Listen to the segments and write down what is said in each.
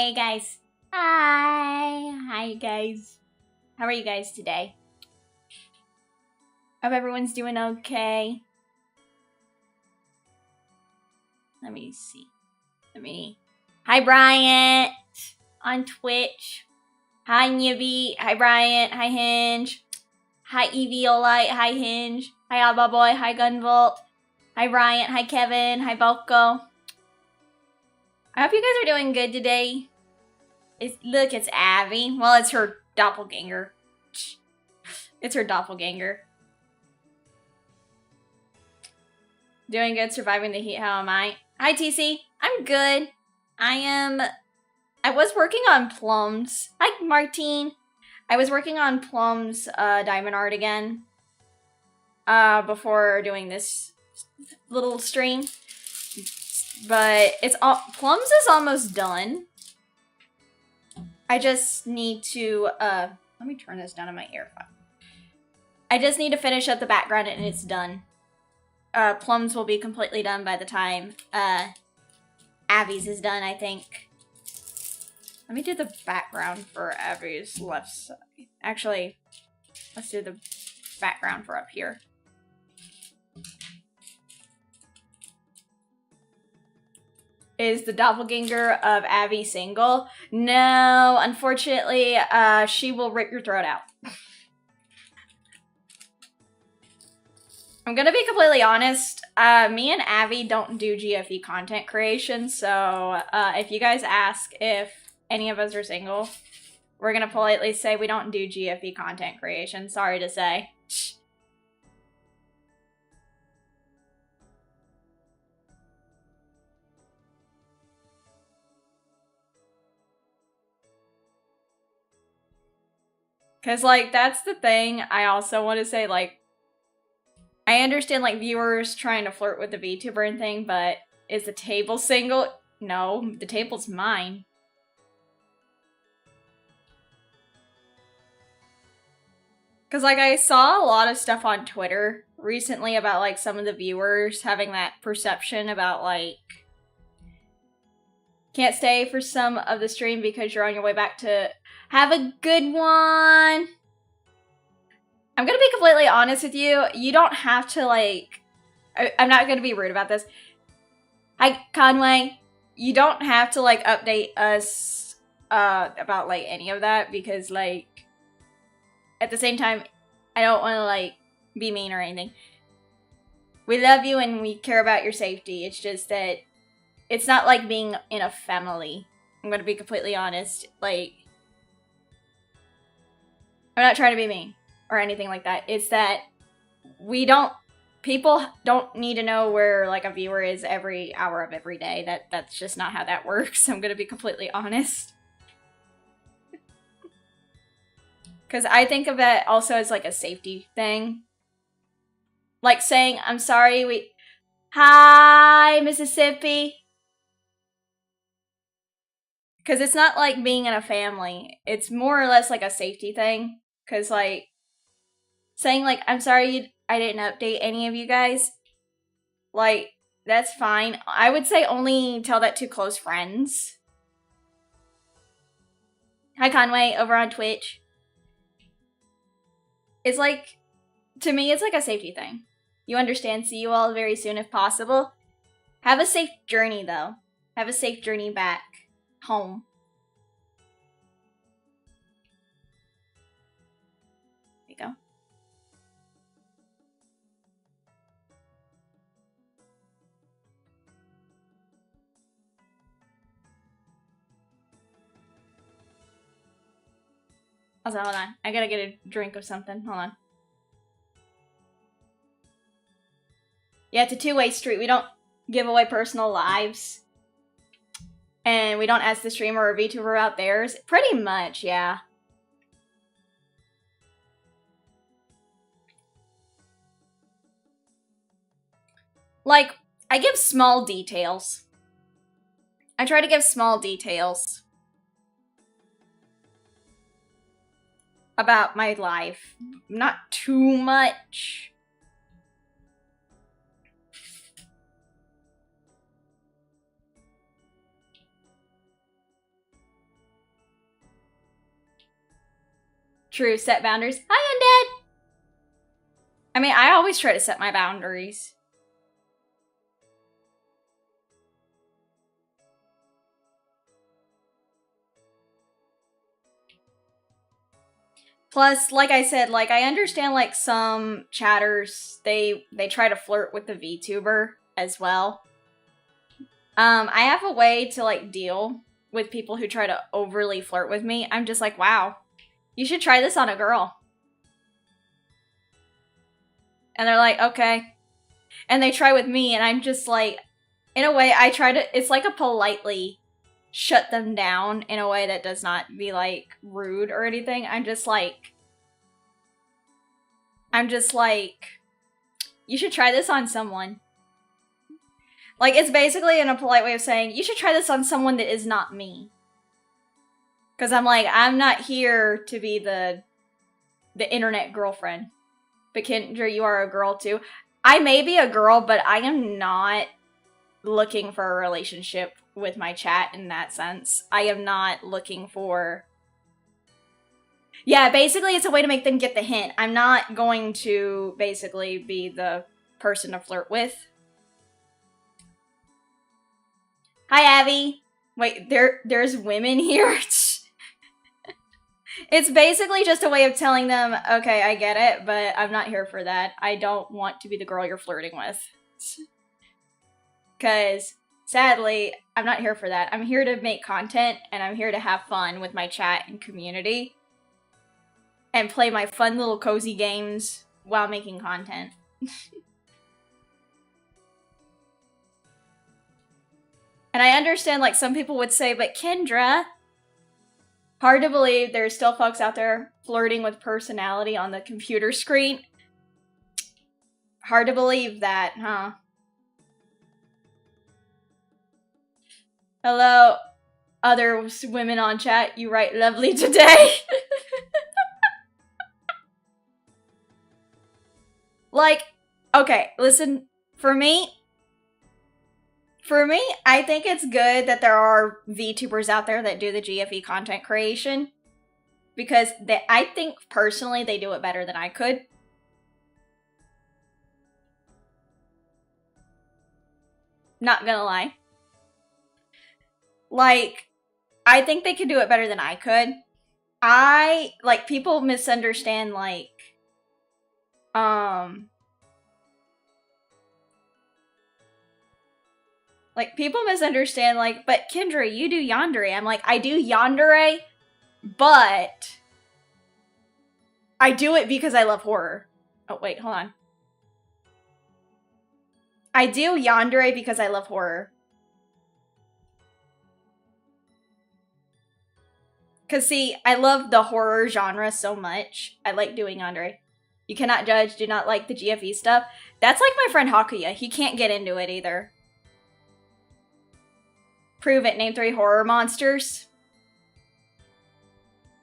Hey guys. Hi. Hi guys. How are you guys today? Hope everyone's doing okay. Let me see. Hi Bryant on Twitch. Hi Nibby. Hi Bryant. Hi Hinge. Hi Eviolite. Hi Hinge. Hi Alba Boy. Hi Gunvolt. Hi Bryant. Hi Kevin. Hi Volko. I hope you guys are doing good today. Look, it's Abby. Well, it's her doppelganger. It's her doppelganger. Doing good, surviving the heat. How am I? Hi, TC. I'm good. I was working on Plum's. Hi, Martine. I was working on Plum's diamond art again. Before doing this little stream. But Plum's is almost done. I just need to, let me turn this down on my earphone. I just need to finish up the background and it's done. Plum's will be completely done by the time, Abby's is done, I think. Let me do the background for Abby's left side. Actually, let's do the background for up here. Is the doppelganger of Abby single? No, unfortunately, she will rip your throat out. I'm gonna be completely honest, me and Abby don't do GFE content creation, so if you guys ask if any of us are single, we're gonna politely say we don't do GFE content creation, sorry to say. Cause like, that's the thing I also want to say, like, I understand like viewers trying to flirt with the VTuber and thing, but is the table single? No, the table's mine. Cause like I saw a lot of stuff on Twitter recently about like some of the viewers having that perception about like can't stay for some of the stream because you're on your way back to have a good one. I'm gonna be completely honest with you. You don't have to like, I'm not gonna be rude about this. Hi, Conway. You don't have to like update us about like any of that because like at the same time, I don't want to like be mean or anything. We love you and we care about your safety. It's just that it's not like being in a family. I'm gonna be completely honest. Like, I'm not trying to be mean or anything like that. It's that people don't need to know where like a viewer is every hour of every day. That's just not how that works. I'm gonna be completely honest. Because I think of it also as like a safety thing. Like saying, I'm sorry, hi, Mississippi. Because it's not like being in a family. It's more or less like a safety thing. Because like, saying like, I'm sorry I didn't update any of you guys. Like, that's fine. I would say only tell that to close friends. Hi Conway, over on Twitch. It's like, to me, it's like a safety thing. You understand? See you all very soon if possible. Have a safe journey though. Have a safe journey back home. There you go. Also, hold on. I gotta get a drink of something. Hold on. Yeah, it's a two-way street. We don't give away personal lives. And we don't ask the streamer or VTuber out theirs. Pretty much, yeah. Like, I give small details. I try to give small details about my life. Not too much. True, set boundaries. Hi, Undead! I mean, I always try to set my boundaries. Plus, like I said, like, I understand, like, some chatters, they try to flirt with the VTuber as well. I have a way to, like, deal with people who try to overly flirt with me. I'm just like, wow, you should try this on a girl. And they're like, okay. And they try with me, and I'm just like, in a way, I try to, it's like a politely shut them down in a way that does not be, like, rude or anything. I'm just like, you should try this on someone. Like, it's basically in a polite way of saying, you should try this on someone that is not me. Because I'm like, I'm not here to be the internet girlfriend. But Kendra, you are a girl too. I may be a girl, but I am not looking for a relationship with my chat in that sense. I am not looking for... Yeah, basically it's a way to make them get the hint. I'm not going to basically be the person to flirt with. Hi, Abby. Wait, there's women here? It's basically just a way of telling them, okay, I get it, but I'm not here for that. I don't want to be the girl you're flirting with. Because, sadly, I'm not here for that. I'm here to make content, and I'm here to have fun with my chat and community. And play my fun little cozy games while making content. And I understand, like, some people would say, but Kendra, hard to believe there's still folks out there flirting with personality on the computer screen. Hard to believe that, huh? Hello, other women on chat. You write lovely today. Like, okay, listen, for me, I think it's good that there are VTubers out there that do the GFE content creation. Because I think, personally, they do it better than I could. Not gonna lie. Like, I think they could do it better than I could. Like, people misunderstand, like, like, people misunderstand, like, but Kendra, you do Yandere. I'm like, I do Yandere, but I do it because I love horror. Oh, wait, hold on. I do Yandere because I love horror. Because, see, I love the horror genre so much. I like doing Yandere. You cannot judge, do not like the GFE stuff. That's like my friend Hakuya. He can't get into it either. Prove it. Name 3 horror monsters.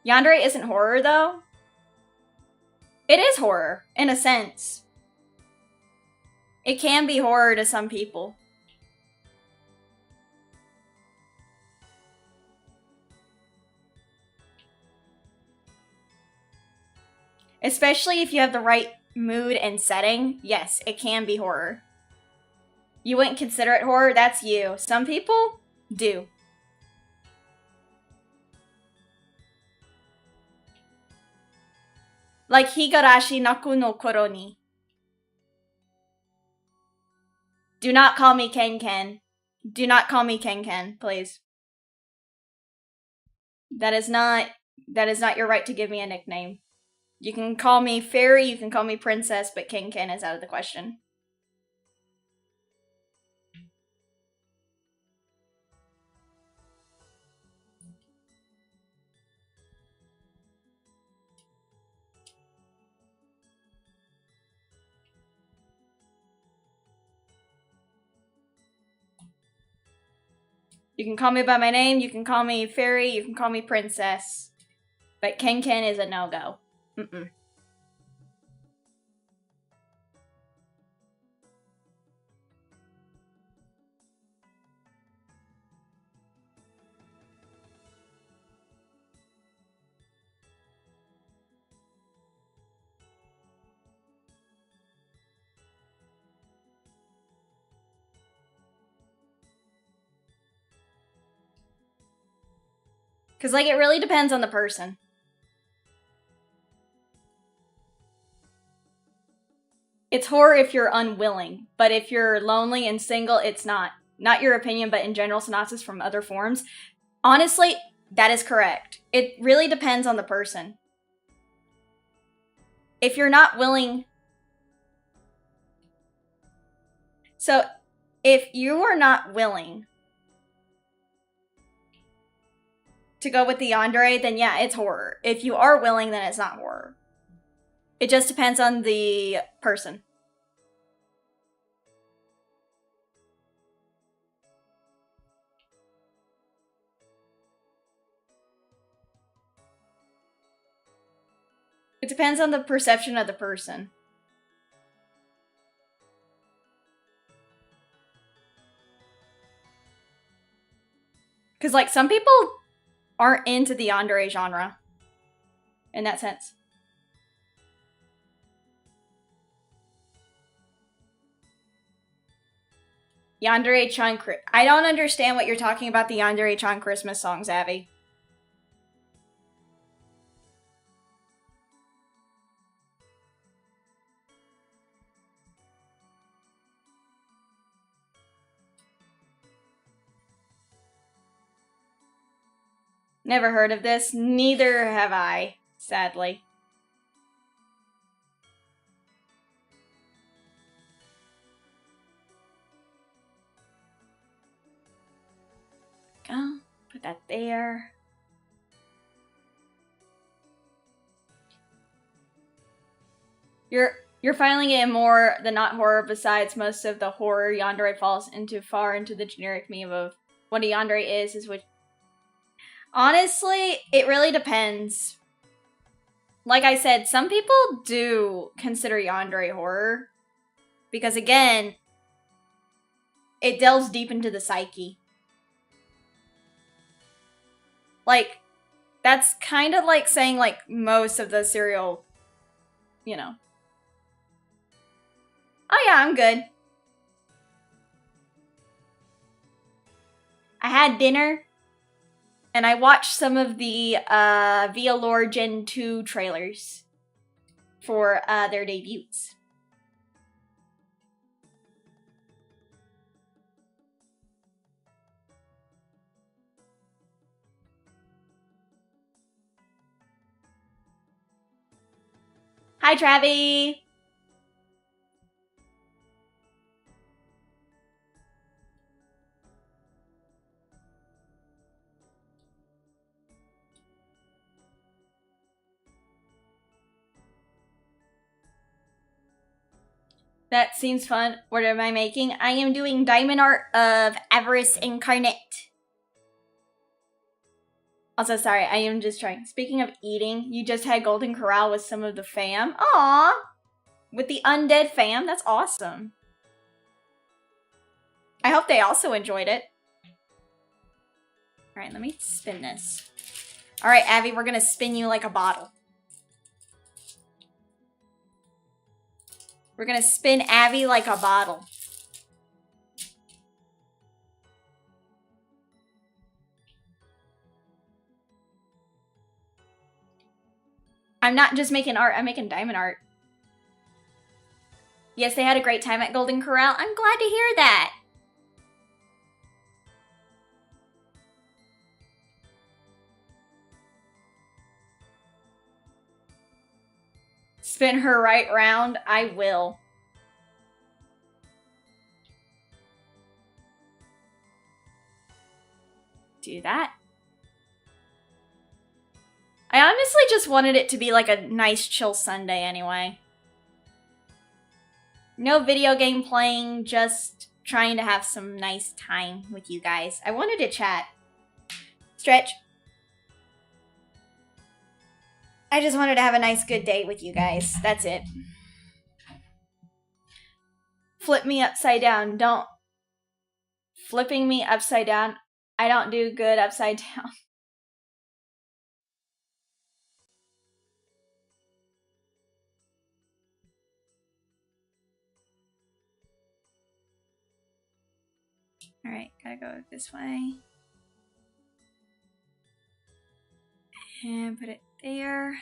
Yandere isn't horror, though. It is horror, in a sense. It can be horror to some people. Especially if you have the right mood and setting. Yes, it can be horror. You wouldn't consider it horror? That's you. Some people do. Like Higarashi Naku no Koro ni. Do not call me Ken Ken. Do not call me Ken Ken, please. That is not your right to give me a nickname. You can call me Fairy, you can call me Princess, but Ken Ken is out of the question. You can call me by my name, you can call me Fairy, you can call me Princess. But Ken Ken is a no-go. Mm-mm. Because, like, it really depends on the person. It's horror if you're unwilling, but if you're lonely and single, it's not. Not your opinion, but in general synopsis from other forums. Honestly, that is correct. It really depends on the person. If you're not willing... So, if you are not willing to go with the yandere, then yeah, it's horror. If you are willing, then it's not horror. It just depends on the person. It depends on the perception of the person. Because, like, some people aren't into the yandere genre. In that sense. Yandere-chan... I don't understand what you're talking about the Yandere-chan Christmas songs, Abby. Never heard of this. Neither have I, sadly. Go. Put that there. You're finally getting more than not horror. Besides, most of the horror yandere falls far into the generic meme of what a yandere is what... Honestly, it really depends. Like I said, some people do consider yandere horror. Because again, it delves deep into the psyche. Like, that's kind of like saying, like, most of the serial, you know. Oh yeah, I'm good. I had dinner, and I watched some of the V Royale Gen 2 trailers for their debuts. Hi, Travi! That seems fun. What am I making? I am doing diamond art of Avarice Incarnate. Also, sorry, I am just trying. Speaking of eating, you just had Golden Corral with some of the fam. Aww! With the undead fam? That's awesome. I hope they also enjoyed it. Alright, let me spin this. Alright, Abby, we're gonna spin you like a bottle. We're gonna spin Abby like a bottle. I'm not just making art, I'm making diamond art. Yes, they had a great time at Golden Corral. I'm glad to hear that. Spin her right round. I will. Do that. I honestly just wanted it to be like a nice chill Sunday anyway. No video game playing, just trying to have some nice time with you guys. I wanted to chat. Stretch. I just wanted to have a nice good day with you guys. That's it. Flip me upside down. Don't. Flipping me upside down. I don't do good upside down. Alright, gotta go this way. And put it there.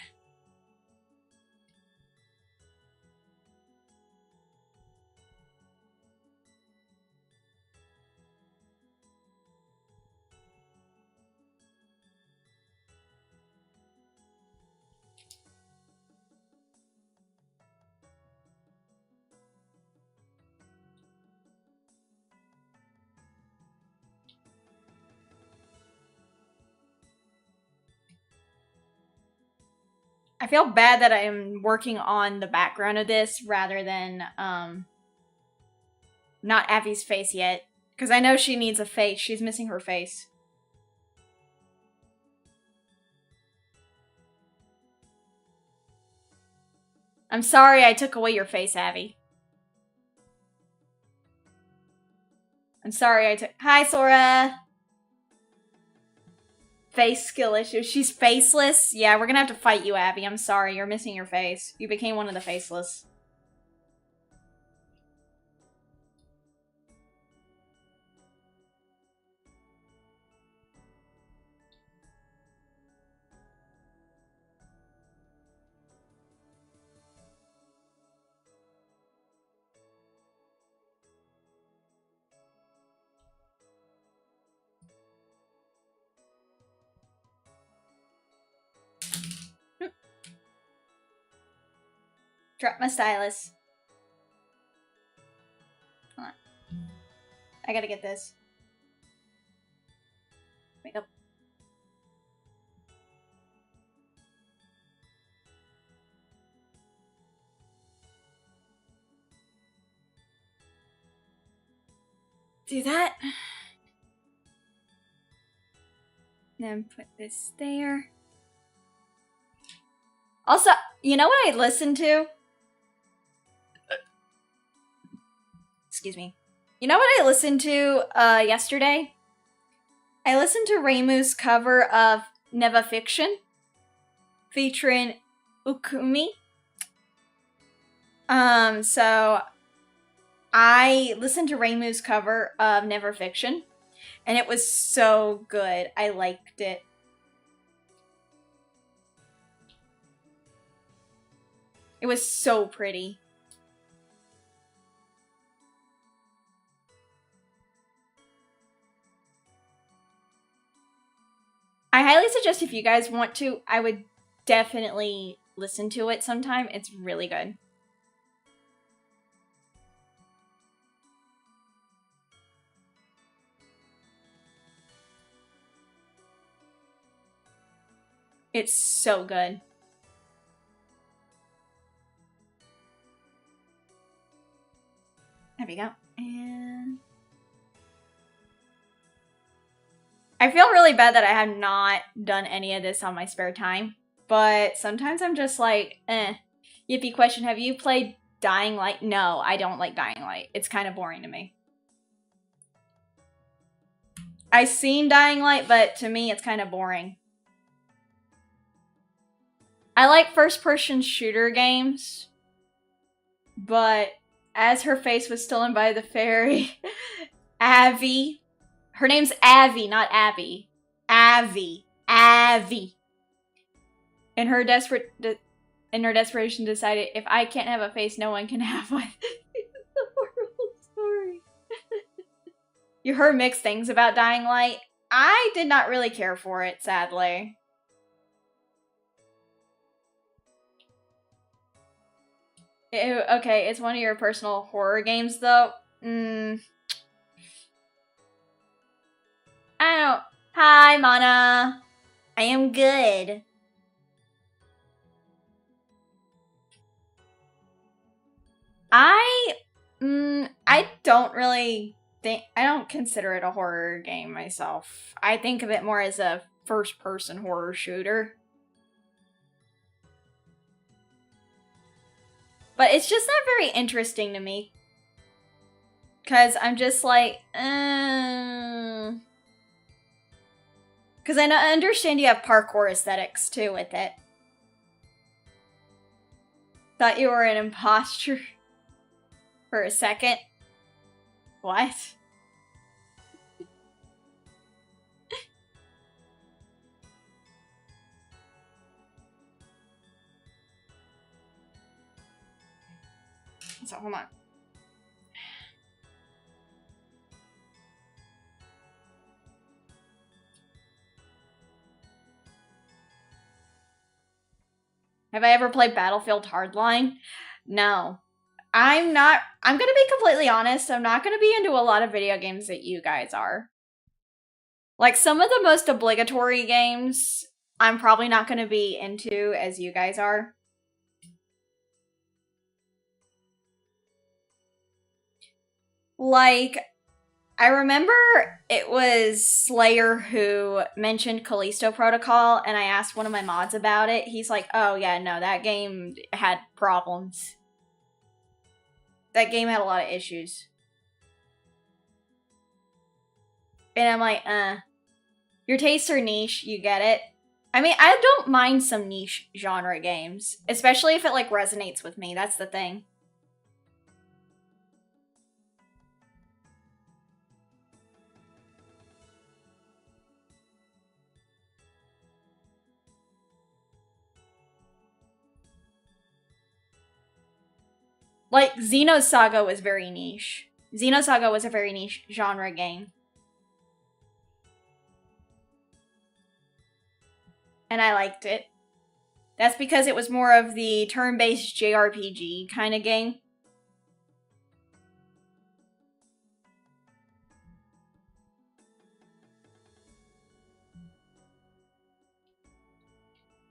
I feel bad that I am working on the background of this rather than, not Abby's face yet. Because I know she needs a face. She's missing her face. I'm sorry I took away your face, Abby. I'm sorry I took- Hi, Sora! Face skill issue. She's faceless? Yeah, we're gonna have to fight you, Abby. I'm sorry, you're missing your face. You became one of the faceless. Drop my stylus. Hold on. I gotta get this. Wake up. Do that. Then put this there. Also, you know what I listened to? Excuse me. You know what I listened to yesterday? I listened to Reimu's cover of Neva Fiction featuring Ukumi. So I listened to Reimu's cover of Never Fiction, and it was so good. I liked it. It was so pretty. I highly suggest if you guys want to, I would definitely listen to it sometime. It's really good. It's so good. There we go. And I feel really bad that I have not done any of this on my spare time, but sometimes I'm just like, eh. Yippee question, have you played Dying Light? No, I don't like Dying Light. It's kind of boring to me. I've seen Dying Light, but to me it's kind of boring. I like first-person shooter games, but as her face was stolen by the fairy, Avi. Her name's Avi, not Abby. Avi. Avi. In her desperation decided, if I can't have a face, no one can have one. It's a horrible story. You heard mixed things about Dying Light. I did not really care for it, sadly. Okay, it's one of your personal horror games, though. I don't... Hi, Mana. I am good. I don't really think... I don't consider it a horror game myself. I think of it more as a first-person horror shooter. But it's just not very interesting to me. Because I'm just like, Because I understand you have parkour aesthetics, too, with it. Thought you were an imposter for a second. What? So hold on. Have I ever played Battlefield Hardline? No. I'm gonna be completely honest, I'm not gonna be into a lot of video games that you guys are. Like, some of the most obligatory games, I'm probably not gonna be into as you guys are. Like, I remember it was Slayer who mentioned Callisto Protocol, and I asked one of my mods about it. He's like, oh yeah, no, that game had problems. That game had a lot of issues. And I'm like, your tastes are niche, you get it. I mean, I don't mind some niche genre games, especially if it, like, resonates with me, that's the thing. Like, Xenosaga was very niche. Xenosaga was a very niche genre game. And I liked it. That's because it was more of the turn-based JRPG kind of game.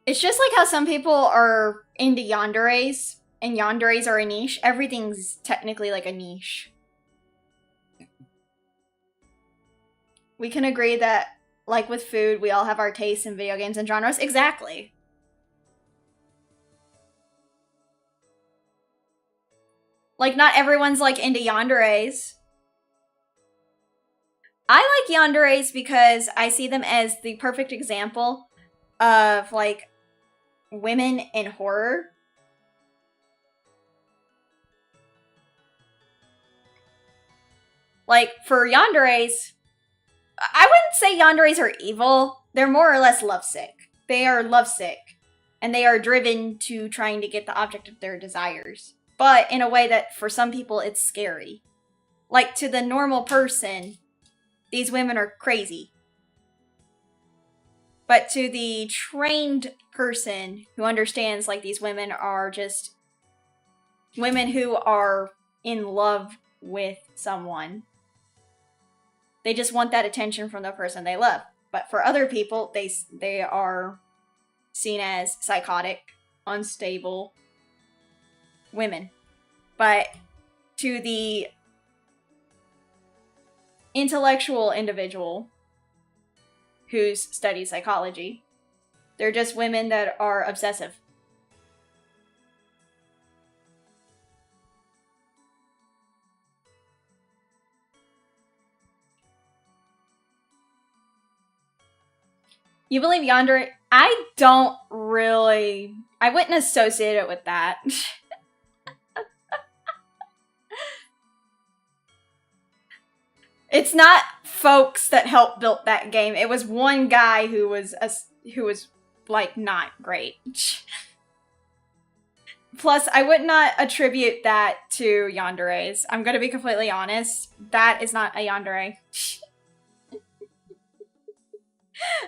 It's just like how some people are into yanderes, and yanderes are a niche. Everything's technically like a niche. We can agree that, like with food, we all have our tastes in video games and genres. Exactly. Like, not everyone's, like, into yanderes. I like yanderes because I see them as the perfect example of, like, women in horror. Like, for yanderes, I wouldn't say yanderes are evil. They're more or less lovesick. They are lovesick, and they are driven to trying to get the object of their desires. But in a way that, for some people, it's scary. Like, to the normal person, these women are crazy. But to the trained person who understands, like, these women are just women who are in love with someone. They just want that attention from the person they love. But for other people, they are seen as psychotic, unstable women. But to the intellectual individual who's studied psychology, they're just women that are obsessive. You believe Yandere? I don't really... I wouldn't associate it with that. It's not folks that helped build that game. It was one guy who was like, not great. Plus, I would not attribute that to yanderes. I'm gonna be completely honest. That is not a yandere.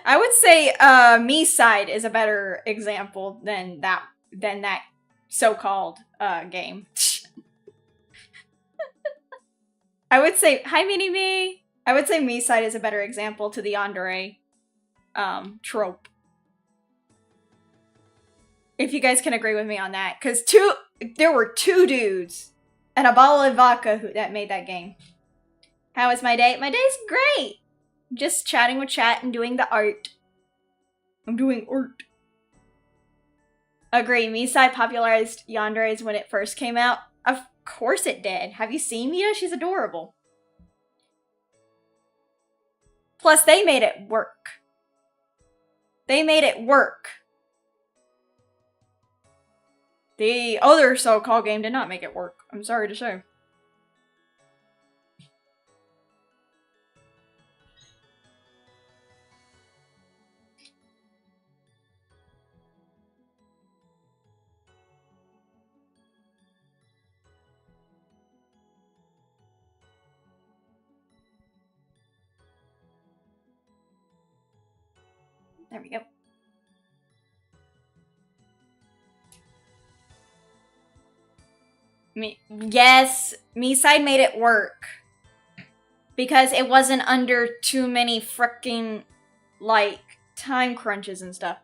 I would say Me's side is a better example than that so-called game. I would say, hi Mini Me! I would say Me's side is a better example to the yandere trope. If you guys can agree with me on that. Because there were two dudes and a bottle of vodka that made that game. How was my day? My day's great! Just chatting with chat and doing the art. I'm doing art. Agree, Misai popularized yanderes when it first came out. Of course it did. Have you seen Mia? She's adorable. Plus, they made it work. They made it work. The other so-called game did not make it work. I'm sorry to say. There we go. Yes, MeSide made it work. Because it wasn't under too many frickin', like, time crunches and stuff.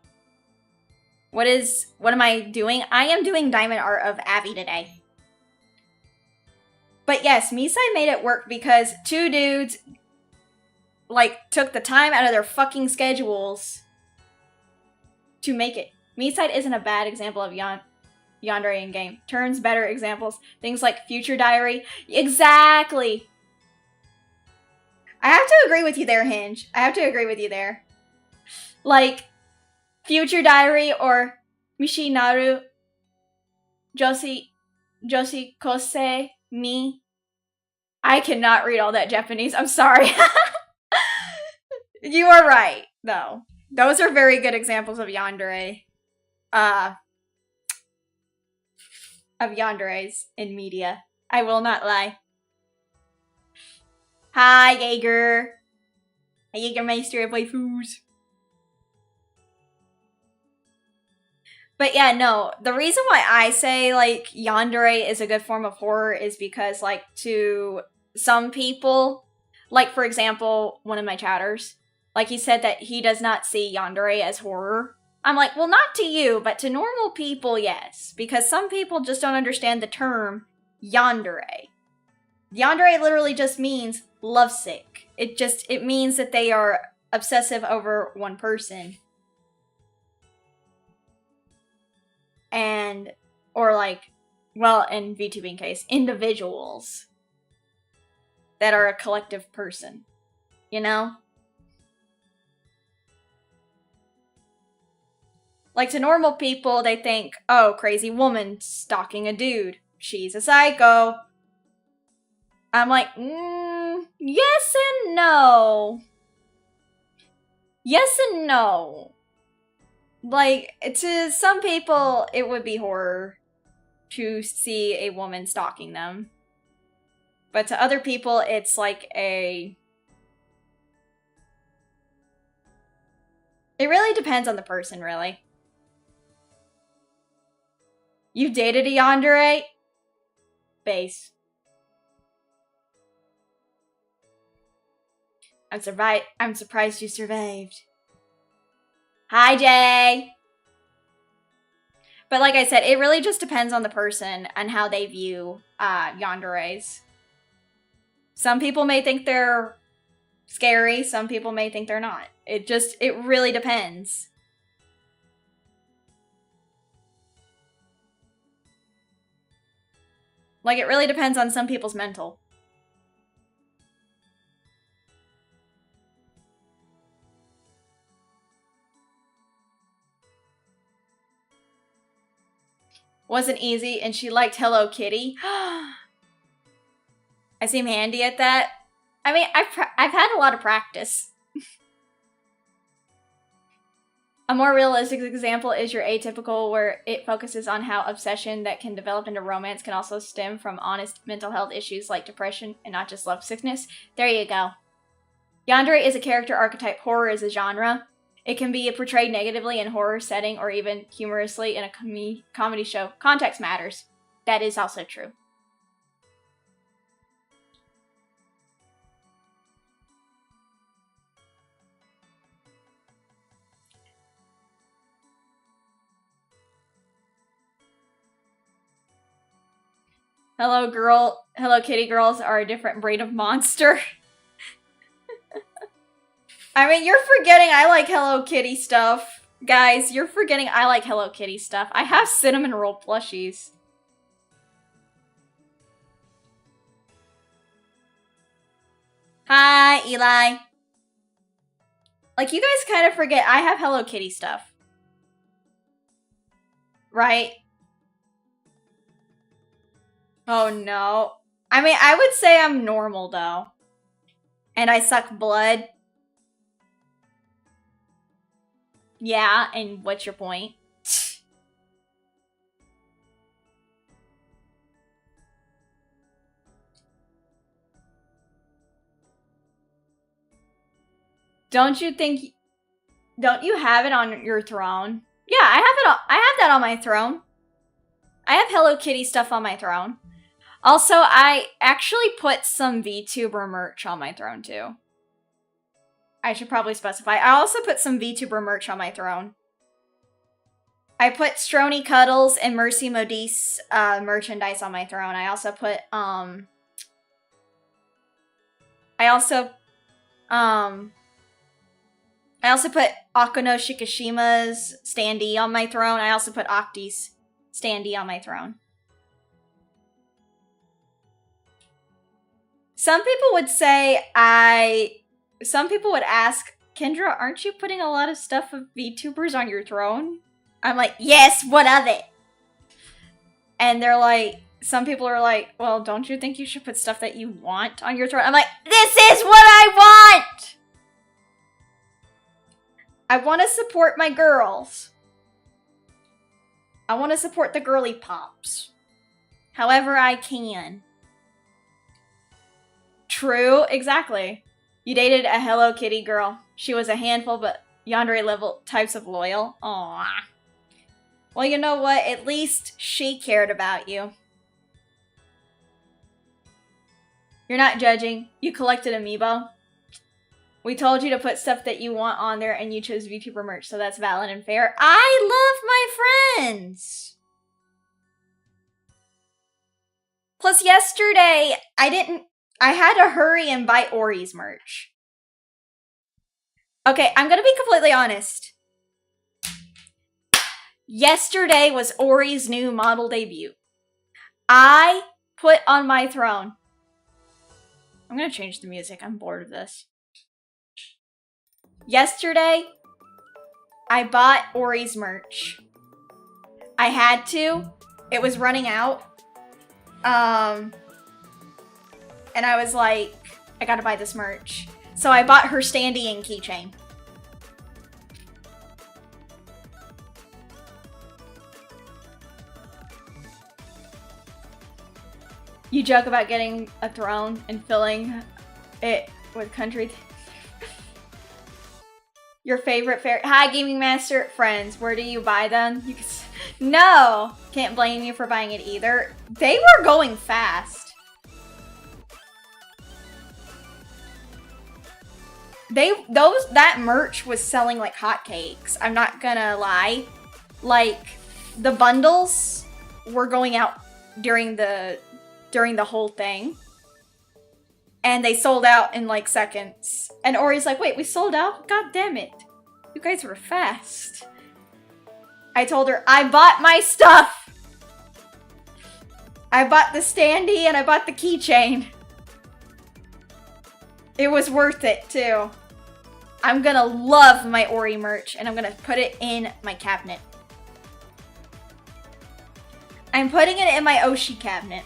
What am I doing? I am doing diamond art of Abby today. But yes, MeSide made it work because two dudes, like, took the time out of their fucking schedules to make it. MeSide isn't a bad example of Yandere in game. Turns better examples. Things like Future Diary. Exactly! I have to agree with you there, Hinge. I have to agree with you there. Like, Future Diary or Mishinaru Joshi Kose ni. I cannot read all that Japanese. I'm sorry. You are right, though. Those are very good examples of Yandere. Of Yanderes in media. I will not lie. Hi, Jaeger. Hi, Jägermeister of waifus. But yeah, no. The reason why I say, like, Yandere is a good form of horror is because, like, to some people, like, for example, one of my chatters, like, he said that he does not see Yandere as horror. I'm like, well, not to you, but to normal people, yes. Because some people just don't understand the term Yandere. Yandere literally just means lovesick. It means that they are obsessive over one person. And, or like, well, in VTubing case, individuals that are a collective person. You know? Like, to normal people, they think, oh, crazy woman stalking a dude. She's a psycho. I'm like, yes and no. Yes and no. Like, to some people, it would be horror to see a woman stalking them. But to other people, it's like a... It really depends on the person, really. You dated a Yandere? Base. I'm surprised you survived. Hi, Jay! But like I said, it really just depends on the person and how they view yanderes. Some people may think they're scary, some people may think they're not. It really depends. Like, it really depends on some people's mental. Wasn't easy, and she liked Hello Kitty. I seem handy at that. I mean, I've had a lot of practice. A more realistic example is your atypical, where it focuses on how obsession that can develop into romance can also stem from honest mental health issues like depression and not just love sickness. There you go. Yandere is a character archetype. Horror is a genre. It can be portrayed negatively in a horror setting or even humorously in a comedy show. Context matters. That is also true. Hello Kitty girls are a different breed of monster. I mean, you're forgetting I like Hello Kitty stuff. Guys, you're forgetting I like Hello Kitty stuff. I have cinnamon roll plushies. Hi, Eli. Like, you guys kind of forget I have Hello Kitty stuff. Right? Oh, no. I mean, I would say I'm normal, though. And I suck blood. Yeah, and what's your point? Don't you think Don't you have it on your throne? Yeah, I have that on my throne. I have Hello Kitty stuff on my throne. Also, I actually put some VTuber merch on my throne too. I should probably specify. I also put some VTuber merch on my throne. I put Strony Cuddles and Mercy Modise merchandise on my throne. I also put I also put Akuno Shikishima's standee on my throne. I also put Octi's standee on my throne. Some people would say some people would ask, Kendra, aren't you putting a lot of stuff of VTubers on your throne? I'm like, yes, what of it? And they're like, some people are like, well, don't you think you should put stuff that you want on your throne? I'm like, this is what I want! I want to support my girls. I want to support the girly pops. However I can. True, exactly. You dated a Hello Kitty girl. She was a handful, but Yandere level types of loyal. Aww. Well, you know what? At least she cared about you. You're not judging. You collected amiibo. We told you to put stuff that you want on there and you chose VTuber merch, so that's valid and fair. I love my friends! Plus yesterday, I had to hurry and buy Ori's merch. Okay, I'm gonna be completely honest. Yesterday was Ori's new model debut. I put on my throne. I'm gonna change the music. I'm bored of this. Yesterday, I bought Ori's merch. I had to. It was running out. And I was like, I gotta buy this merch. So I bought her standee and keychain. You joke about getting a throne and filling it with country. Your favorite fairy. Hi, Gaming Master friends. Where do you buy them? You can. No, can't blame you for buying it either. They were going fast. That merch was selling like hotcakes. I'm not gonna lie. Like the bundles were going out during the whole thing. And they sold out in like seconds. And Ori's like, wait, we sold out? God damn it. You guys were fast. I told her, I bought my stuff. I bought the standee and I bought the keychain. It was worth it too. I'm gonna love my Ori merch and I'm gonna put it in my cabinet. I'm putting it in my Oshi cabinet.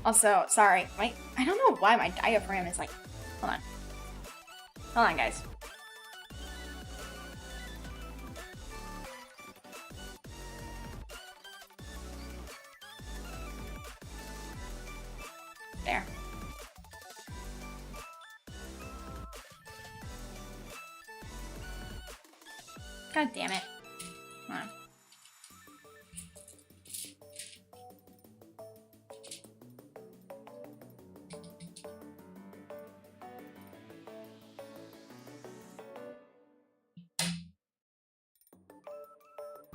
Also, sorry, I don't know why my diaphragm is like, hold on. Hold on, guys. There. God damn it. Hold on.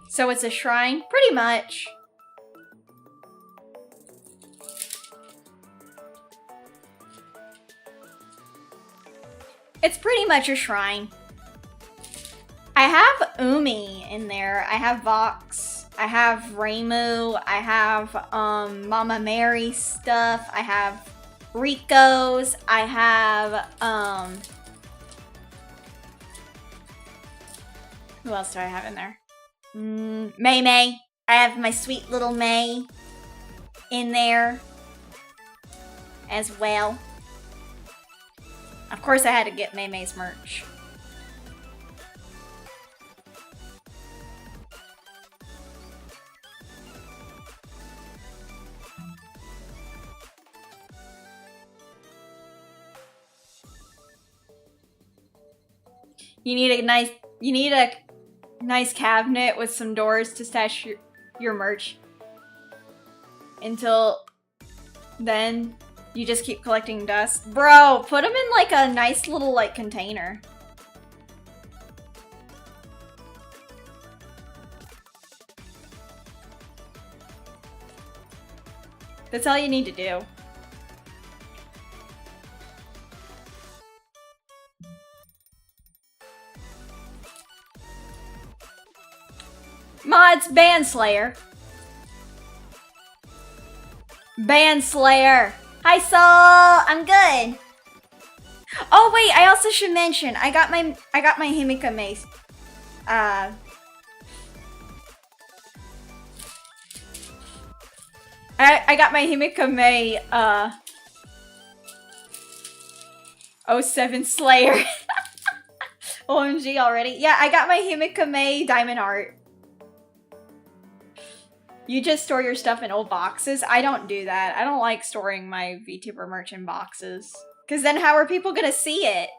So it's a shrine? Pretty much. It's pretty much a shrine. I have Umi in there. I have Vox. I have Reimu. I have Mama Mary stuff. I have Rico's. I have who else do I have in there? May May. I have my sweet little May in there as well. Of course I had to get May May's merch. You need a nice cabinet with some doors to stash your merch. Until then, you just keep collecting dust. Bro, put them in like a nice little like container. That's all you need to do. Mods, Bandslayer. Bandslayer. Hi, Soul. I'm good. Oh wait, I also should mention I got my Himika mace. I got my Himika May 07 Slayer. OMG already. Yeah, I got my Himika May diamond art. You just store your stuff in old boxes? I don't do that. I don't like storing my VTuber merch in boxes. Because then how are people gonna see it?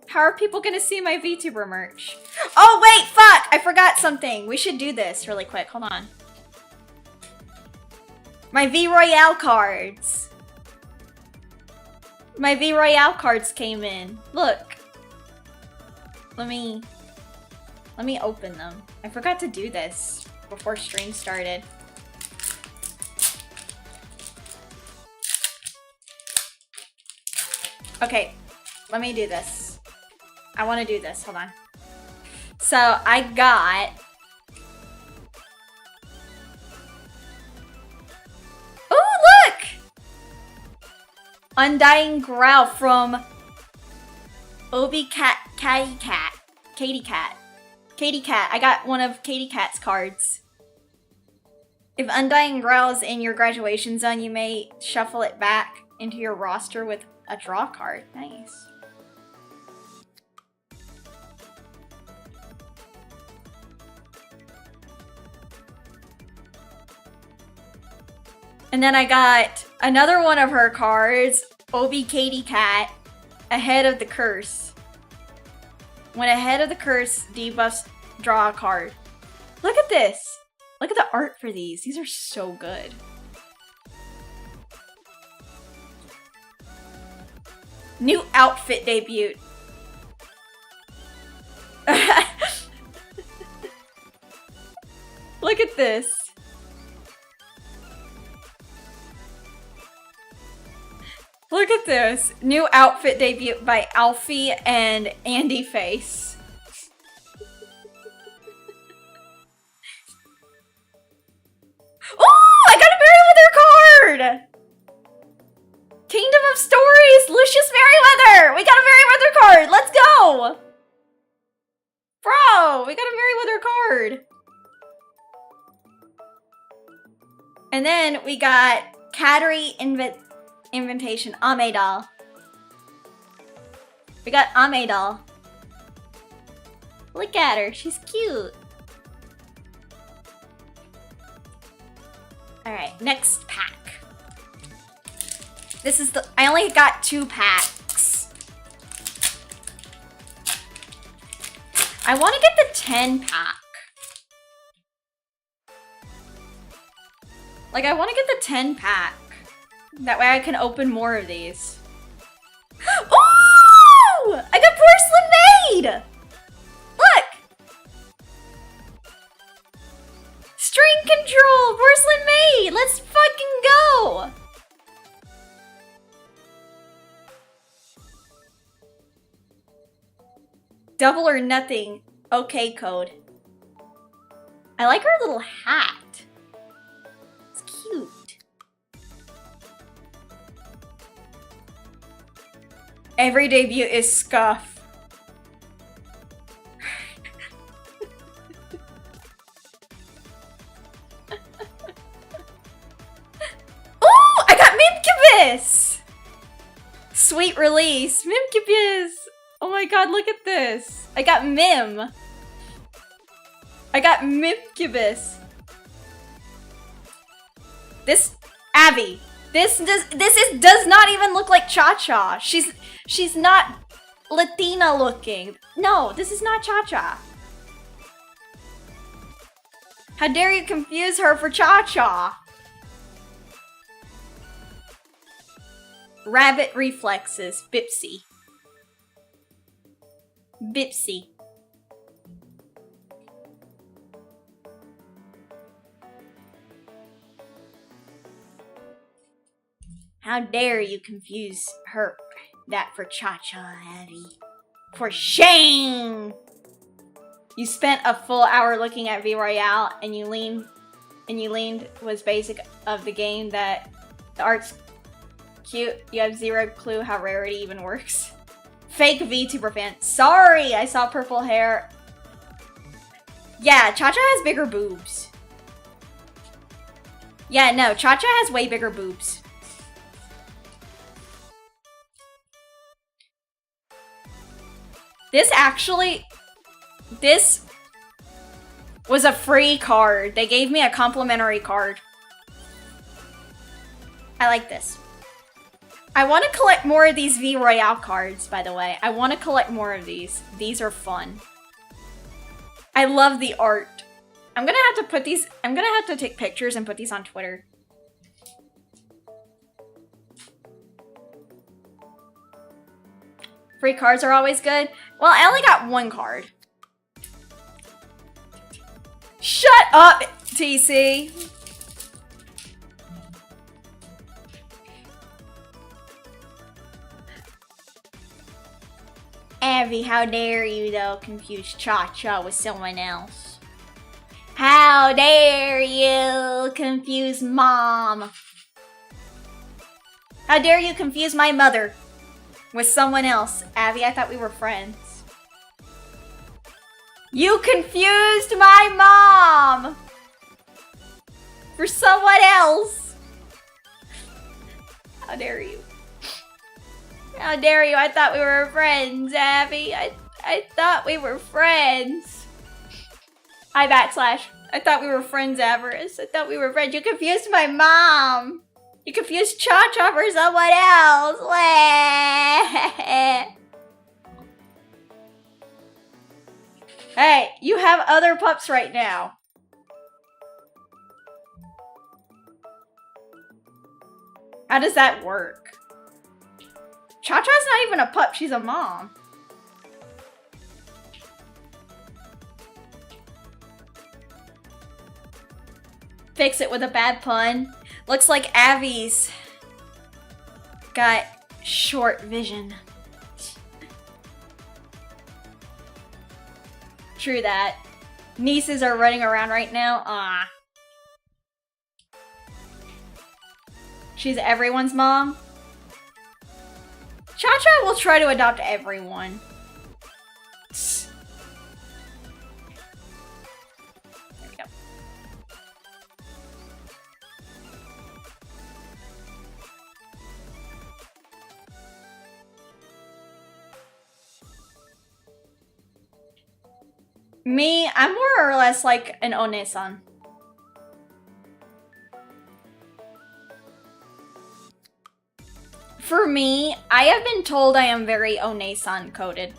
How are people gonna see my VTuber merch? Oh wait, fuck! I forgot something. We should do this really quick. Hold on. My V Royale cards. My V Royale cards came in. Look. Let me open them. I forgot to do this before stream started. Okay, let me do this. I want to do this. Hold on. So I got... Oh, look! Undying Growl from Katie Cat. Katie Cat. I got one of Katie Cat's cards. If Undying Growl is in your graduation zone, you may shuffle it back into your roster with a draw card. Nice. And then I got another one of her cards, Obi Katie Cat, Ahead of the Curse. When ahead of the curse, debuffs, draw a card. Look at this! Look at the art for these. These are so good. New outfit debut. Look at this. Look at this. New outfit debut by Alfie and Andy Face. Oh, I got a Merryweather card! Kingdom of Stories, Lucius Merryweather! We got a Merryweather card! Let's go! Bro, we got a Merryweather card. And then we got Cattery Invitation, Amedal. We got Amedal. Look at her, she's cute. Alright, next pack. This is I only got 2 packs. I want to get the 10 pack. Like, I want to get the 10 pack. That way I can open more of these. Oh! I got Porcelain Maid! Look! String Control! Porcelain Maid! Let's fucking go! Double or nothing. Okay code. I like her little hat. It's cute. Every debut is scuff. Oh, I got Mimkibus! Sweet release. Mimkibus! Oh my god, look at this. I got Mim. I got Mimkibus. This Abby. This does not even look like Cha-Cha. She's not Latina looking. No, this is not Cha-Cha. How dare you confuse her for Cha-Cha? Rabbit reflexes. Bipsy. Bipsy. How dare you confuse her that for Cha-Cha, Abby. For shame! You spent a full hour looking at V Royale and you leaned was basic of the game that the art's cute. You have zero clue how rarity even works. Fake VTuber fan. Sorry, I saw purple hair. Yeah, Cha-Cha has bigger boobs. Yeah, no, Cha-Cha has way bigger boobs. This was a free card. They gave me a complimentary card. I like this. I want to collect more of these V Royale cards, by the way. I want to collect more of these. These are fun. I love the art. I'm gonna have to put these, I'm gonna have to take pictures and put these on Twitter. Free cards are always good. Well, I only got one card. Shut up, TC. Abby, how dare you, though, confuse Cha-Cha with someone else? How dare you confuse Mom? How dare you confuse my mother with someone else? Abby, I thought we were friends. You confused my mom for someone else. How dare you? How dare you? I thought we were friends, Abby. I thought we were friends. I thought we were friends, Avarice. I thought we were friends. You confused my mom. You confused Cha-Cha for someone else. Hey, you have other pups right now. How does that work? Cha-Cha's not even a pup, she's a mom. Fix it with a bad pun. Looks like Abby's got short vision. True that. Nieces are running around right now. Ah. She's everyone's mom. Cha-Cha will try to adopt everyone. There we go. Me, I'm more or less like an One-san. For me, I have been told I am very One-san coded.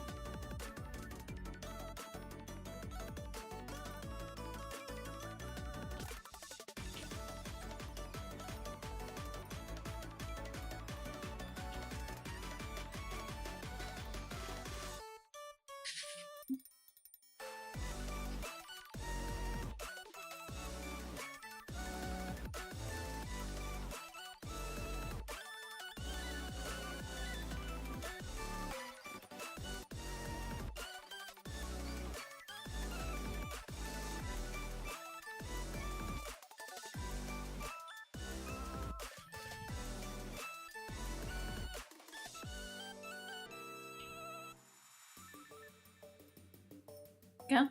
Go,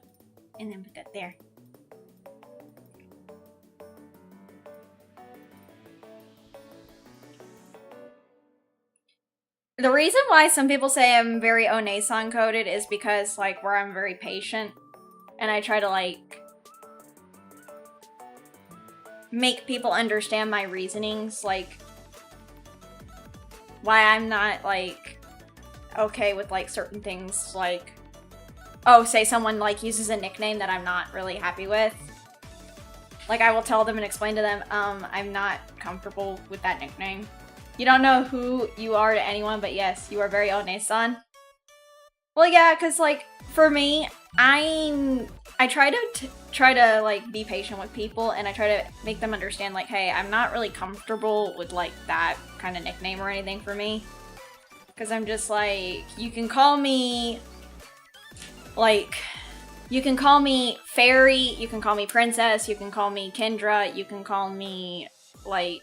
and then put that there. The reason why some people say I'm very One-san coded is because, like, where I'm very patient and I try to, like, make people understand my reasonings, like, why I'm not, like, okay with like certain things, like, oh, say someone like uses a nickname that I'm not really happy with. Like, I will tell them and explain to them, I'm not comfortable with that nickname. You don't know who you are to anyone, but yes, you are very One-san. Well, yeah, because, like, for me, I try to like, be patient with people, and I try to make them understand, like, hey, I'm not really comfortable with, like, that kind of nickname or anything for me. Because I'm just like, you can call me, like, you can call me Fairy, you can call me Princess, you can call me Kendra, you can call me, like,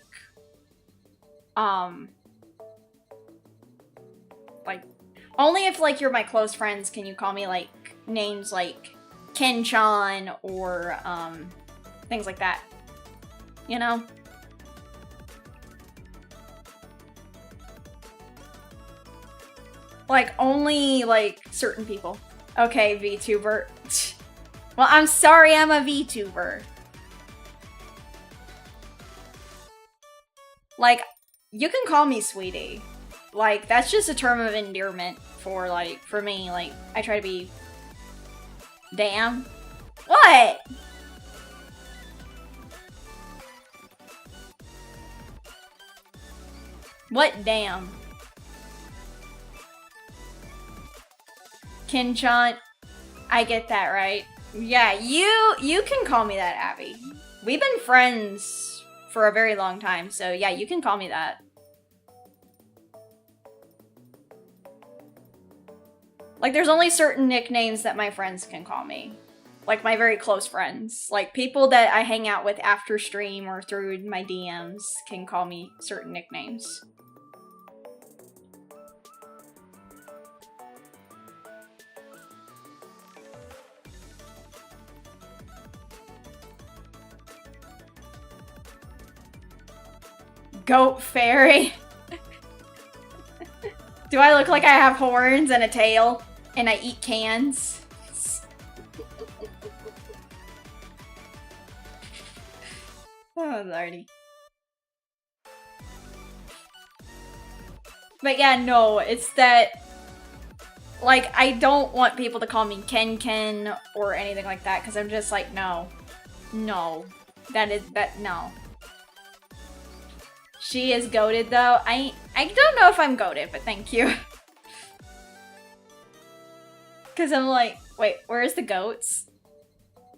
only if, like, you're my close friends can you call me, like, names like Ken-chan or, things like that. You know? Like, only, like, certain people. Okay, VTuber. Well, I'm sorry I'm a VTuber. Like, you can call me sweetie. Like, that's just a term of endearment for, like, for me. Like, I try to be... Damn. What? What damn? Ken-chan, I get that, right? Yeah, you can call me that, Abby. We've been friends for a very long time, so yeah, you can call me that. Like, there's only certain nicknames that my friends can call me. Like, my very close friends. Like, people that I hang out with after stream or through my DMs can call me certain nicknames. Goat fairy. Do I look like I have horns and a tail and I eat cans? Oh, lordy. But yeah, no, it's that, like, I don't want people to call me Ken or anything like that, because I'm just like, no. No. No. She is goated, though. I don't know if I'm goated, but thank you. Because I'm like, wait, where's the goats?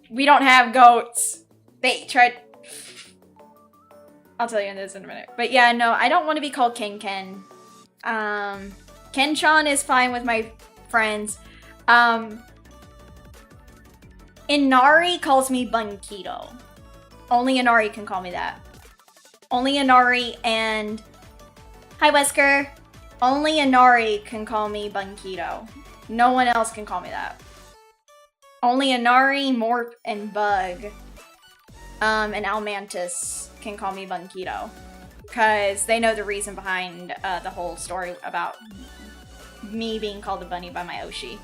We don't have goats. They tried... I'll tell you this in a minute. But yeah, no, I don't want to be called Ken. Ken-chan is fine with my friends. Inari calls me Bunkido. Only Inari can call me that. Only Inari and... Hi, Wesker. Only Inari can call me Bunkido. No one else can call me that. Only Inari, Morp, and Bug, and Almantis can call me Bunkido. Because they know the reason behind the whole story about me being called a bunny by my Oshi.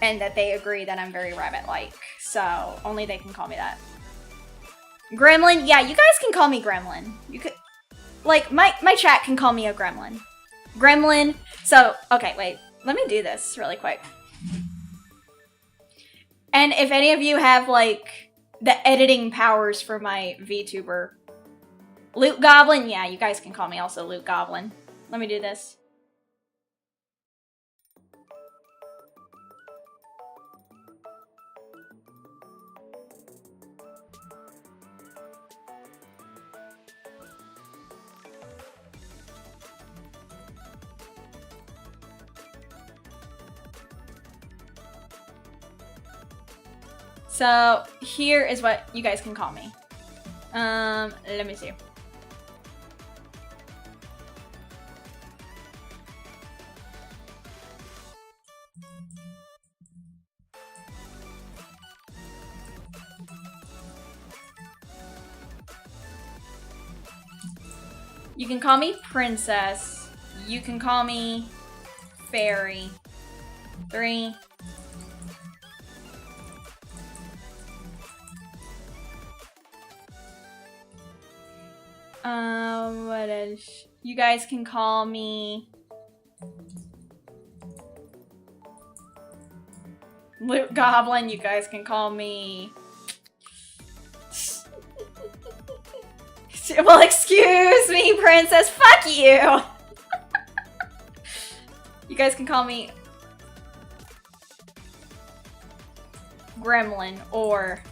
And that they agree that I'm very rabbit-like. So, only they can call me that. Gremlin? Yeah, you guys can call me Gremlin. You could... Like, my chat can call me a Gremlin. Gremlin. So, okay, wait. Let me do this really quick. And if any of you have, like, the editing powers for my VTuber... Loot Goblin? Yeah, you guys can call me also Loot Goblin. Let me do this. So, here is what you guys can call me. Let me see. You can call me Princess. You can call me Fairy. 3. What else? You guys can call me Loot Goblin, you guys can call me... Well, excuse me, princess, fuck you! You guys can call me... Gremlin, or...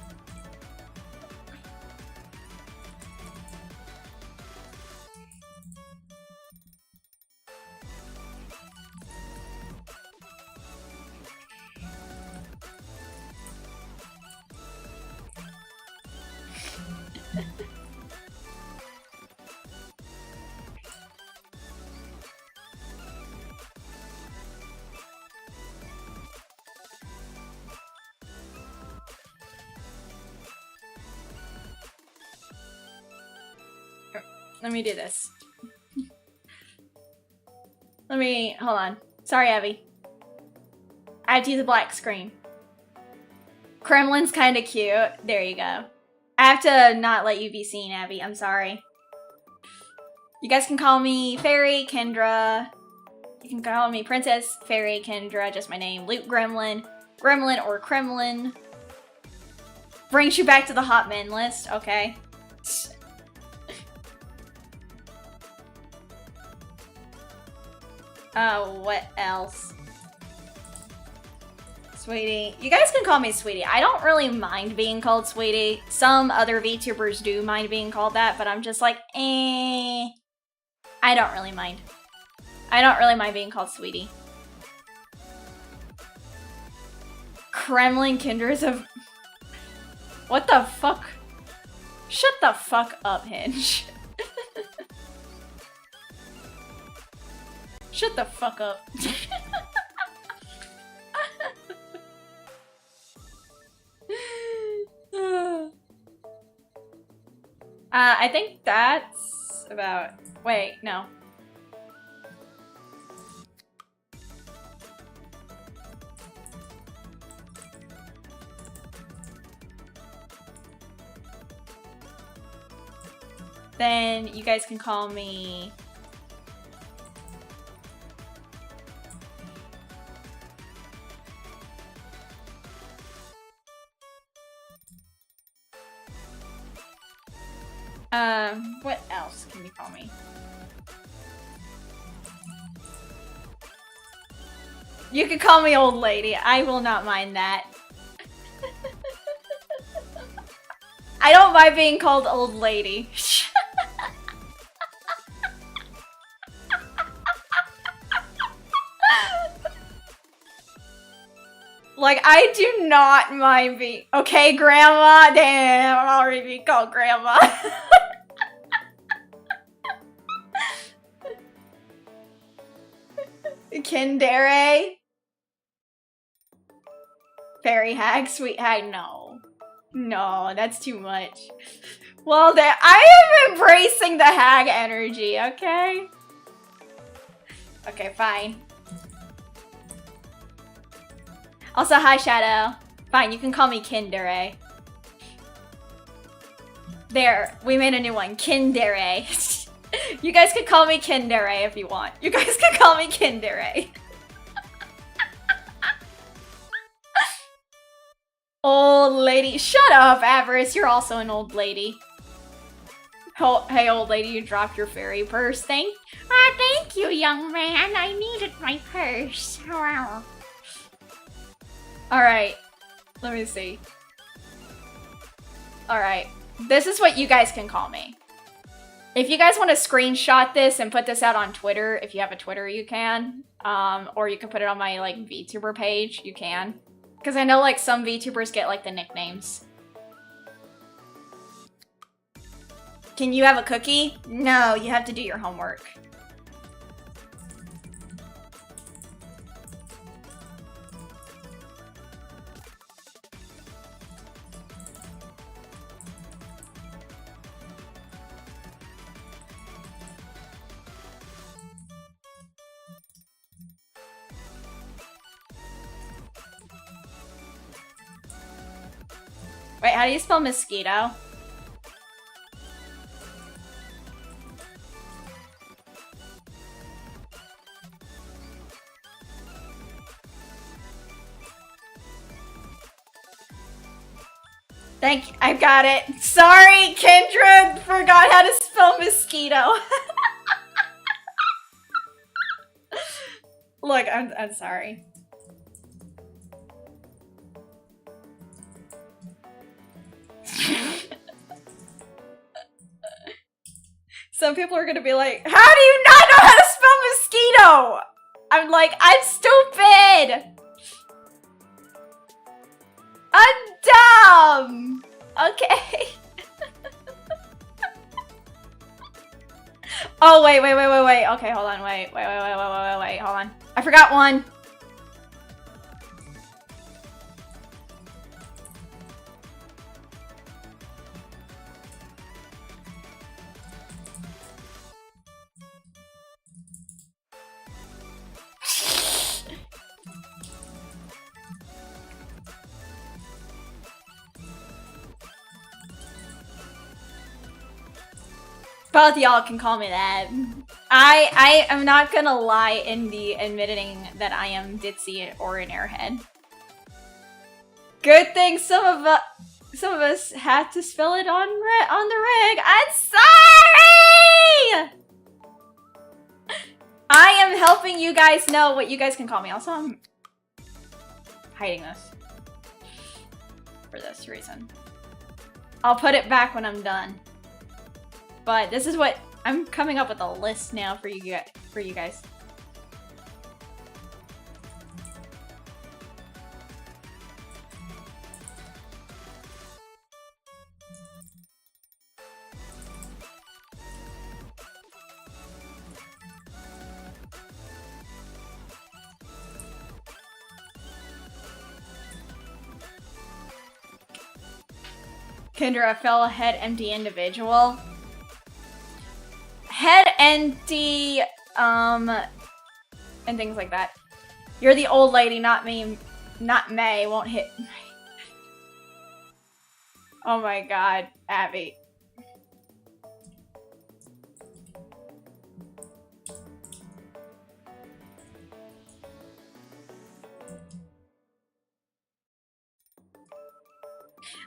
Let me do this. Hold on. Sorry, Abby. I have to use a black screen. Kremlin's kind of cute. There you go. I have to not let you be seen, Abby. I'm sorry. You guys can call me Fairy, Kendra. You can call me Princess, Fairy, Kendra, just my name. Loot Gremlin. Gremlin or Kremlin. Brings you back to the hot men list. Okay. What else? Sweetie. You guys can call me Sweetie. I don't really mind being called Sweetie. Some other VTubers do mind being called that, but I'm just like, eh. I don't really mind. I don't really mind being called Sweetie. Kremlin Kinders of... What the fuck? Shut the fuck up, Hinge. Shut the fuck up. I think that's about... Wait, no. Then you guys can call me... what else can you call me? You can call me old lady. I will not mind that. I don't mind being called old lady. Like, I do not mind being... Okay, grandma. Damn, I'm already being called grandma. Yandere. Fairy hag, sweet hag, no. No, that's too much. Well, I am embracing the hag energy, okay? Okay, fine. Also, hi, Shadow. Fine, you can call me Yandere. There, we made a new one. Yandere. You guys can call me Yandere if you want. You guys can call me Yandere. Old lady. Shut up, Avarice. You're also an old lady. Oh, hey, old lady, you dropped your fairy purse. Thank you, young man. I needed my purse. Wow. Alright. Let me see. Alright. This is what you guys can call me. If you guys want to screenshot this and put this out on Twitter, if you have a Twitter, you can. Or you can put it on my, like, VTuber page. You can. Because I know, like, some VTubers get, like, the nicknames. Can you have a cookie? No, you have to do your homework. Wait, how do you spell mosquito? I got it. Sorry, Kendra forgot how to spell mosquito. Look, I'm sorry. Some people are gonna be like, how do you not know how to spell mosquito? I'm like, I'm stupid. I'm dumb. Okay. Oh, wait. Okay, hold on. Wait, hold on. I forgot one. Both y'all can call me that. I am not gonna lie in the admitting that I am ditzy or an airhead. Good thing some of us had to spell it on the rig. I'm sorry. I am helping you guys know what you guys can call me. Also, I'm hiding this for this reason. I'll put it back when I'm done. But this is what I'm coming up with a list now for you guys. Kendra, fell head empty individual. Head empty, and things like that. You're the old lady, not me. Not May. Won't hit. Oh my god, Abby.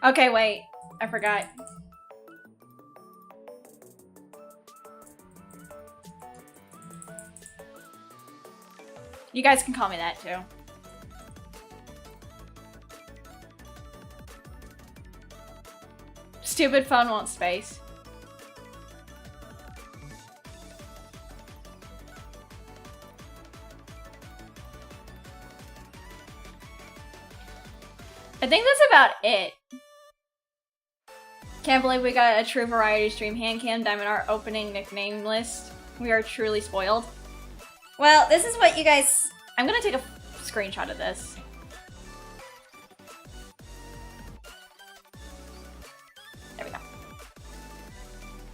Okay, wait. I forgot. You guys can call me that too. Stupid phone won't space. I think that's about it. Can't believe we got a true variety stream. Handcam, DiamondArt, opening nickname list. We are truly spoiled. Well, this is what you guys... I'm gonna take a screenshot of this. There we go.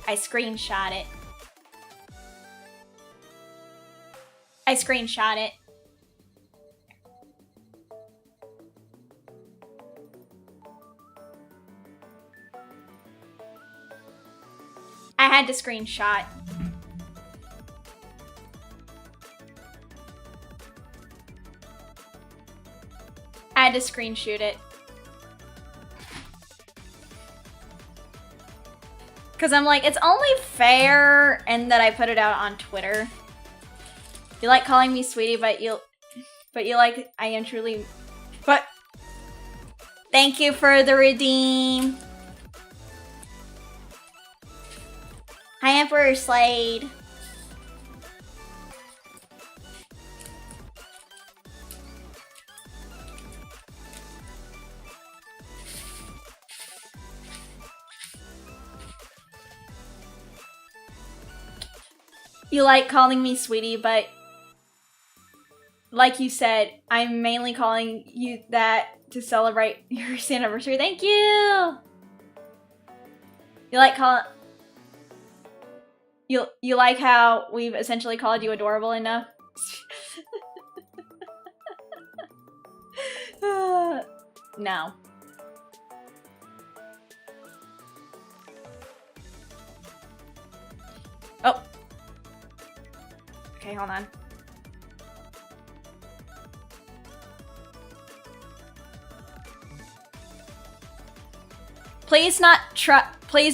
I screenshot it. I screenshot it. I had to screenshot. I had to screenshot it. Cause I'm like, it's only fair and that I put it out on Twitter. You like calling me sweetie, but you like, I am truly, but thank you for the redeem. Hi, Emperor Slade. You like calling me sweetie, but like you said, I'm mainly calling you that to celebrate your anniversary. Thank you. You like calling... You like how we've essentially called you adorable enough? No. Oh. Okay, hold on. Please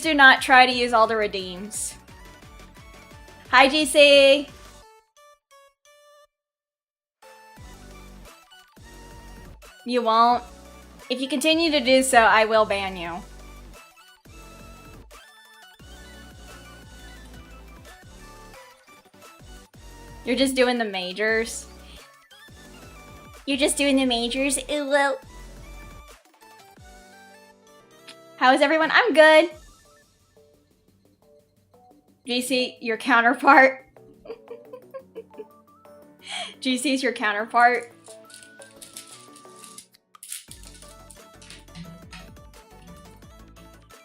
do not try to use all the redeems. Hi, GC. You won't. If you continue to do so, I will ban you. You're just doing the majors. You're just doing the majors? Ooh, well. How is everyone? I'm good. GC, your counterpart. GC's your counterpart.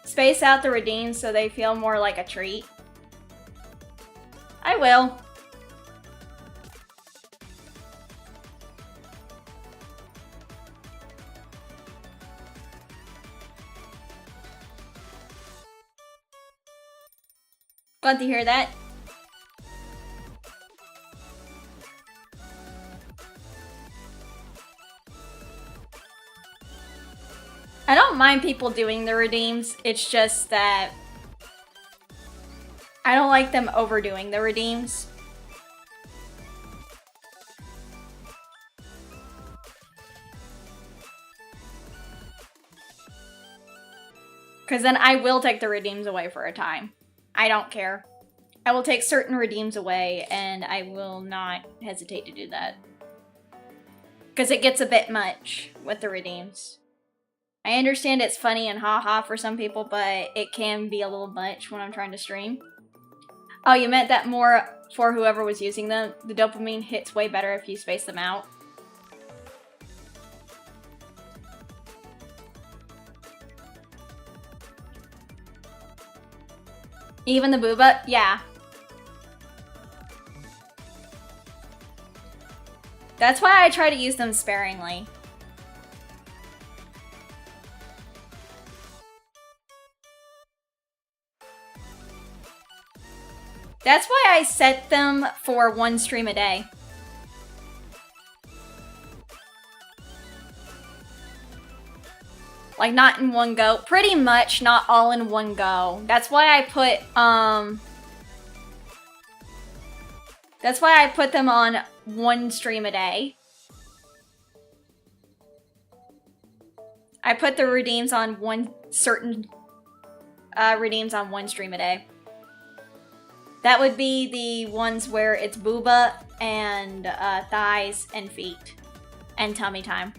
Space out the redeems so they feel more like a treat. I will. Glad to hear that. I don't mind people doing the redeems, it's just that I don't like them overdoing the redeems. Because then I will take the redeems away for a time. I don't care. I will take certain redeems away and I will not hesitate to do that. Because it gets a bit much with the redeems. I understand it's funny and haha for some people, but it can be a little much when I'm trying to stream. Oh, you meant that more for whoever was using them? The dopamine hits way better if you space them out. Even the booba? Yeah. That's why I try to use them sparingly. That's why I set them for 1 stream a day. Like, not in one go. Pretty much not all in one go. That's why I put, that's why I put them on 1 stream a day. I put the redeems on certain redeems on 1 stream a day. That would be the ones where it's booba and thighs and feet and tummy time.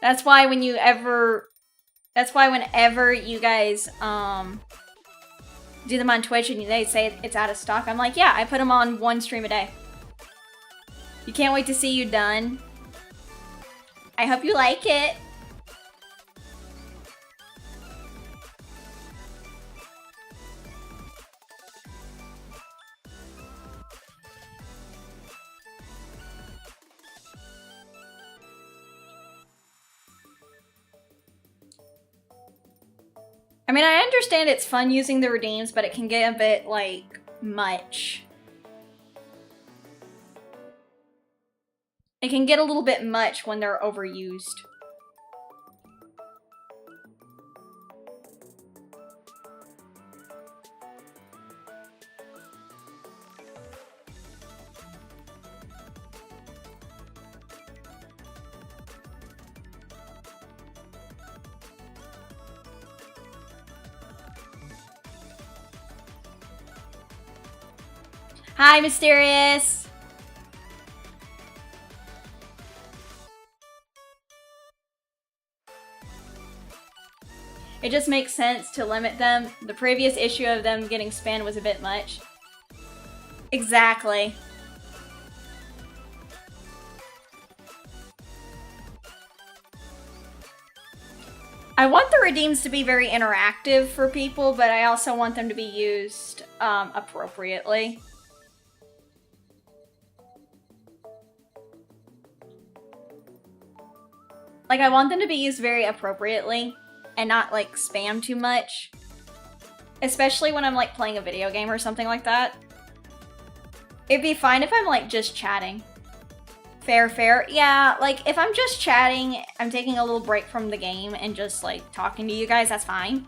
That's why whenever you guys do them on Twitch and they say it's out of stock, I'm like, yeah, I put them on 1 stream a day. You can't wait to see you done. I hope you like it. I mean, I understand it's fun using the redeems, but it can get a bit, like, much. It can get a little bit much when they're overused. Hi, Mysterious! It just makes sense to limit them. The previous issue of them getting spammed was a bit much. Exactly. I want the redeems to be very interactive for people, but I also want them to be used appropriately. Like, I want them to be used very appropriately and not, like, spam too much. Especially when I'm like playing a video game or something like that. It'd be fine if I'm like just chatting. Fair. Yeah, like if I'm just chatting, I'm taking a little break from the game and just like talking to you guys, that's fine.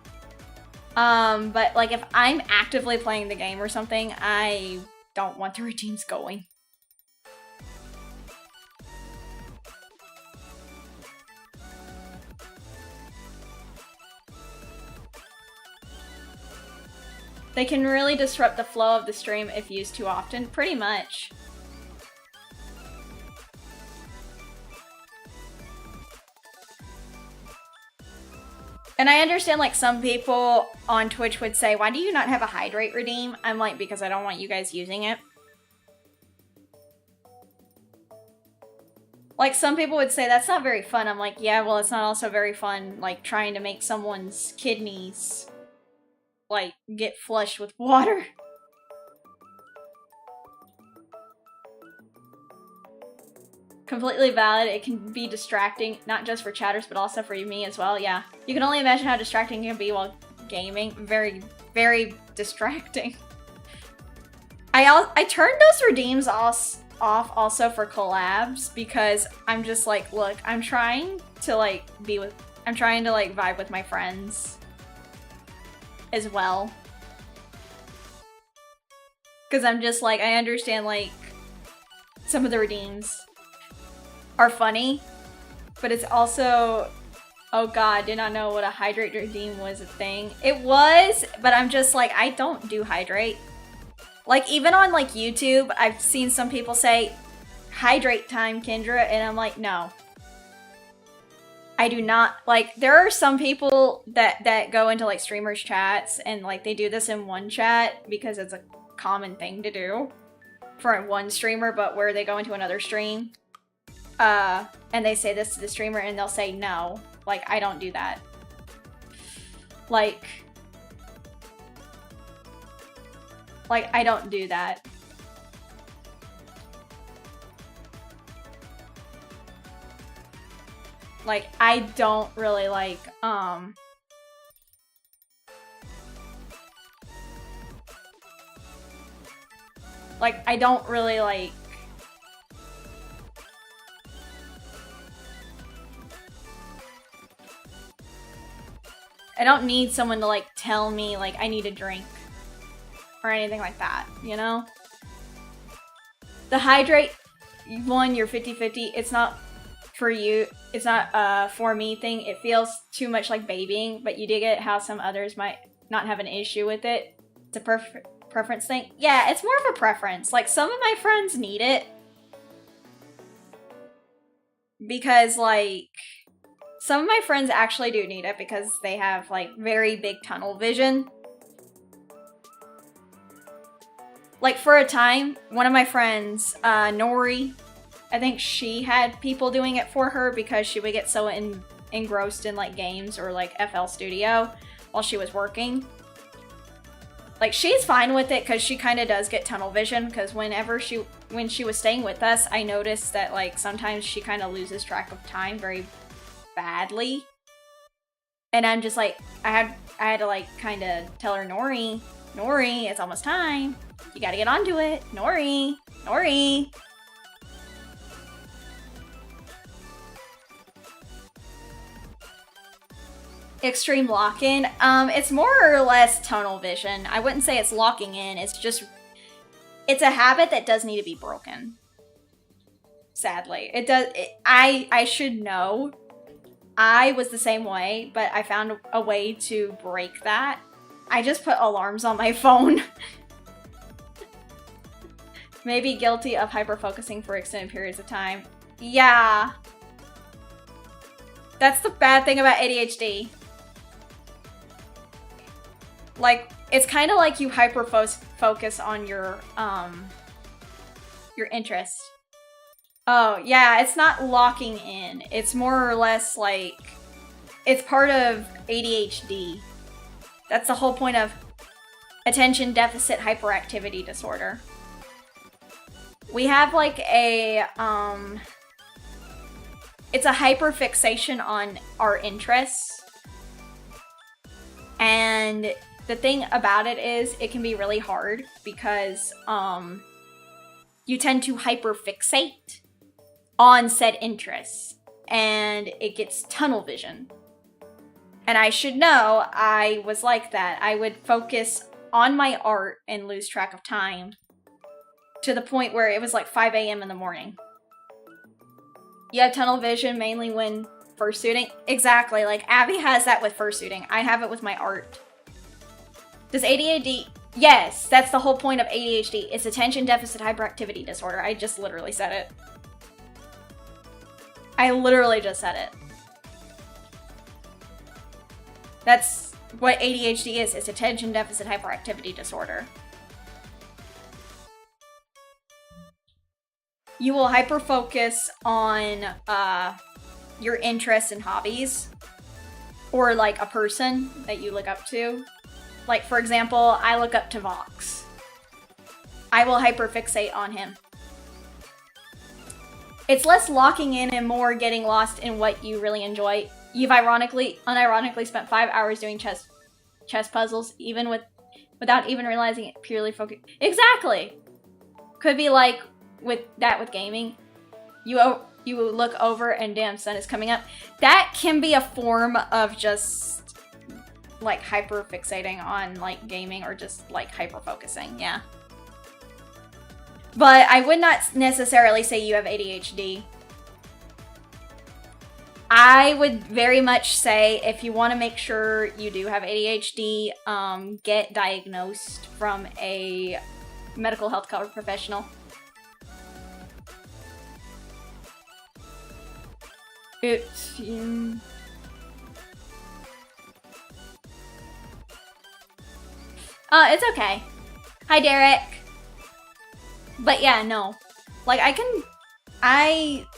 But like if I'm actively playing the game or something, I don't want the routines going. They can really disrupt the flow of the stream if used too often, pretty much. And I understand like some people on Twitch would say, why do you not have a hydrate redeem? I'm like, because I don't want you guys using it. Like some people would say, that's not very fun. I'm like, yeah, well, it's not also very fun, like trying to make someone's kidneys like get flushed with water. Completely valid. It can be distracting, not just for chatters, but also for me as well. Yeah, you can only imagine how distracting it can be while gaming. Very, very distracting. I turned those redeems off also for collabs because I'm just like, look, I'm trying to like vibe with my friends as well. Because I'm just like, I understand like some of the redeems are funny, but it's also, oh god, did not know what a hydrate redeem was a thing. It was, but I'm just like, I don't do hydrate. Like even on like YouTube, I've seen some people say, hydrate time, Kendra, and I'm like, no. I do not, like, there are some people that go into like streamers chats and like they do this in one chat because it's a common thing to do for one streamer, but where they go into another stream and they say this to the streamer and they'll say no. Like, I don't do that. Like I don't do that. Like, I don't really like, I don't really like, I don't need someone to like tell me like I need a drink or anything like that, you know? The hydrate one, you're 50-50, it's not for you, it's not for me thing. It feels too much like babying, but you do get how some others might not have an issue with it. It's a preference thing. Yeah, it's more of a preference. Like some of my friends need it because like some of my friends actually do need it because they have like very big tunnel vision. Like for a time, one of my friends, Nori, I think she had people doing it for her because she would get so engrossed in like games or like FL Studio while she was working. Like she's fine with it because she kind of does get tunnel vision because when she was staying with us, I noticed that like sometimes she kind of loses track of time very badly. And I'm just like, I had to like kind of tell her, Nori, it's almost time. You gotta get onto it. Nori. Extreme lock-in. It's more or less tunnel vision. I wouldn't say it's locking in. It's just, it's a habit that does need to be broken. Sadly. It does, I should know. I was the same way, but I found a way to break that. I just put alarms on my phone. Maybe guilty of hyper-focusing for extended periods of time. Yeah. That's the bad thing about ADHD. Like, it's kind of like you hyper-focus on your interest. Oh, yeah, it's not locking in. It's more or less like, it's part of ADHD. That's the whole point of attention deficit hyperactivity disorder. We have like a, it's a hyperfixation on our interests. And the thing about it is it can be really hard because you tend to hyperfixate on said interests and it gets tunnel vision. And I should know I was like that. I would focus on my art and lose track of time to the point where it was like 5 a.m. in the morning. You have tunnel vision mainly when fursuiting. Exactly, like Abby has that with fursuiting. I have it with my art. Does ADHD? Yes, that's the whole point of ADHD. It's attention deficit hyperactivity disorder. I just literally said it. I literally just said it. That's what ADHD is. It's attention deficit hyperactivity disorder. You will hyperfocus on your interests and hobbies, or like a person that you look up to. Like, for example, I look up to Vox. I will hyperfixate on him. It's less locking in and more getting lost in what you really enjoy. You've unironically spent 5 hours doing chess puzzles, without even realizing it. Purely focused. Exactly. Could be like with gaming. You look over and damn, sun is coming up. That can be a form of just like hyperfixating on like gaming or just like hyperfocusing. Yeah. But I would not necessarily say you have ADHD. I would very much say if you want to make sure you do have ADHD, get diagnosed from a medical health care professional. It's okay. Hi, Derek. But yeah, no. Like,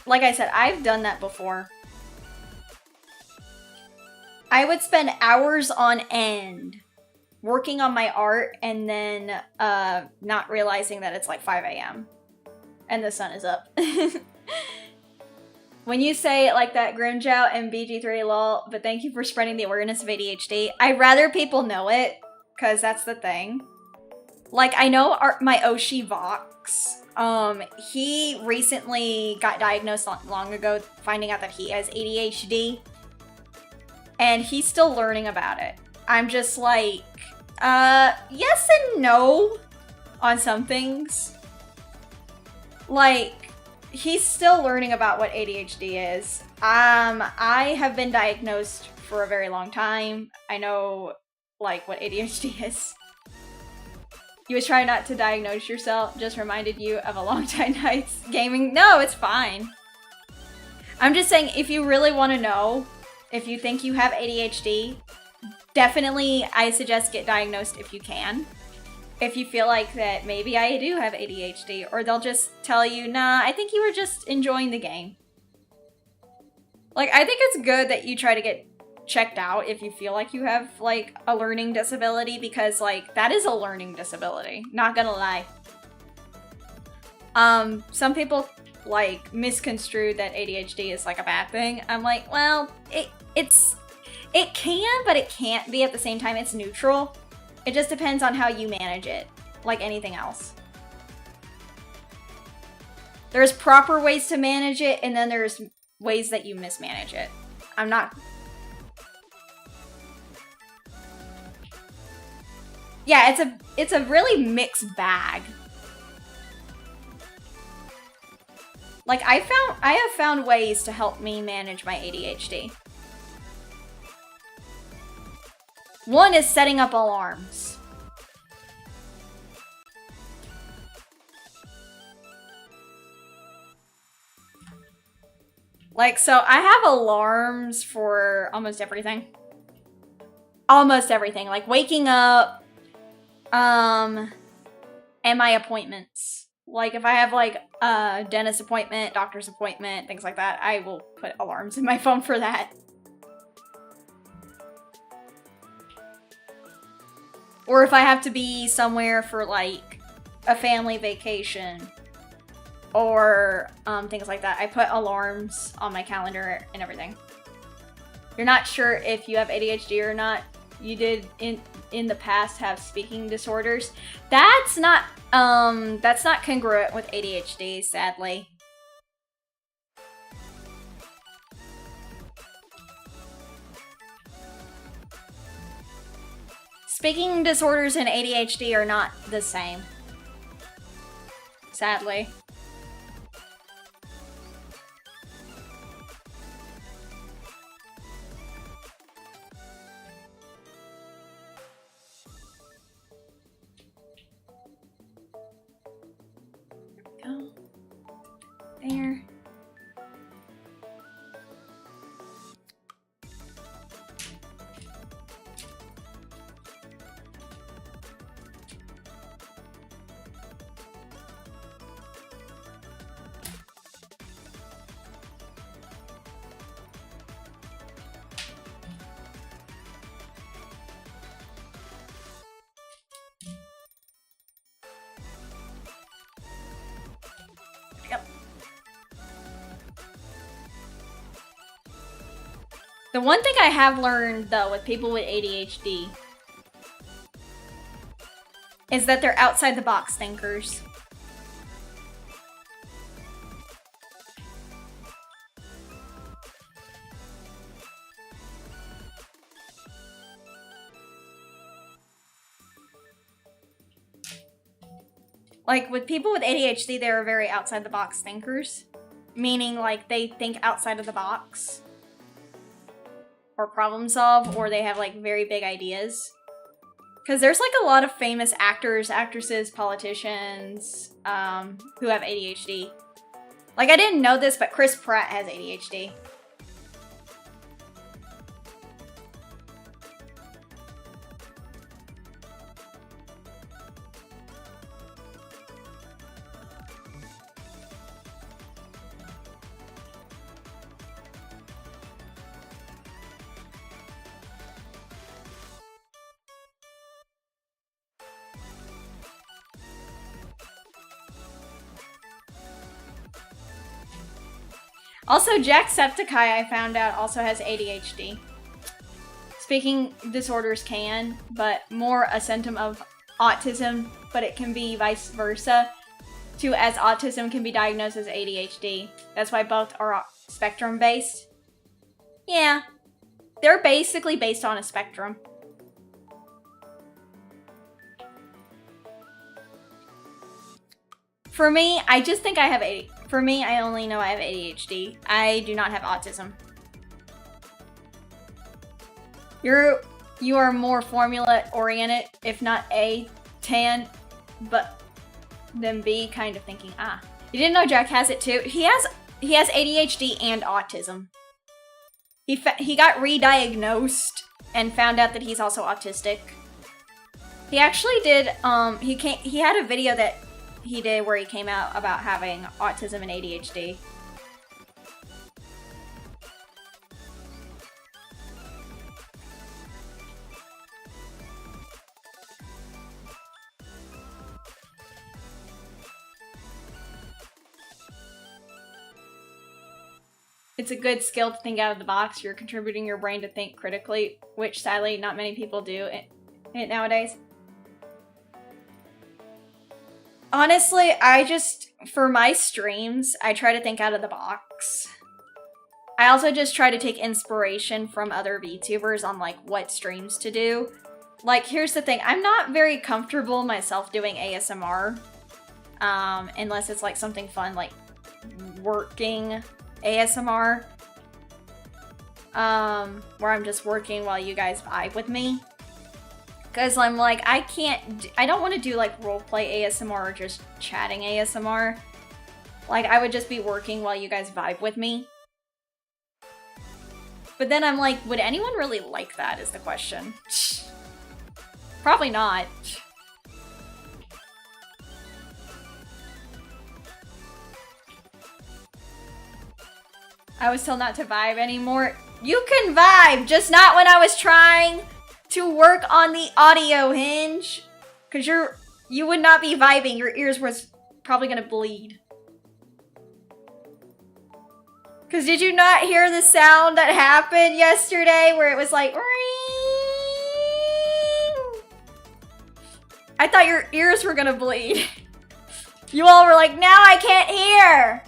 like I said, I've done that before. I would spend hours on end working on my art and then not realizing that it's like 5 a.m. and the sun is up. When you say it like that, Grimjow and BG3 lol, but thank you for spreading the awareness of ADHD. I'd rather people know it, because that's the thing. Like, I know my Oshi Vox, he recently got diagnosed not long ago, finding out that he has ADHD. And he's still learning about it. I'm just like, yes and no on some things. Like, he's still learning about what ADHD is. I have been diagnosed for a very long time. I know, like, what ADHD is. You was trying not to diagnose yourself, just reminded you of a long time nights gaming. No, it's fine. I'm just saying, if you really want to know, if you think you have ADHD, definitely I suggest get diagnosed if you can. If you feel like that maybe I do have ADHD, or they'll just tell you, nah, I think you were just enjoying the game. Like, I think it's good that you try to get checked out if you feel like you have, like, a learning disability, because, like, that is a learning disability. Not gonna lie. Some people, like, misconstrue that ADHD is, like, a bad thing. I'm like, well, it can, but it can't be at the same time. It's neutral. It just depends on how you manage it, like anything else. There's proper ways to manage it, and then there's ways that you mismanage it. Yeah, it's a really mixed bag. Like, I have found ways to help me manage my ADHD. One is setting up alarms. Like, so I have alarms for almost everything. Almost everything. Like waking up, and my appointments. Like, if I have, like, a dentist appointment, doctor's appointment, things like that, I will put alarms in my phone for that. Or if I have to be somewhere for, like, a family vacation or things like that, I put alarms on my calendar and everything. You're not sure if you have ADHD or not. You did in the past have speaking disorders. That's not congruent with ADHD, sadly. Speaking disorders and ADHD are not the same. Sadly. Go. There. The one thing I have learned, though, with people with ADHD is that they're outside the box thinkers. Like, with people with ADHD, they're very outside the box thinkers. Meaning, like, they think outside of the box. Or problem solve, or they have, like, very big ideas. Because there's, like, a lot of famous actors, actresses, politicians, who have ADHD. Like, I didn't know this, but Chris Pratt has ADHD. Also, Jacksepticeye, I found out, also has ADHD. Speaking disorders can, but more a symptom of autism, but it can be vice versa, too, as autism can be diagnosed as ADHD. That's why both are spectrum-based. Yeah, they're basically based on a spectrum. For me, I just think I have ADHD. For me, I only know I have ADHD. I do not have autism. You are more formula-oriented, if not A, tan, but then B, kind of thinking, ah. You didn't know Jack has it too? He has ADHD and autism. He got re-diagnosed and found out that he's also autistic. He actually did, he had a video that he did where he came out about having autism and ADHD. It's a good skill to think out of the box. You're contributing your brain to think critically, which sadly not many people do it nowadays. Honestly, for my streams, I try to think out of the box. I also just try to take inspiration from other VTubers on, like, what streams to do. Like, here's the thing. I'm not very comfortable myself doing ASMR. Unless it's, like, something fun, like working ASMR. Where I'm just working while you guys vibe with me. Because I'm like, I don't want to do like roleplay ASMR or just chatting ASMR. Like, I would just be working while you guys vibe with me. But then I'm like, would anyone really like that is the question. Probably not. I was told not to vibe anymore. You can vibe, just not when I was trying to work on the audio hinge. Cause you would not be vibing. Your ears was probably gonna bleed. Cause did you not hear the sound that happened yesterday where it was like ring? I thought your ears were gonna bleed. You all were like, now I can't hear!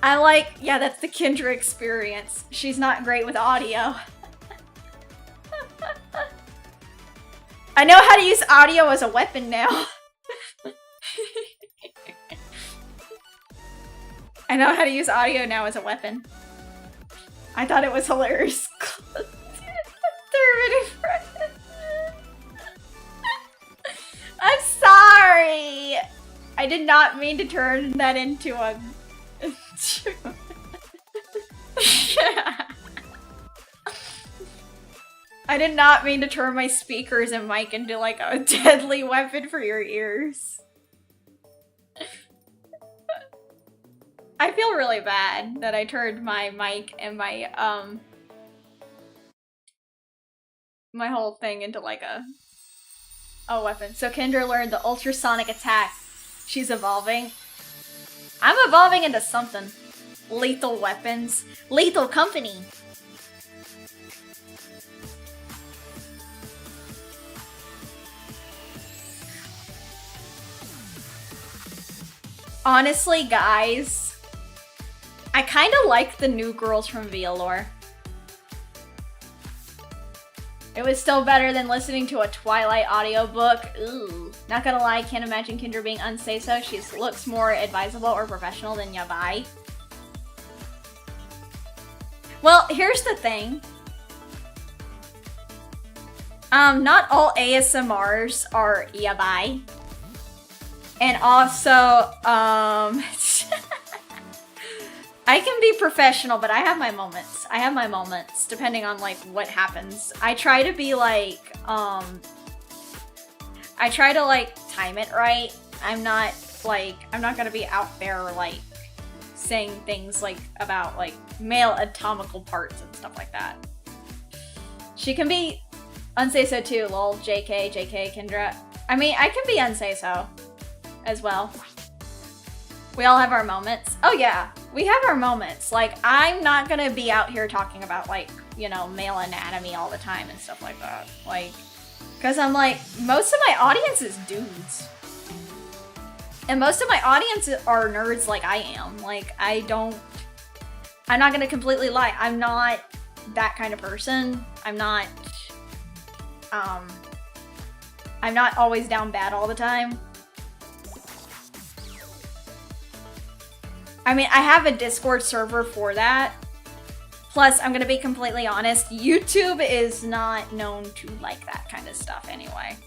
I'm like, yeah, that's the Kendra experience. She's not great with audio. I know how to use audio as a weapon now. I know how to use audio now as a weapon. I thought it was hilarious. I'm sorry! I did not mean to turn that into a... I did not mean to turn my speakers and mic into like a deadly weapon for your ears. I feel really bad that I turned my mic and my my whole thing into like a weapon. So Kendra learned the ultrasonic attack. She's evolving. I'm evolving into something. Lethal weapons. Lethal company. Honestly, guys, I kind of like the new girls from Violore. It was still better than listening to a Twilight audiobook. Ooh. Not gonna lie, can't imagine Kendra being unsay-so. She looks more advisable or professional than Yabai. Well, here's the thing. Not all ASMRs are Yabai. And also, I can be professional, but I have my moments. I have my moments, depending on, like, what happens. I try to be, like, I try to, like, time it right. I'm not gonna be out there, like, saying things, like, about, like, male anatomical parts and stuff like that. She can be unsay-so too, lol, JK, Kendra. I mean, I can be unsay-so as well. We all have our moments. Oh yeah, we have our moments. Like, I'm not gonna be out here talking about, like, you know, male anatomy all the time and stuff like that. Like, because I'm like, most of my audience is dudes. And most of my audience are nerds like I am. Like, I'm not gonna completely lie. I'm not that kind of person. I'm not always down bad all the time. I mean, I have a Discord server for that. Plus, I'm gonna be completely honest, YouTube is not known to like that kind of stuff anyway.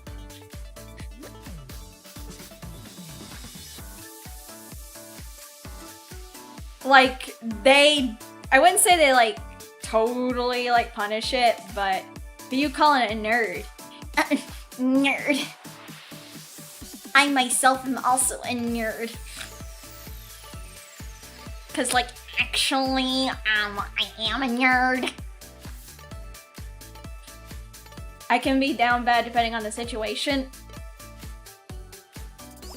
Like, I wouldn't say they, like, totally, like, punish it, but you call it a nerd. Nerd. I myself am also a nerd. Cause, like, actually, I am a nerd. I can be down bad depending on the situation.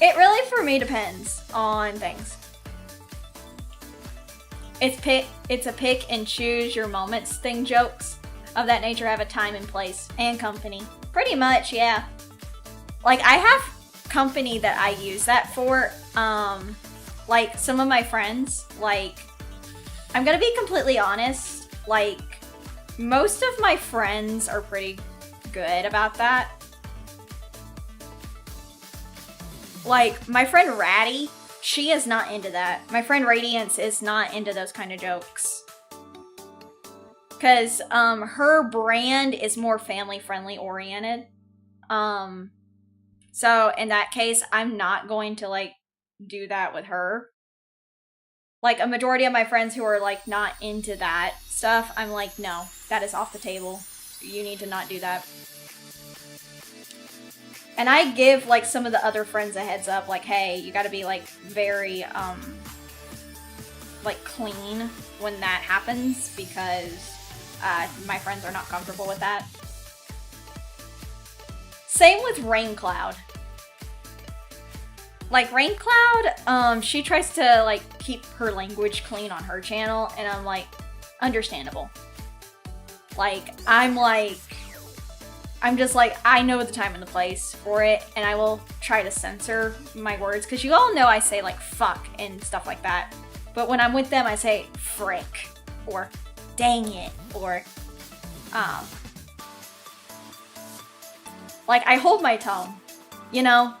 It really, for me, depends on things. It's a pick and choose your moments thing. Jokes of that nature have a time and place and company. Pretty much, yeah. Like, I have company that I use that for. Like, some of my friends, like, I'm gonna be completely honest, like, most of my friends are pretty good about that. Like, my friend Ratty, she is not into that. My friend Radiance is not into those kind of jokes. Because, her brand is more family-friendly oriented. So, in that case, I'm not going to, like, do that with her. Like, a majority of my friends who are, like, not into that stuff, I'm like, no, that is off the table. You need to not do that. And I give, like, some of the other friends a heads up, like, hey, you gotta be, like, very, like, clean when that happens, because my friends are not comfortable with that. Same with Raincloud. Like, Raincloud, she tries to, like, keep her language clean on her channel, and I'm like, understandable. Like, I'm like, I'm just like, I know the time and the place for it, and I will try to censor my words, because you all know I say like fuck and stuff like that. But when I'm with them, I say frick, or dang it, or like I hold my tongue, you know?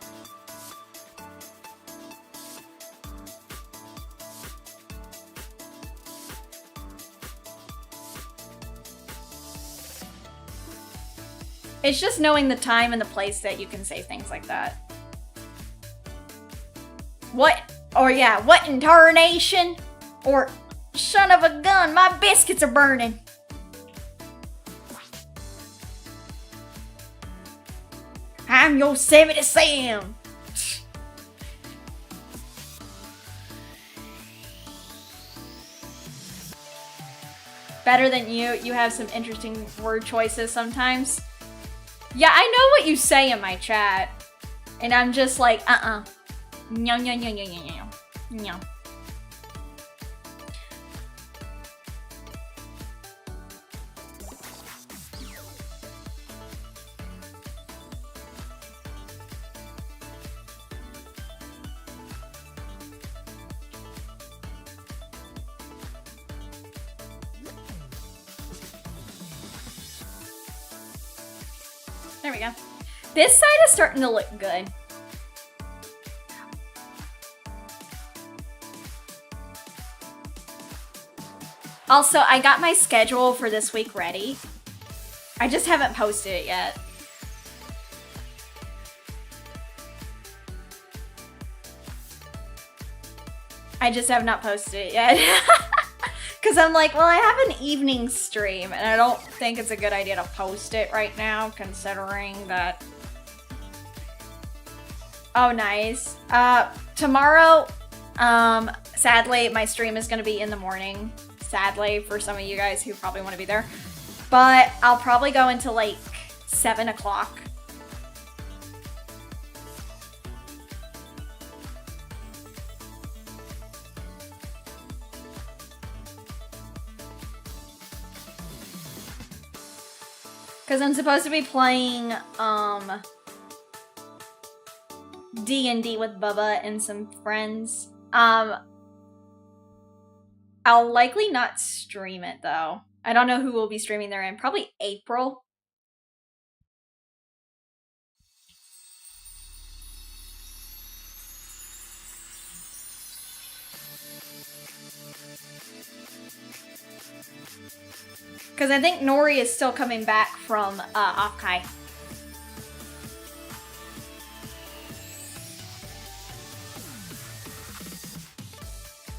It's just knowing the time and the place that you can say things like that. What? Or yeah, what in tarnation? Or son of a gun, my biscuits are burning. I'm Yosemite Sam. Better than you. You have some interesting word choices sometimes. Yeah, I know what you say in my chat. And I'm just like, No, no, no, no, no, no, no. There we go. This side is starting to look good. Also, I got my schedule for this week ready. I just haven't posted it yet. I just have not posted it yet. Because I'm like, well, I have an evening stream, and I don't think it's a good idea to post it right now, considering that... Oh, nice. Tomorrow, sadly, my stream is going to be in the morning. Sadly, for some of you guys who probably want to be there. But I'll probably go until, like, 7 o'clock. Because I'm supposed to be playing, D&D with Bubba and some friends. I'll likely not stream it, though. I don't know who will be streaming there in. Probably April. Because I think Nori is still coming back from Offkai.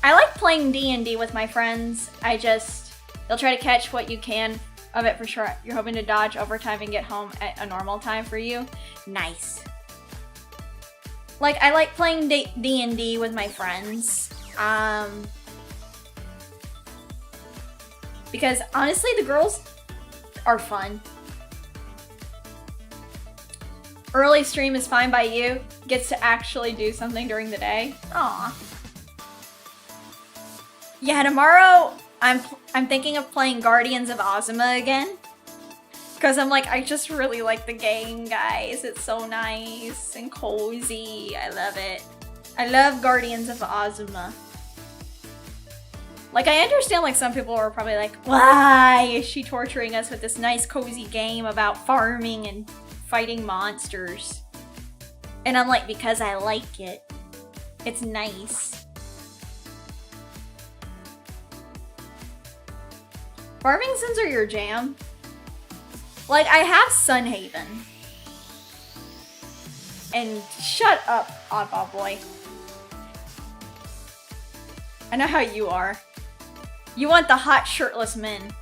I like playing D&D with my friends. You'll try to catch what you can of it for sure. You're hoping to dodge overtime and get home at a normal time for you. Nice. Like, I like playing D&D with my friends. Because honestly, the girls are fun. Early stream is fine by you. Gets to actually do something during the day. Aw. Yeah, tomorrow I'm thinking of playing Guardians of Ozma again. Because I'm like, I just really like the game, guys. It's so nice and cozy. I love it. I love Guardians of Ozma. Like, I understand, like, some people are probably like, why is she torturing us with this nice cozy game about farming and fighting monsters? And I'm like, because I like it. It's nice. Farming sims are your jam. Like, I have Sunhaven. And shut up, Oddball Boy. I know how you are. You want the hot shirtless men.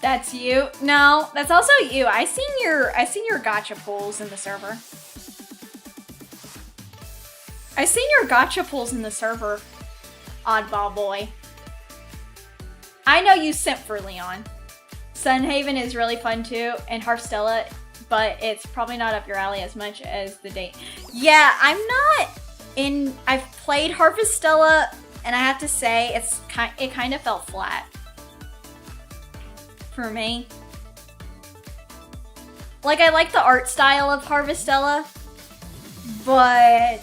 That's you. No, that's also you. I seen your gacha pulls in the server. I seen your gacha pulls in the server, oddball boy. I know you simp for Leon. Sunhaven is really fun too, and Hearthstella, but it's probably not up your alley as much as the date. Yeah, I'm not in. I've played Hearthstella, and I have to say it kind of fell flat for me. Like, I like the art style of Hearthstella, but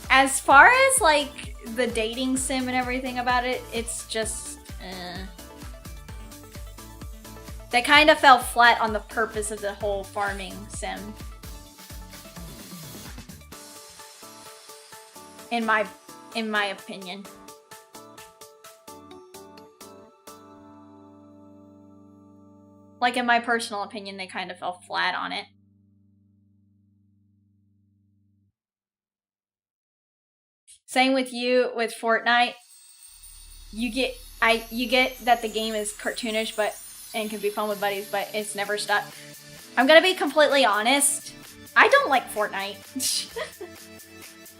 as far as like the dating sim and everything about it, it's just they kind of fell flat on the purpose of the whole farming sim. In my opinion. Like, in my personal opinion, they kind of fell flat on it. Same with you with Fortnite. You get that the game is cartoonish and can be fun with buddies, but it's never stuck. I'm gonna be completely honest. I don't like Fortnite.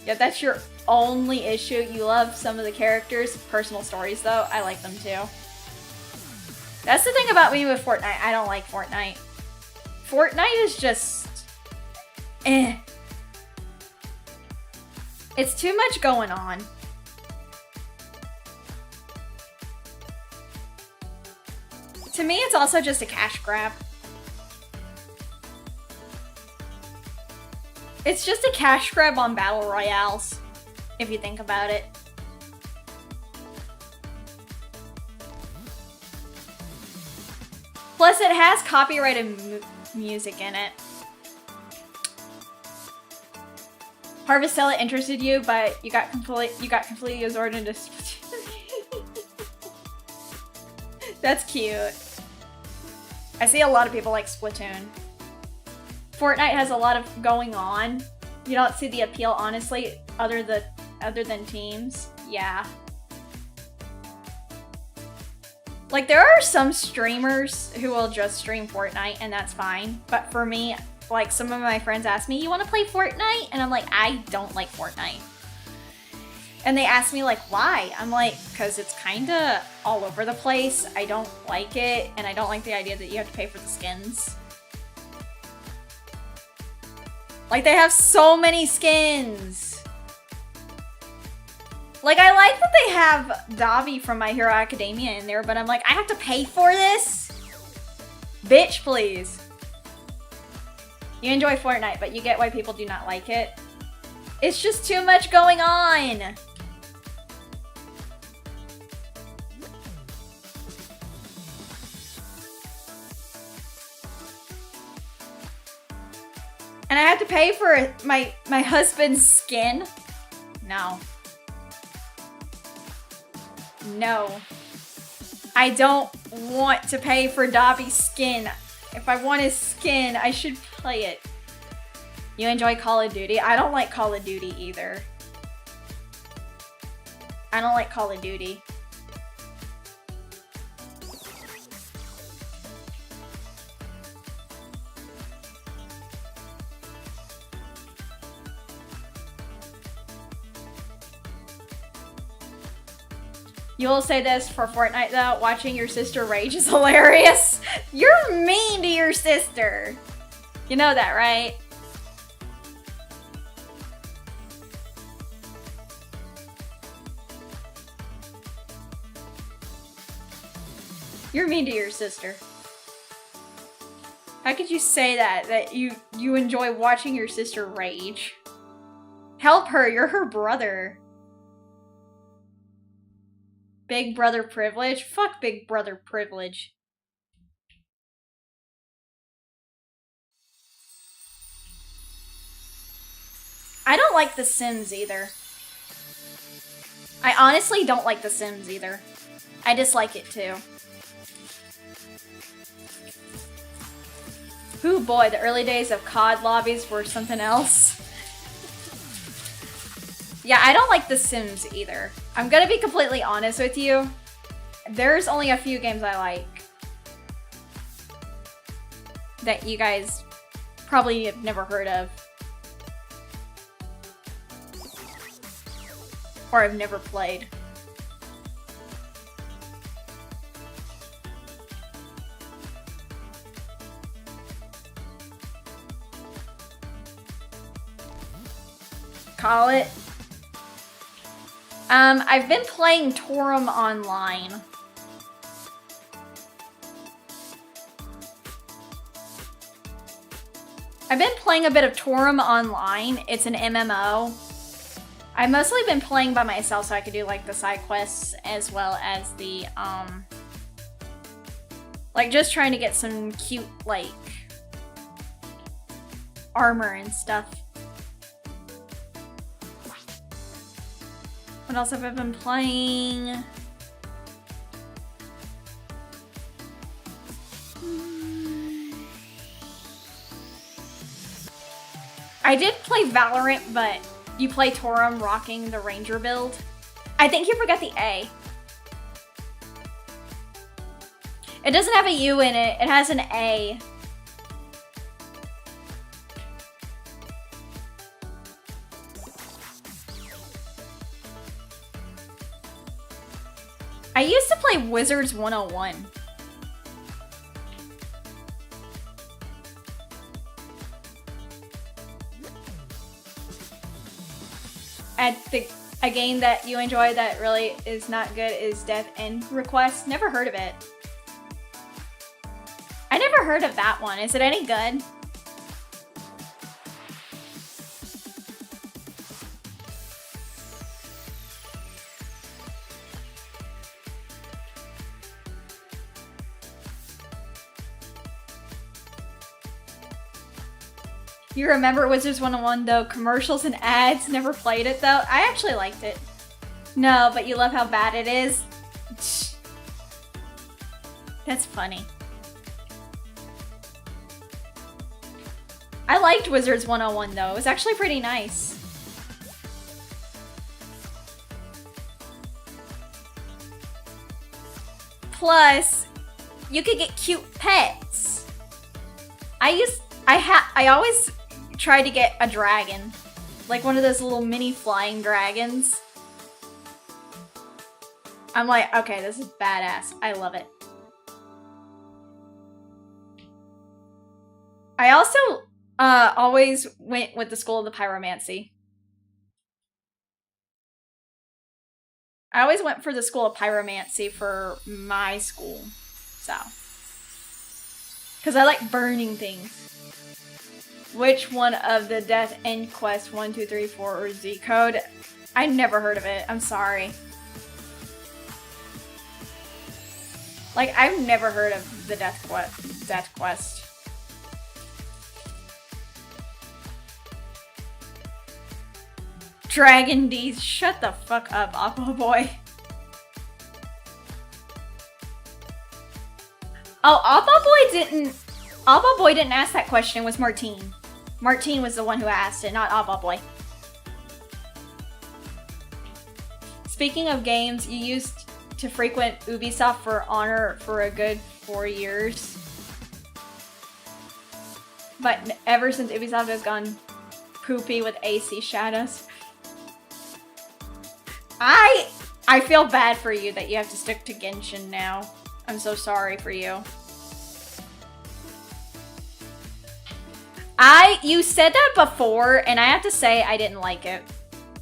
Yeah, that's your only issue. You love some of the characters. Personal stories, though, I like them too. That's the thing about me with Fortnite. I don't like Fortnite. Fortnite is just It's too much going on. To me, it's also just a cash grab. It's just a cash grab on battle royales, if you think about it. Plus, it has copyrighted music in it. Harvestella interested you, but you got completely absorbed into. That's cute. I see a lot of people like Splatoon. Fortnite has a lot of going on. You don't see the appeal, honestly, other than teams. Yeah. Like, there are some streamers who will just stream Fortnite, and that's fine. But for me, like, some of my friends ask me, you want to play Fortnite? And I'm like, I don't like Fortnite. And they ask me, like, why? I'm like, because it's kind of all over the place. I don't like it, and I don't like the idea that you have to pay for the skins. Like, they have so many skins. Like, I like that they have Davi from My Hero Academia in there, but I'm like, I have to pay for this? Bitch, please. You enjoy Fortnite, but you get why people do not like it. It's just too much going on. And I have to pay for my husband's skin? No. No. I don't want to pay for Davi's skin. If I want his skin, I should play it. You enjoy Call of Duty? I don't like Call of Duty either. I don't like Call of Duty. You will say this for Fortnite though, watching your sister rage is hilarious. You're mean to your sister. You know that, right? You're mean to your sister. How could you say that you enjoy watching your sister rage? Help her, you're her brother. Big brother privilege? Fuck big brother privilege. I don't like The Sims either. I honestly don't like The Sims either. I dislike it too. Ooh boy, the early days of COD lobbies were something else. Yeah, I don't like The Sims either. I'm gonna be completely honest with you. There's only a few games I like. that you guys probably have never heard of. Or have never played. Call it. I've been playing Torum online. I've been playing a bit of Torum online. It's an MMO. I've mostly been playing by myself so I could do like the side quests as well as the, like just trying to get some cute, like, armor and stuff. What else have I been playing? I did play Valorant, but you play Torum rocking the Ranger build. I think you forgot the A. It doesn't have a U in it, it has an A. I used to play Wizards 101. A game that you enjoy that really is not good is Death End Request. Never heard of it. I never heard of that one. Is it any good? You remember Wizards 101 though? Commercials and ads. Never played it though. I actually liked it. No, but you love how bad it is? That's funny. I liked Wizards 101 though. It was actually pretty nice. Plus, you could get cute pets. I always tried to get a dragon. Like one of those little mini flying dragons. I'm like, okay, this is badass. I love it. I also always went with the School of the Pyromancy. I always went for the School of Pyromancy for my school. So. Because I like burning things. Which one of the Death End Quest 1, 2, 3, 4 or Z code? I never heard of it. I'm sorry. Like, I've never heard of the Death Quest. Dragon D's. Shut the fuck up, Oppo Boy. Oh, Oppo Boy didn't ask that question. It was Martine. Martine was the one who asked it, not Oppo Boy. Speaking of games, you used to frequent Ubisoft for Honor for a good 4 years. But ever since Ubisoft has gone poopy with AC Shadows. I feel bad for you that you have to stick to Genshin now. I'm so sorry for you. You said that before, and I have to say I didn't like it.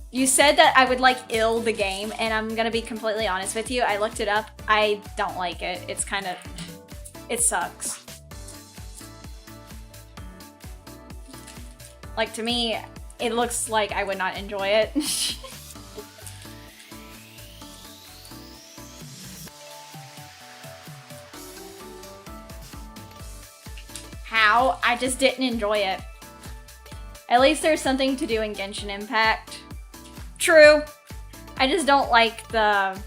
You said that I would like ill the game, and I'm gonna be completely honest with you. I looked it up. I don't like it. It's kind of... It sucks. Like, to me, it looks like I would not enjoy it. How? I just didn't enjoy it. At least there's something to do in Genshin Impact. True. I just don't like the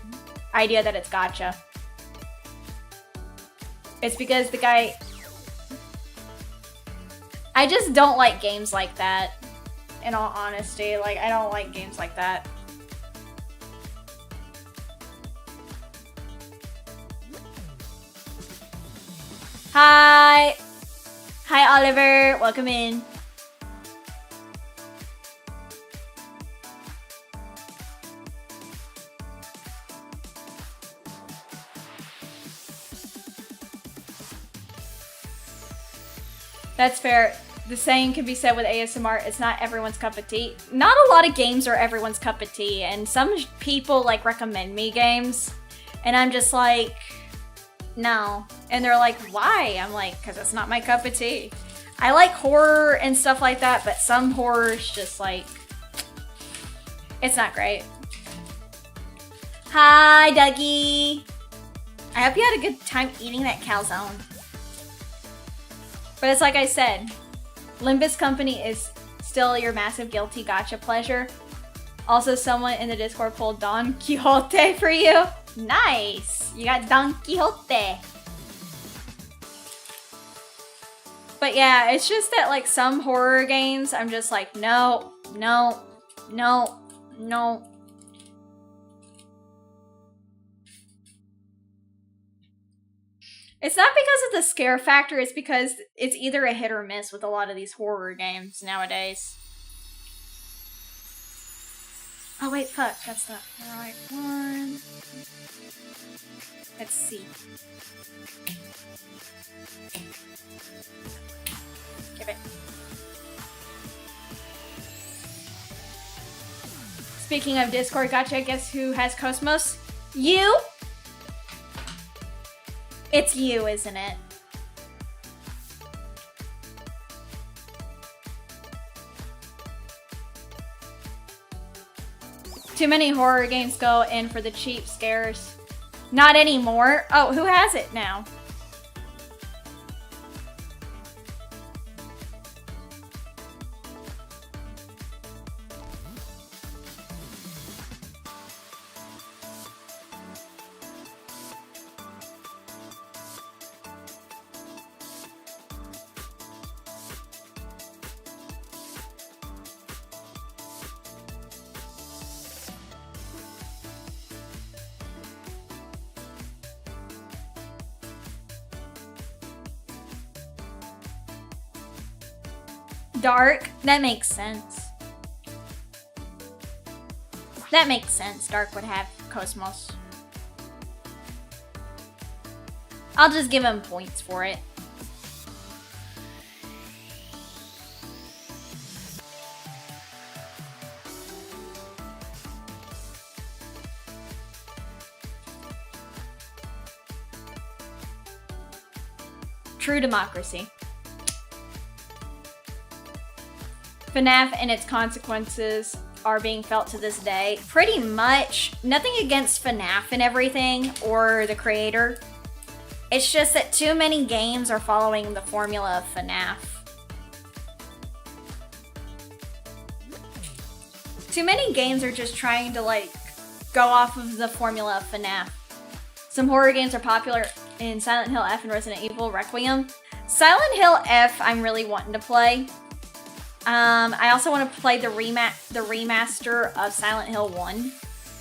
idea that it's gacha. It's because the guy... I just don't like games like that. In all honesty, like, I don't like games like that. Hi! Hi, Oliver. Welcome in. That's fair. The same can be said with ASMR. It's not everyone's cup of tea. Not a lot of games are everyone's cup of tea, and some people like recommend me games, and I'm just like, no. And they're like, why? I'm like, because it's not my cup of tea. I like horror and stuff like that, but some horror's just like, it's not great. Hi, Dougie. I hope you had a good time eating that calzone. But it's like I said, Limbus Company is still your massive guilty gotcha pleasure. Also, someone in the Discord pulled Don Quixote for you. Nice! You got Don Quixote. But yeah, it's just that like some horror games, I'm just like, no, no, no, no. It's not because of the scare factor, it's because it's either a hit or miss with a lot of these horror games nowadays. Oh wait, fuck, that's not the right one. Let's see. Give it. Speaking of Discord gotcha, guess who has Cosmos? You? It's you, isn't it? Too many horror games go in for the cheap scares. Not anymore. Oh, who has it now? Dark? That makes sense. That makes sense. Dark would have Cosmos. I'll just give him points for it. True democracy. FNAF and its consequences are being felt to this day. Pretty much. Nothing against FNAF and everything, or the creator. It's just that too many games are following the formula of FNAF. Too many games are just trying to, like, go off of the formula of FNAF. Some horror games are popular in Silent Hill F and Resident Evil Requiem. Silent Hill F I'm really wanting to play. I also want to play the remaster of Silent Hill 1,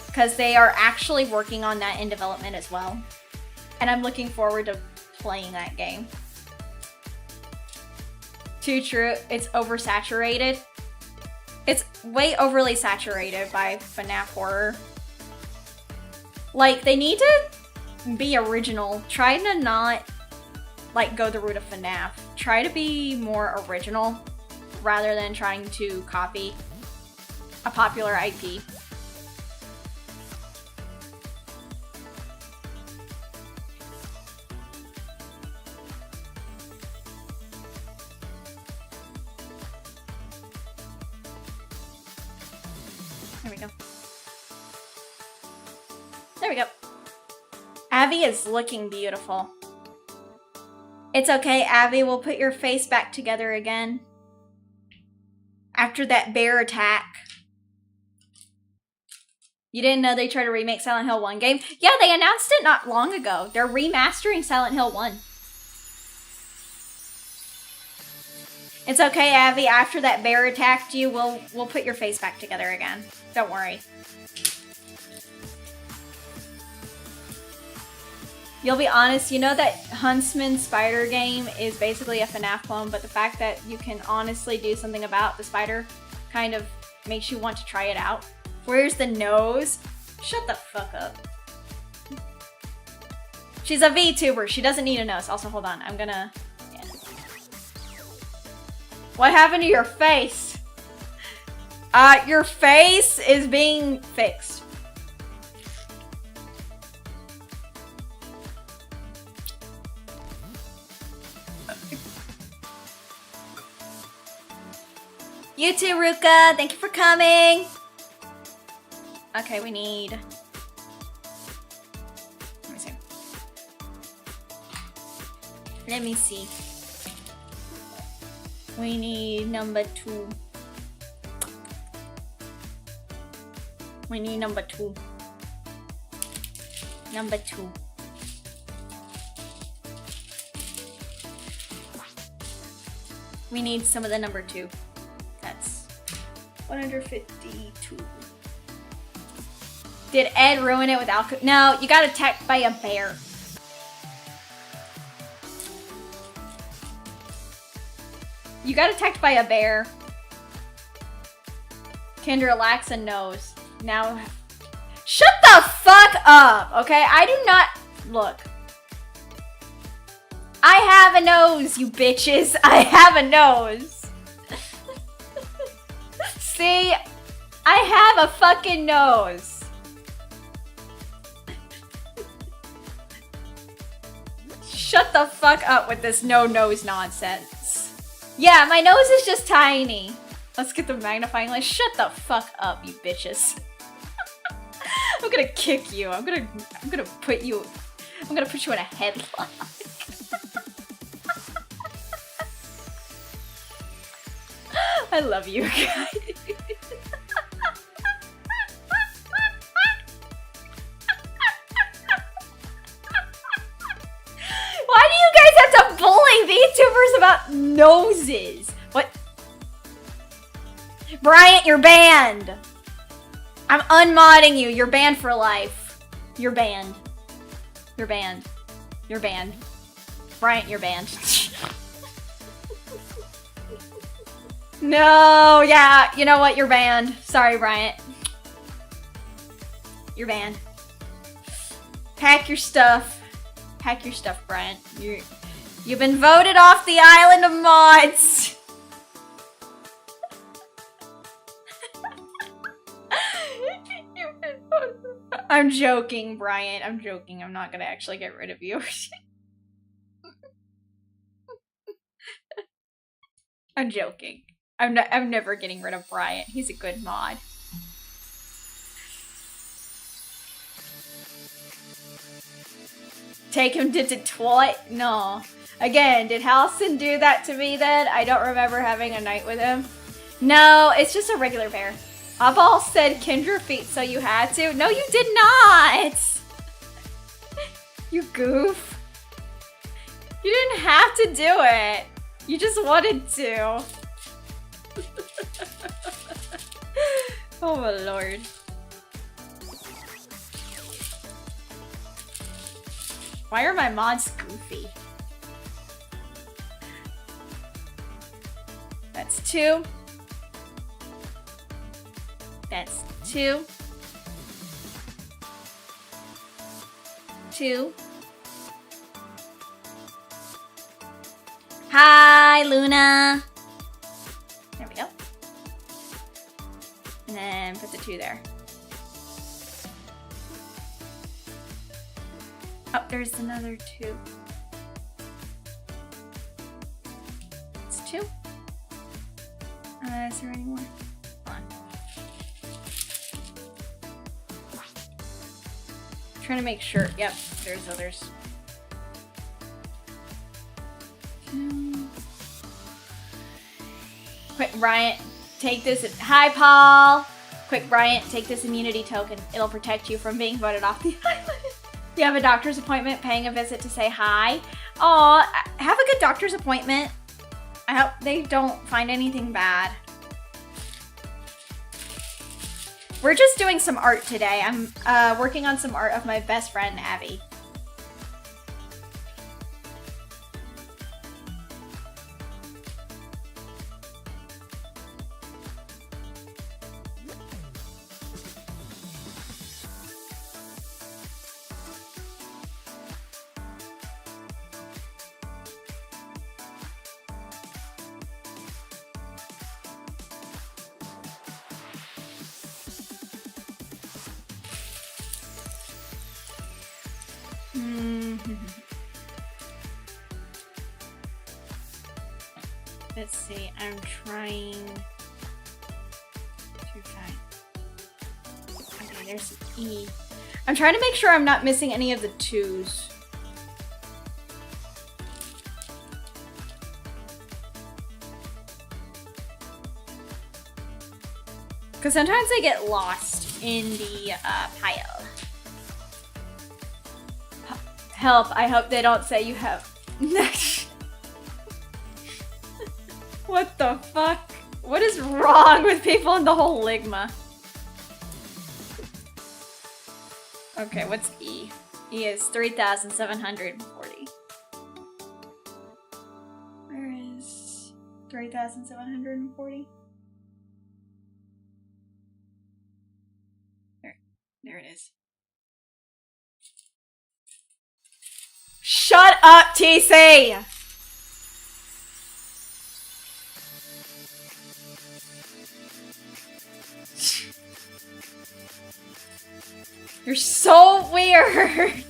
because they are actually working on that in development as well. And I'm looking forward to playing that game. Too true, it's oversaturated. It's way overly saturated by FNAF horror. Like, they need to be original. Try to not, like, go the route of FNAF. Try to be more original, rather than trying to copy a popular IP. There we go. There we go. Abby is looking beautiful. It's okay, Abby, we'll put your face back together again. After that bear attack. You didn't know they tried to remake Silent Hill 1 game? Yeah, they announced it not long ago. They're remastering Silent Hill 1. It's okay, Abby. After that bear attacked you, we'll put your face back together again. Don't worry. You'll be honest, you know that Huntsman spider game is basically a FNAF clone, but the fact that you can honestly do something about the spider kind of makes you want to try it out. Where's the nose? Shut the fuck up. She's a VTuber. She doesn't need a nose. Also, hold on. I'm gonna... Yeah. What happened to your face? Your face is being fixed. You too, Ruka. Thank you for coming. Okay, we need... Let me see. We need number 2. We need number 2. Number 2. We need some of the number 2. That's 152. Did Ed ruin it with alcohol? No, you got attacked by a bear. You got attacked by a bear. Kendra lacks a nose. Now, shut the fuck up, okay? I do not, look. I have a nose, you bitches. I have a nose. See, I have a fucking nose. Shut the fuck up with this no nose nonsense. Yeah, my nose is just tiny. Let's get the magnifying glass. Shut the fuck up, you bitches. I'm gonna kick you. I'm gonna put you in a headlock. I love you guys. Why do you guys have to bully VTubers about noses? What? Bryant, you're banned. I'm unmodding you. You're banned for life. You're banned. You're banned. You're banned. Bryant, you're banned. No, yeah, you know what? You're banned. Sorry, Bryant. You're banned. Pack your stuff. Pack your stuff, Bryant. You've been voted off the island of mods. I'm joking, Bryant. I'm joking. I'm not gonna actually get rid of you. I'm joking. I'm never getting rid of Bryant. He's a good mod. Take him to Detroit? No. Again, did Halson do that to me then? I don't remember having a night with him. No, it's just a regular bear. Oddball said Kendra feet, so you had to. No, you did not! You goof. You didn't have to do it. You just wanted to. Oh my lord. Why are my mods goofy? That's 2. That's 2. 2. Hi, Luna. There we go. And then put the 2 there. Oh, there's another 2. It's 2. Is there any more? Hold on. Trying to make sure. Yep, there's others. Quick, Bryant, take this. Hi, Paul. Quick, Bryant, take this immunity token. It'll protect you from being voted off the island. You have a doctor's appointment, paying a visit to say hi. Aw, have a good doctor's appointment. I hope they don't find anything bad. We're just doing some art today. I'm working on some art of my best friend, Abby. Let's see, I'm trying to find. Okay, there's E. I'm trying to make sure I'm not missing any of the 2s. Because sometimes they get lost in the pile. Help, I hope they don't say you have... What the fuck? What is wrong with people in the whole Ligma? Okay, what's E? E is 3,740. Where is 3,740? There it is. Shut up, TC! You're so weird!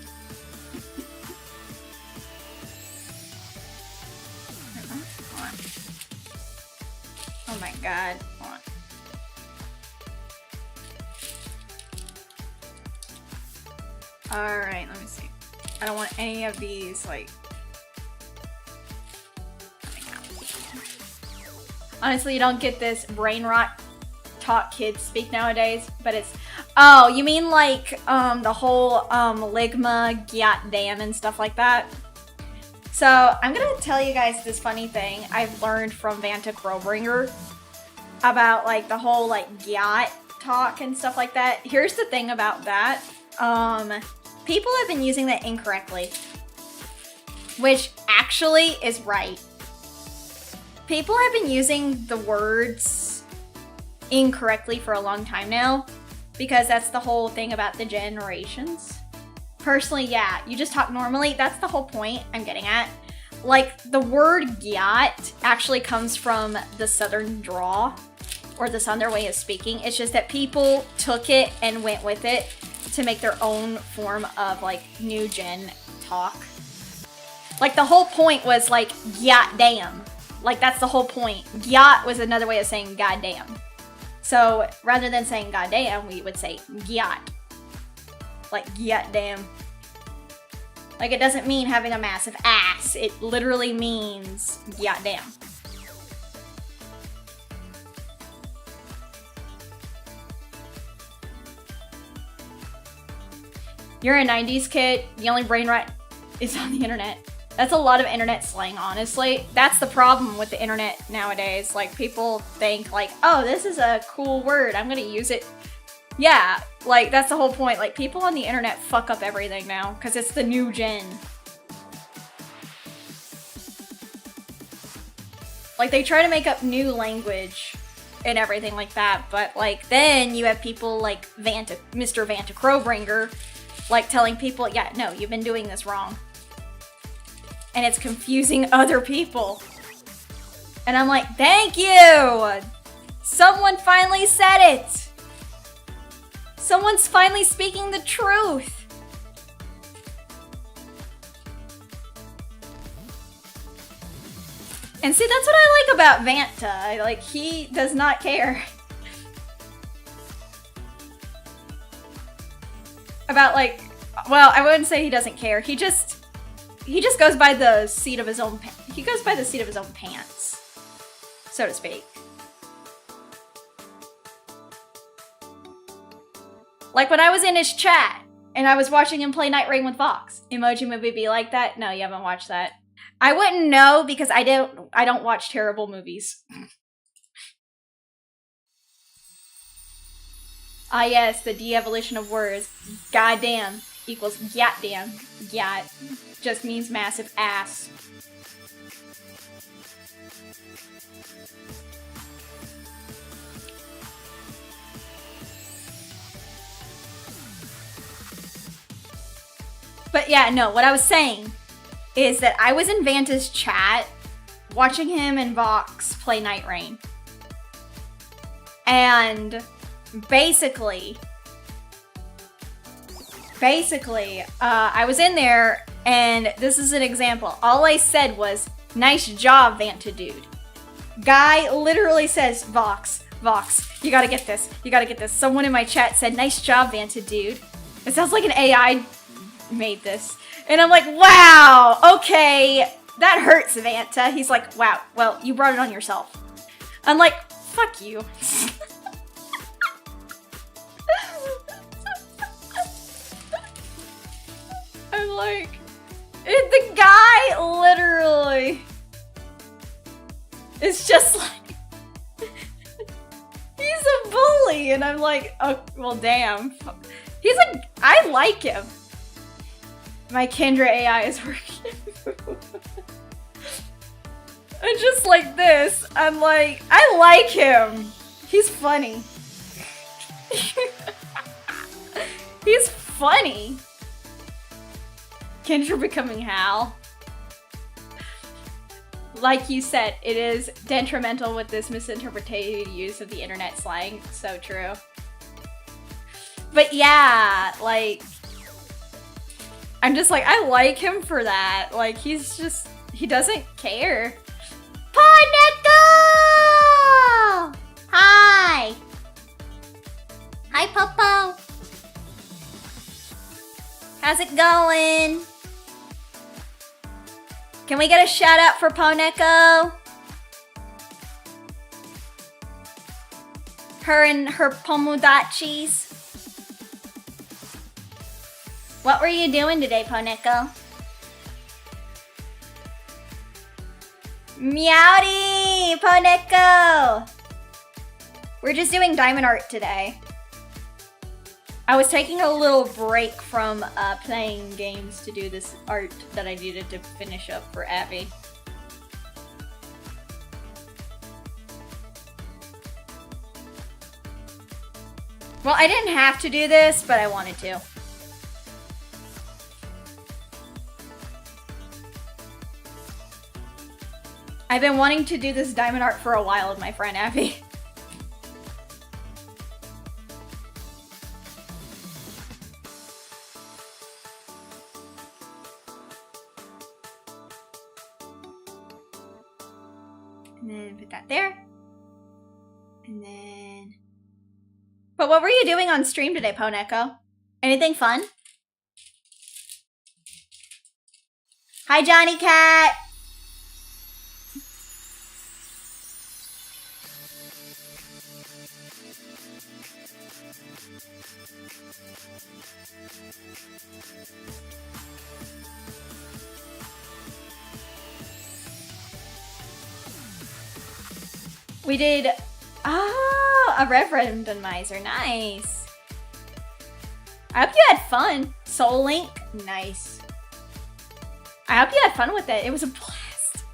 Oh my god. Hold on. Alright, let me see. I don't want any of these, like... Honestly, you don't get this brain rot talk kids speak nowadays, but it's... Oh, you mean like, the whole, Ligma, Gyat Dam and stuff like that? So, I'm gonna tell you guys this funny thing I've learned from Vanta Crowbringer about, like, the whole, like, Gyat talk and stuff like that. Here's the thing about that. People have been using that incorrectly, which actually is right. People have been using the words incorrectly for a long time now, because that's the whole thing about the generations. Personally, yeah, you just talk normally. That's the whole point I'm getting at. Like, the word gyat actually comes from the Southern draw, or the Southern way of speaking. It's just that people took it and went with it to make their own form of, like, new gen talk. Like, the whole point was, like, gyat damn. Like, that's the whole point. Gyat was another way of saying goddamn. So, rather than saying goddamn, we would say gyat. Like, gyat damn. Like, it doesn't mean having a massive ass. It literally means gyat damn. You're a 90s kid, the only brain rot is on the internet. That's a lot of internet slang, honestly. That's the problem with the internet nowadays. Like, people think, like, oh, this is a cool word, I'm gonna use it. Yeah, like, that's the whole point. Like, people on the internet fuck up everything now, because it's the new gen. Like, they try to make up new language and everything like that, but, like, then you have people like Mr. Vanta Crowbringer, like, telling people, yeah, no, you've been doing this wrong. And it's confusing other people. And I'm like, thank you! Someone finally said it! Someone's finally speaking the truth! And see, that's what I like about Vanta. Like, he does not care. About, like, well, I wouldn't say he doesn't care. He just goes by the seat of his own pants, so to speak. Like when I was in his chat and I was watching him play Night Rain with Vox. Emoji Movie be like that? No, you haven't watched that. I wouldn't know because I don't watch terrible movies. Ah yes, the de-evolution of words. Goddamn equals gyat-damn. Gyat just means massive ass. But yeah, no, what I was saying is that I was in Vanta's chat watching him and Vox play Night Rain. And basically basically, I was in there, and this is an example. All I said was, nice job, Vanta dude. Guy literally says, Vox, you gotta get this, you gotta get this. Someone in my chat said, nice job, Vanta dude. It sounds like an AI made this. And I'm like, wow, okay, that hurts, Vanta. He's like, wow, well, you brought it on yourself. I'm like, fuck you. I'm like, the guy literally is just like, he's a bully. And I'm like, oh, well, damn. He's like, I like him. My Kendra AI is working. And just like this, I'm like, I like him. He's funny. He's funny. Kendra becoming Hal. Like you said, it is detrimental with this misinterpreted use of the internet slang. So true. But yeah, like, I'm just like, I like him for that. Like, he's just, he doesn't care. Poneko! Hi! Hi, Popo. How's it going? Can we get a shout out for Poneko? Her and her Pomodachis. What were you doing today, Poneko? Meowdy, Poneko! We're just doing diamond art today. I was taking a little break from playing games to do this art that I needed to finish up for Abby. Well, I didn't have to do this, but I wanted to. I've been wanting to do this diamond art for a while with my friend Abby. And then put that there. And then... But what were you doing on stream today, Poneko? Anything fun? Hi, Johnny Cat! We did, a referendumizer, nice. I hope you had fun. Soul Link, nice. I hope you had fun with it. It was a blast.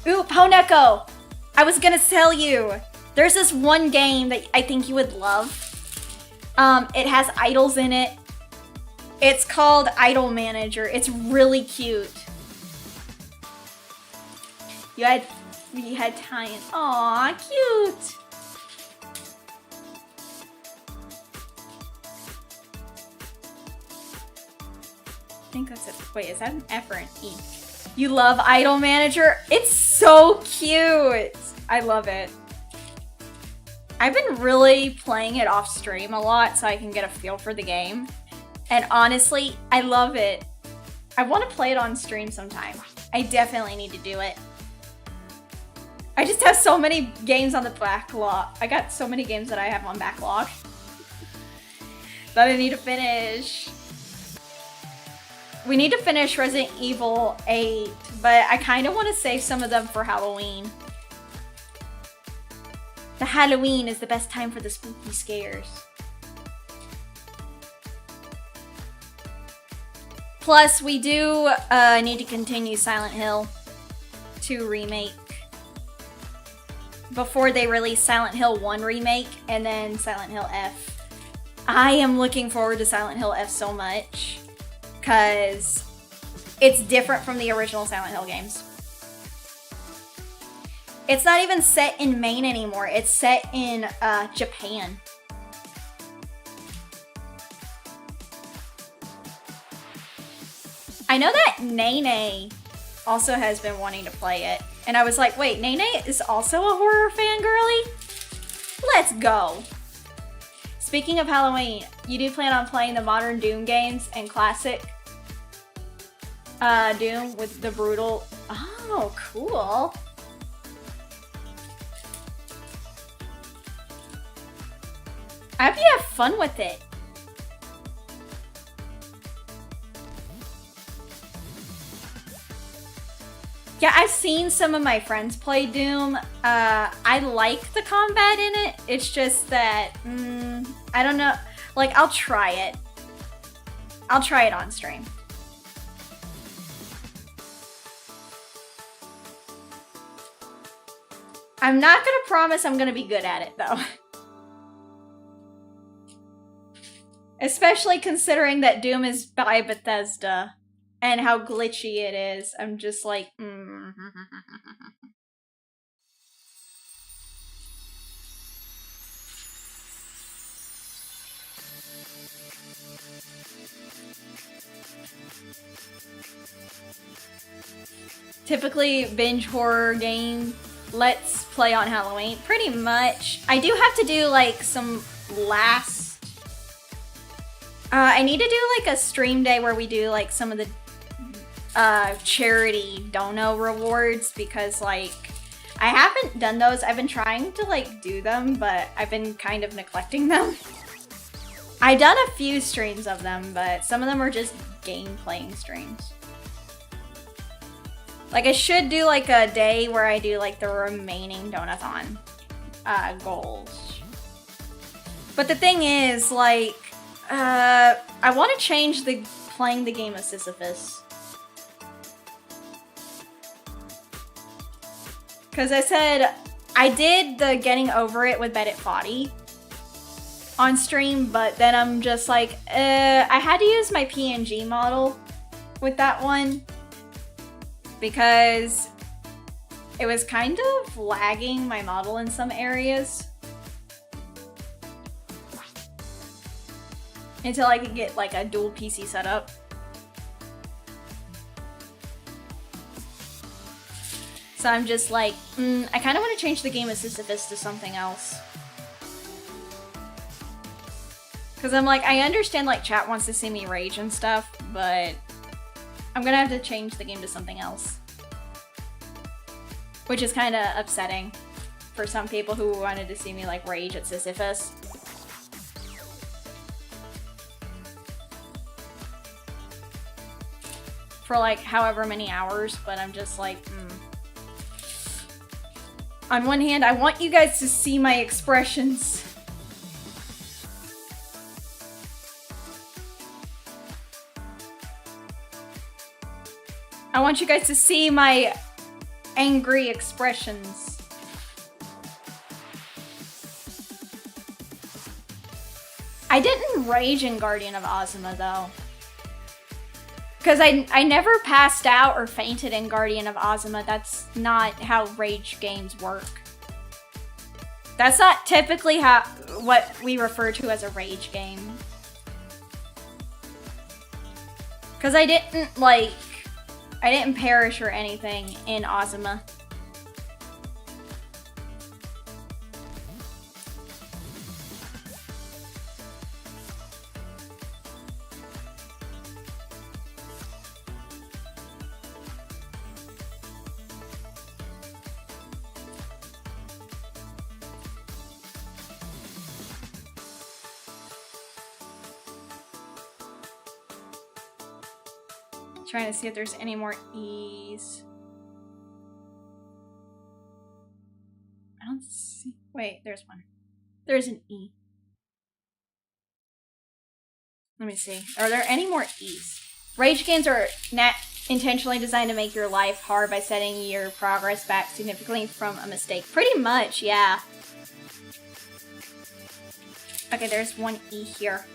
Ooh, Poneko. I was gonna tell you. There's this one game that I think you would love. It has idols in it. It's called Idol Manager. It's really cute. We had tie-in. Aw, cute. I think that's it. Wait, is that an F or an E? You love Idol Manager? It's so cute. I love it. I've been really playing it off stream a lot so I can get a feel for the game. And honestly, I love it. I want to play it on stream sometime. I definitely need to do it. I just have so many games on the backlog. I got so many games that I have on backlog that I need to finish. We need to finish Resident Evil 8, but I kind of want to save some of them for Halloween. The Halloween is the best time for the spooky scares. Plus, we do need to continue Silent Hill 2 remake before they release Silent Hill 1 remake and then Silent Hill F. I am looking forward to Silent Hill F so much because it's different from the original Silent Hill games. It's not even set in Maine anymore. It's set in Japan. I know that Nene also has been wanting to play it. And I was like, wait, Nene is also a horror fan, girly? Let's go. Speaking of Halloween, you do plan on playing the modern Doom games and classic Doom with the brutal... Oh, cool. I hope you have fun with it. Yeah, I've seen some of my friends play Doom. I like the combat in it. It's just that, I don't know. Like, I'll try it. I'll try it on stream. I'm not gonna promise I'm gonna be good at it, though. Especially considering that Doom is by Bethesda. And how glitchy it is. I'm just like, Typically, binge horror game, let's play on Halloween. Pretty much. I do have to do, like, some last... I need to do, like, a stream day where we do, like, some of the charity dono rewards, because like I haven't done those. I've been trying to like do them, but I've been kind of neglecting them. I've done a few streams of them, but some of them are just game playing streams. Like I should do like a day where I do like the remaining donathon goals. But the thing is, like I want to change the playing the game of Sisyphus. Because I said, I did the getting over it with Bed It Foddy on stream, but then I'm just like, I had to use my PNG model with that one because it was kind of lagging my model in some areas until I could get like a dual PC setup. So I'm just like, I kind of want to change the game of Sisyphus to something else. Because I'm like, I understand like chat wants to see me rage and stuff, but I'm gonna have to change the game to something else. Which is kind of upsetting for some people who wanted to see me like rage at Sisyphus. For like however many hours, but I'm just like, On one hand, I want you guys to see my expressions. I want you guys to see my angry expressions. I didn't rage in Guardian of Ozma though. Because I never passed out or fainted in Guardian of Ozma. That's not how rage games work. That's not typically what we refer to as a rage game. Because I didn't perish or anything in Ozma. Trying to see if there's any more E's. I don't see. Wait, there's one. There's an E. Let me see. Are there any more E's? Rage games are intentionally designed to make your life hard by setting your progress back significantly from a mistake. Pretty much, yeah. Okay, there's one E here.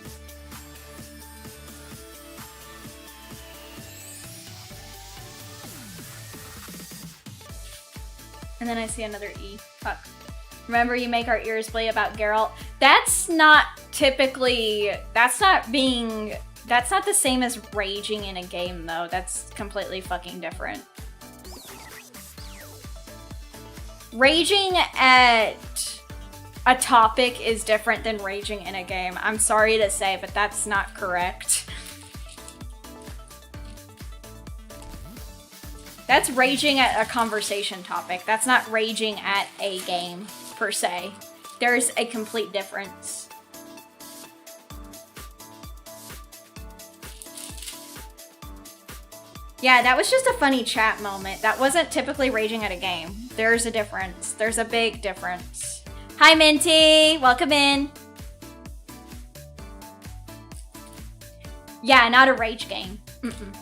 And then I see another E. Fuck. Remember you make our ears bleed about Geralt? That's not typically... That's not being That's not the same as raging in a game, though. That's completely fucking different. Raging at a topic is different than raging in a game. I'm sorry to say, but that's not correct. That's raging at a conversation topic. That's not raging at a game, per se. There's a complete difference. Yeah, that was just a funny chat moment. That wasn't typically raging at a game. There's a difference. There's a big difference. Hi, Minty! Welcome in. Yeah, not a rage game. Mm-mm.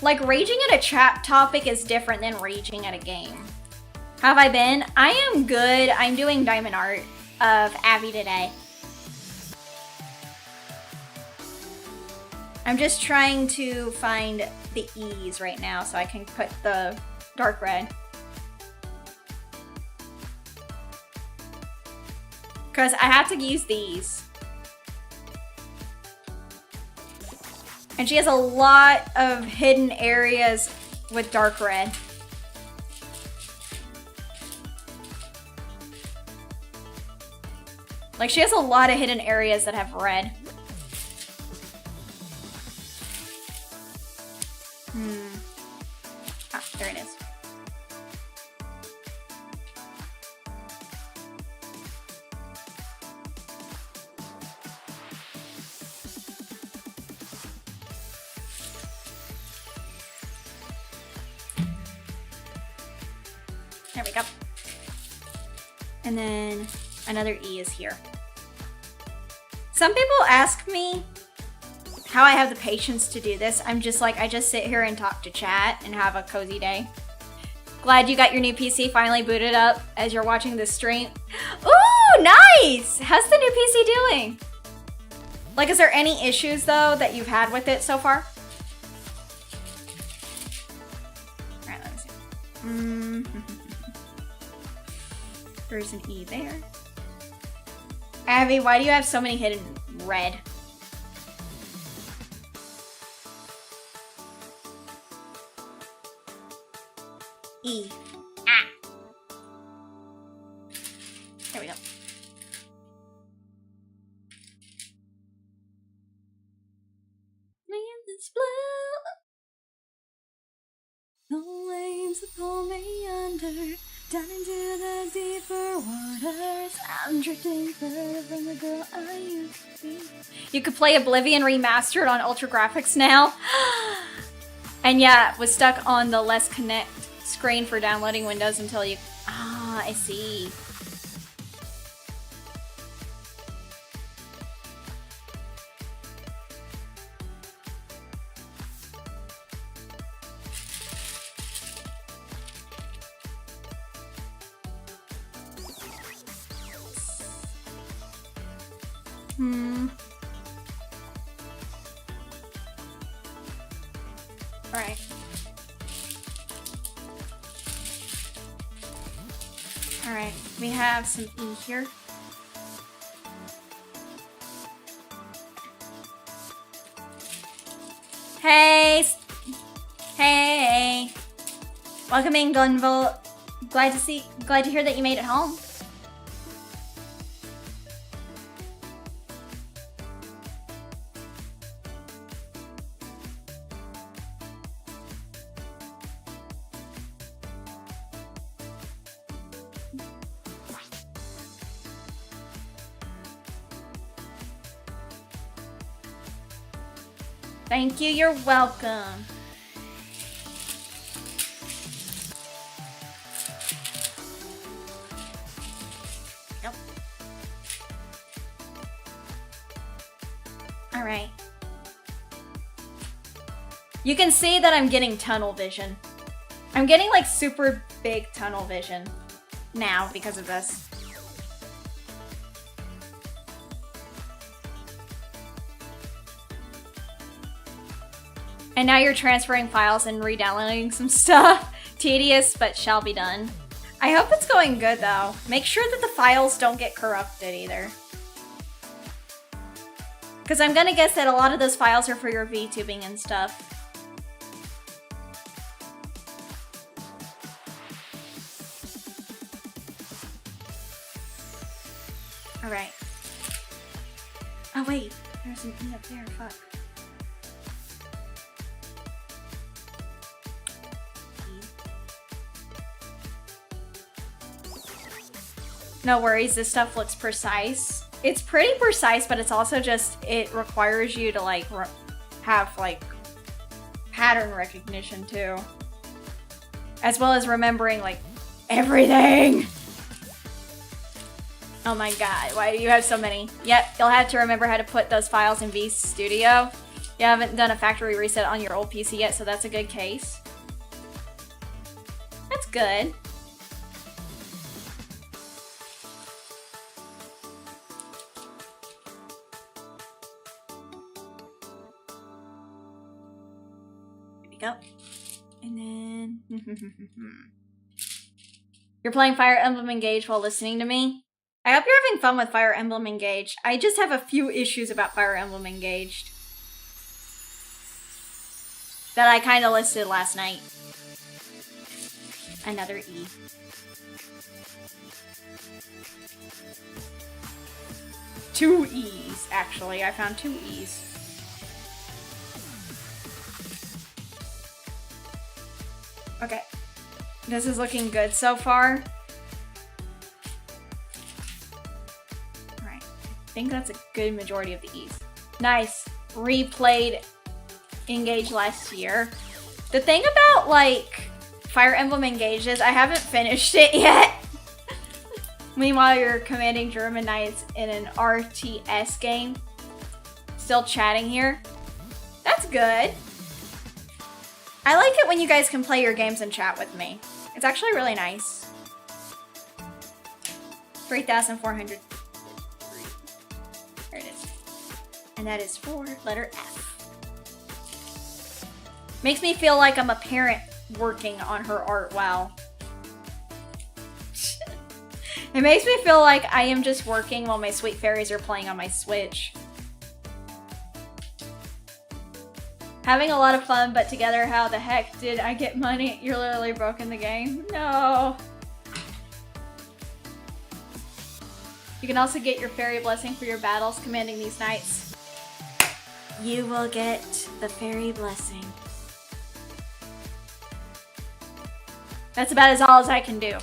Like, raging at a chat topic is different than raging at a game. How have I been? I am good. I'm doing diamond art of Abby today. I'm just trying to find the E's right now so I can put the dark red. Because I have to use these. And she has a lot of hidden areas with dark red. Like, she has a lot of hidden areas that have red. Ah, there it is. There we go. And then another E is here. Some people ask me how I have the patience to do this. I'm just like, I just sit here and talk to chat and have a cozy day. Glad you got your new PC finally booted up as you're watching this stream. Ooh, nice! How's the new PC doing? Like, is there any issues, though, that you've had with it so far? Alright, let me see. There's an E there. Abby, why do you have so many hidden red? E. Ah. There we go. Land is blue. The waves that pull me under, down into the deeper waters. I'm drifting further from the girl I used to be. You could play Oblivion Remastered on Ultra Graphics now. And yeah, was stuck on the Let's Connect screen for downloading Windows until you... Ah, I see. Alright. Alright, we have some E here. Hey! Hey! Welcome in, Gunvolt. Glad to hear that you made it home. Thank you, you're welcome. Nope. All right. You can see that I'm getting tunnel vision. I'm getting like super big tunnel vision now because of this. And now you're transferring files and re-downloading some stuff. Tedious, but shall be done. I hope it's going good though. Make sure that the files don't get corrupted either. Because I'm gonna guess that a lot of those files are for your VTubing and stuff. Alright. Oh wait, there's an E up there, fuck. No worries, this stuff looks precise. It's pretty precise, but it's also just, it requires you to like have like pattern recognition too. As well as remembering like everything. Oh my god, why do you have so many? Yep, you'll have to remember how to put those files in VStudio. You haven't done a factory reset on your old PC yet, so that's a good case. That's good. Go. And then you're playing Fire Emblem Engage while listening to me. I hope you're having fun with Fire Emblem Engage. I just have a few issues about Fire Emblem Engaged that I kind of listed last night. Another E. Two E's, actually. I found two E's. Okay, this is looking good so far. Alright, I think that's a good majority of the E's. Nice. Replayed Engage last year. The thing about, like, Fire Emblem Engage is I haven't finished it yet. Meanwhile, you're commanding German knights in an RTS game. Still chatting here. That's good. I like it when you guys can play your games and chat with me. It's actually really nice. 3,400. There it is. And that is for letter F. Makes me feel like I'm a parent working on her art. Wow. It makes me feel like I am just working while my sweet fairies are playing on my Switch. Having a lot of fun, but together, how the heck did I get money? You're literally broken the game. No. You can also get your fairy blessing for your battles commanding these knights. You will get the fairy blessing. That's about as all as I can do.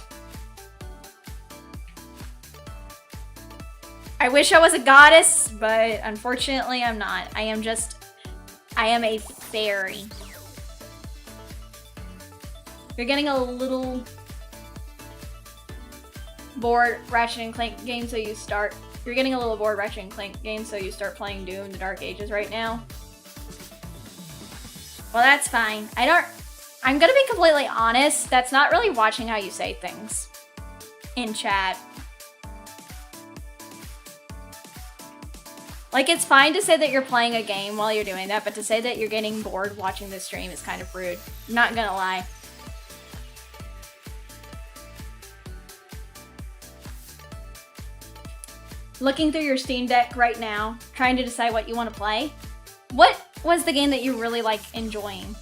I wish I was a goddess, but unfortunately I'm not. I am a fairy. You're getting a little bored Ratchet and Clank game, so you start. You're getting a little bored Ratchet and Clank game, so you start playing Doom: The Dark Ages right now. Well, that's fine. I'm gonna be completely honest. That's not really watching how you say things in chat. Like, it's fine to say that you're playing a game while you're doing that, but to say that you're getting bored watching this stream is kind of rude. I'm not gonna lie. Looking through your Steam Deck right now, trying to decide what you want to play. What was the game that you really like enjoying?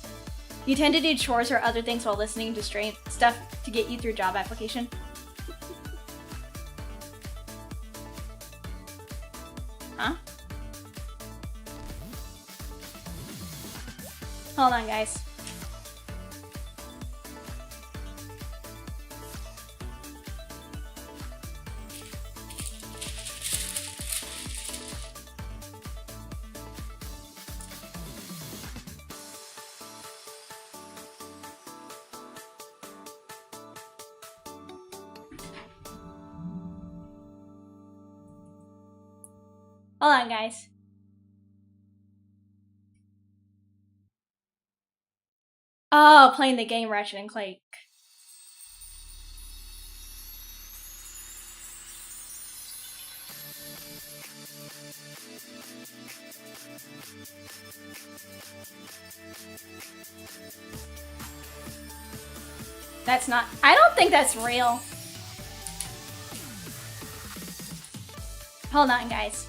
You tend to do chores or other things while listening to stream stuff to get you through job application. Huh? Hold on, guys. Hold on, guys. Oh, playing the game Ratchet and Clank. That's not, I don't think that's real. Hold on, guys.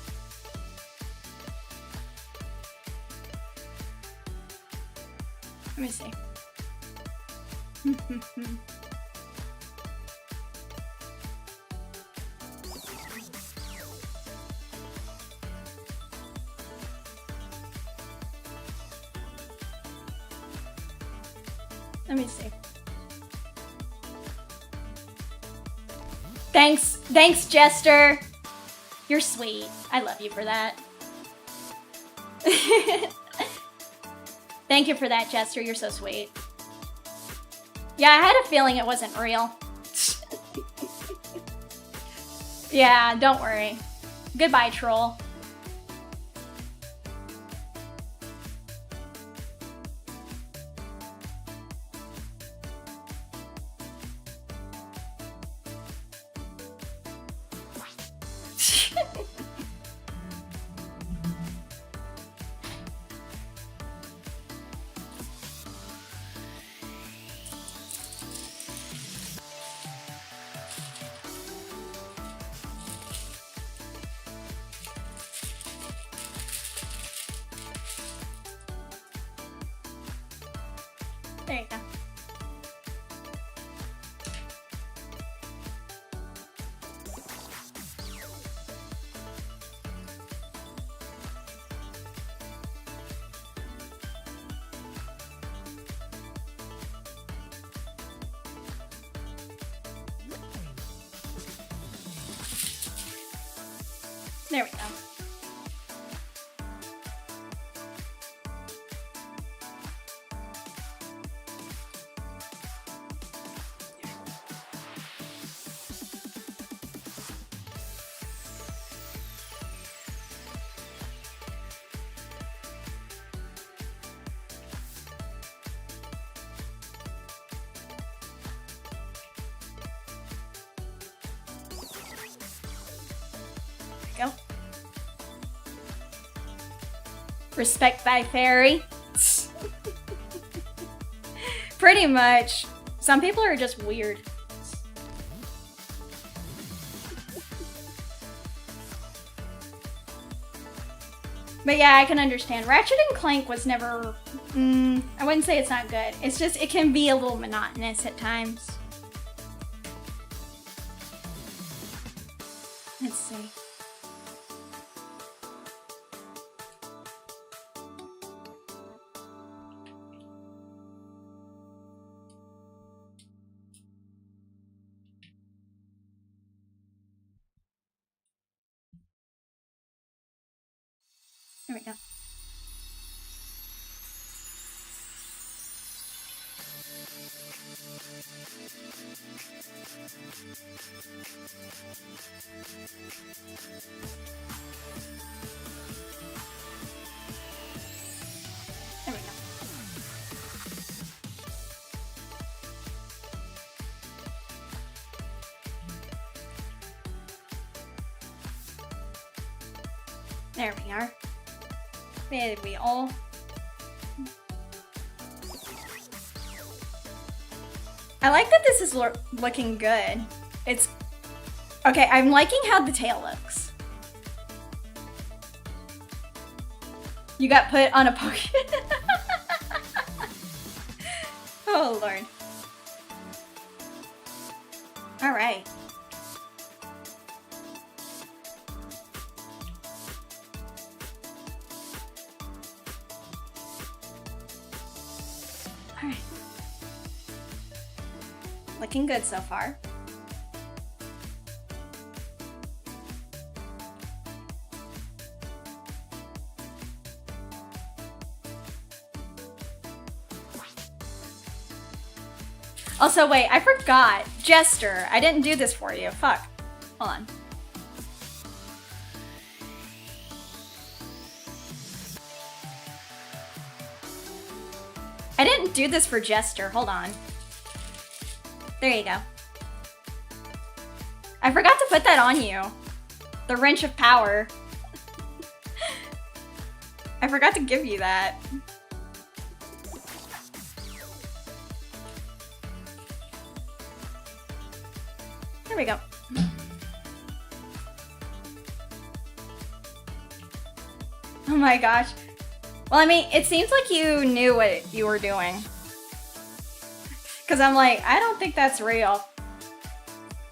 Let me see. Let me see. Thanks, Jester. You're sweet. I love you for that. Thank you for that, Jester. You're so sweet. Yeah, I had a feeling it wasn't real. Yeah, don't worry. Goodbye, troll. There you go. There we go. Go. Respect thy fairy. Pretty much. Some people are just weird. But yeah, I can understand. Ratchet and Clank was never... I wouldn't say it's not good. It's just, it can be a little monotonous at times. Let's see. There we go. There we go. There we are. There we all. I like that this is looking good. It's okay. I'm liking how the tail looks. You got put on a poke. Oh Lord. All right. Alright. Looking good so far. Also, wait, I forgot. Jester, I didn't do this for you. Fuck. Hold on. I didn't do this for Jester. Hold on. There you go. I forgot to put that on you. The wrench of power. I forgot to give you that. There we go. Oh my gosh. Well, I mean, it seems like you knew what you were doing. Because I'm like, I don't think that's real.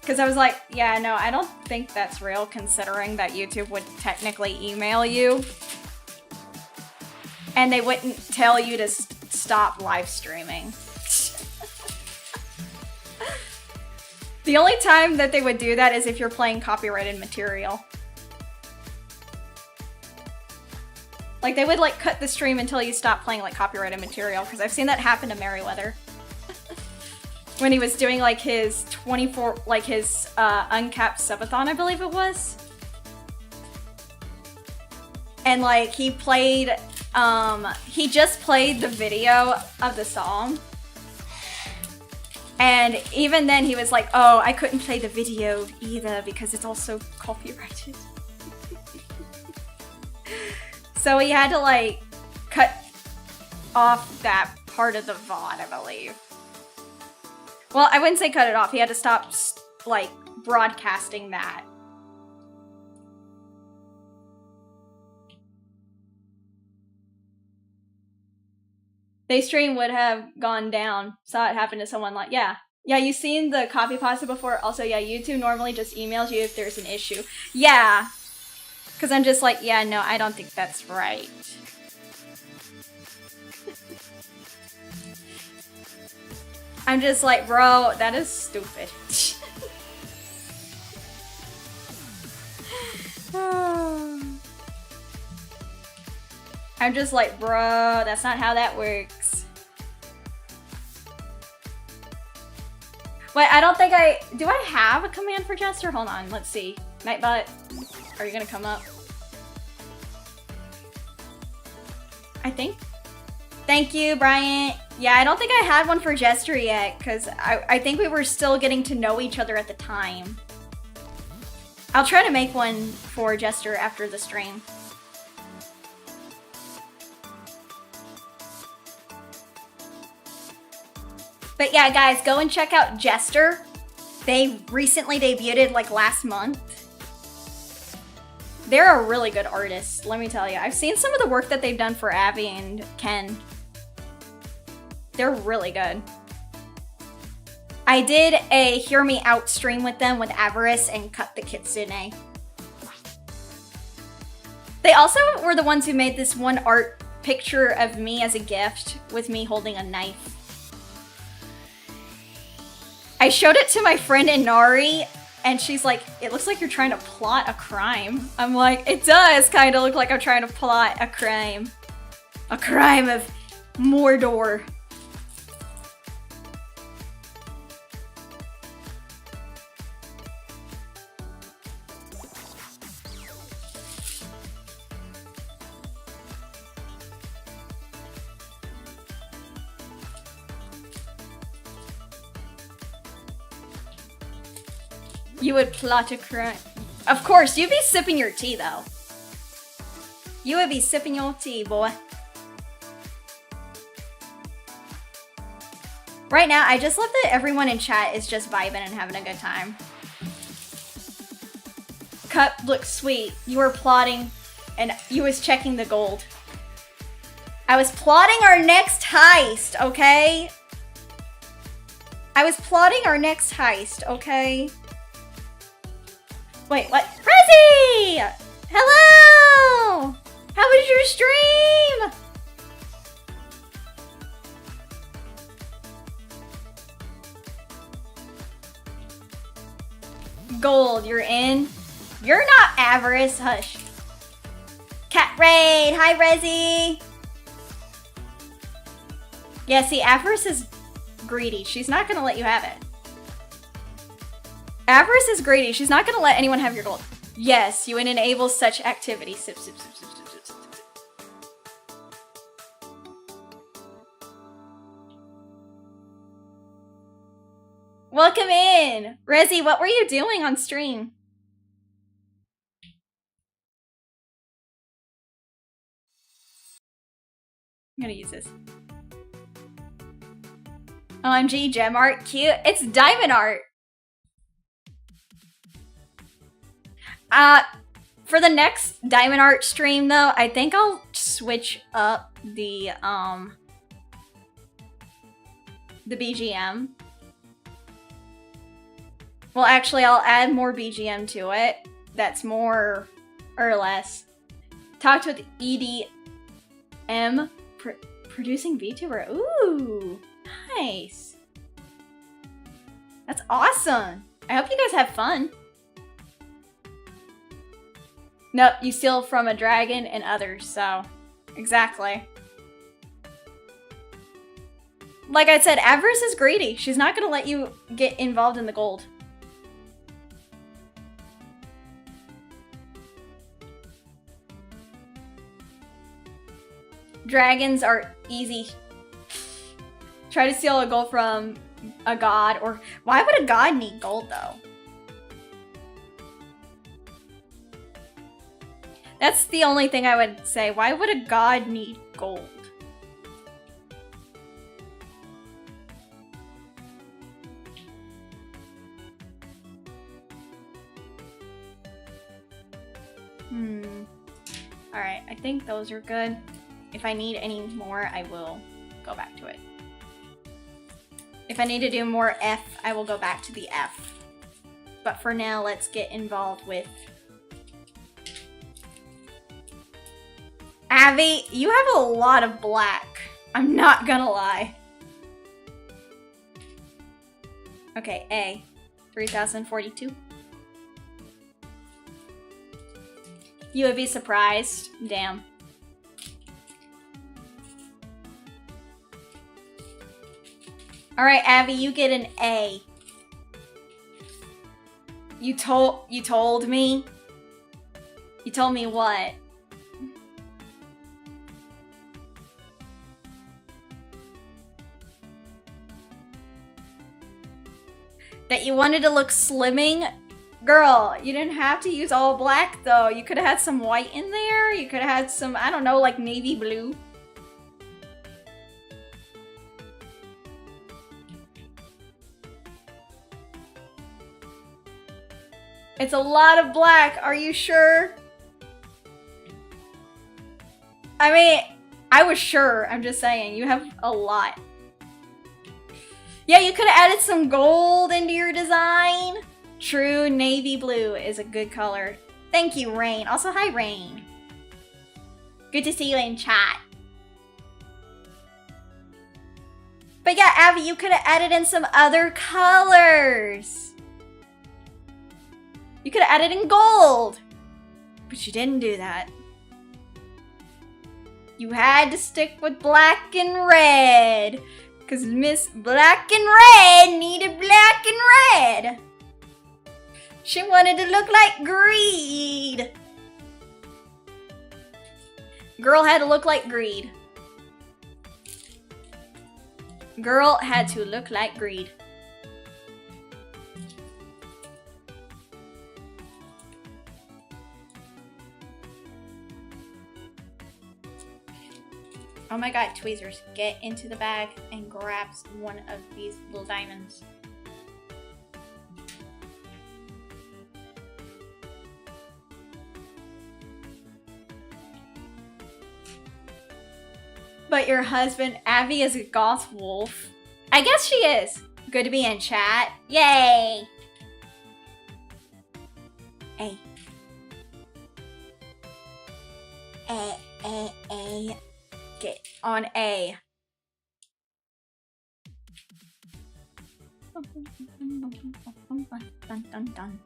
Because I was like, yeah, no, I don't think that's real, considering that YouTube would technically email you. And they wouldn't tell you to stop live streaming. The only time that they would do that is if you're playing copyrighted material. Like, they would, like, cut the stream until you stop playing, like, copyrighted material, because I've seen that happen to Merryweather. When he was doing, like, his 24, like, his, uncapped subathon, I believe it was. And, like, he played, he just played the video of the song. And even then he was like, oh, I couldn't play the video either because it's also copyrighted. So he had to, like, cut off that part of the VOD, I believe. Well, I wouldn't say cut it off. He had to stop, like, broadcasting that. They stream would have gone down. Saw it happen to someone like, yeah. Yeah, you've seen the copy pasta before. Also, yeah, YouTube normally just emails you if there's an issue. Yeah. Because I'm just like, yeah, no, I don't think that's right. I'm just like, bro, that is stupid. I'm just like, bro, that's not how that works. Wait, I don't think do I have a command for Jester? Hold on, let's see. Nightbot, are you gonna come up? I think. Thank you, Bryant. Yeah, I don't think I had one for Jester yet, because I think we were still getting to know each other at the time. I'll try to make one for Jester after the stream. But yeah, guys, go and check out Jester. They recently debuted, like, last month. They're a really good artist, let me tell you. I've seen some of the work that they've done for Abby and Ken. They're really good. I did a Hear Me Out stream with them with Avarice and Cut the Kitsune. They also were the ones who made this one art picture of me as a gift with me holding a knife. I showed it to my friend Inari, and she's like, it looks like you're trying to plot a crime. I'm like, it does kind of look like I'm trying to plot a crime. A crime of Mordor. You would plot a crime. Of course, you'd be sipping your tea, though. You would be sipping your tea, boy. Right now, I just love that everyone in chat is just vibing and having a good time. Cup looks sweet. You were plotting, and you was checking the gold. I was plotting our next heist, okay? I was plotting our next heist, okay? Wait, what? Rezzy! Hello! How was your stream? Gold, you're in? You're not Avarice, hush. Cat Raid, hi Rezzy! Yeah, see, Avarice is greedy. She's not gonna let you have it. Avarice is greedy. She's not gonna let anyone have your gold. Yes, you would enable such activity. Sip, sip, sip, sip, sip, sip, sip. Welcome in! Rezzy, what were you doing on stream? I'm gonna use this. OMG, gem art, cute. It's diamond art. For the next diamond art stream though, I think I'll switch up the BGM. Well, actually, I'll add more BGM to it. That's more or less. Talked with EDM producing VTuber. Ooh, nice. That's awesome. I hope you guys have fun. Nope, you steal from a dragon and others, so exactly. Like I said, avarice is greedy. She's not gonna let you get involved in the gold. Dragons are easy. Try to steal a gold from a god, or why would a god need gold though? That's the only thing I would say. Why would a god need gold? Alright, I think those are good. If I need any more, I will go back to it. If I need to do more F, I will go back to the F. But for now, let's get involved with... Abby, you have a lot of black. I'm not gonna lie. Okay, A. 3042. You would be surprised. Damn. Alright, Abby, you get an A. You told me? You told me what? That you wanted to look slimming? Girl, you didn't have to use all black though. You could have had some white in there. You could have had some, I don't know, like navy blue. It's a lot of black, are you sure? I mean, I was sure, I'm just saying, you have a lot. Yeah, you could have added some gold into your design. True, navy blue is a good color. Thank you, Rain. Also, hi, Rain. Good to see you in chat. But yeah, Abby, you could have added in some other colors. You could have added in gold. But you didn't do that. You had to stick with black and red. Because Miss Black and Red needed black and red. She wanted to look like greed. Girl had to look like greed. Girl had to look like greed. Oh my god, tweezers, get into the bag and grab one of these little diamonds. But your husband, Abby, is a goth wolf. I guess she is. Good to be in chat. Yay! A. A. Get on A. Dun, dun, dun.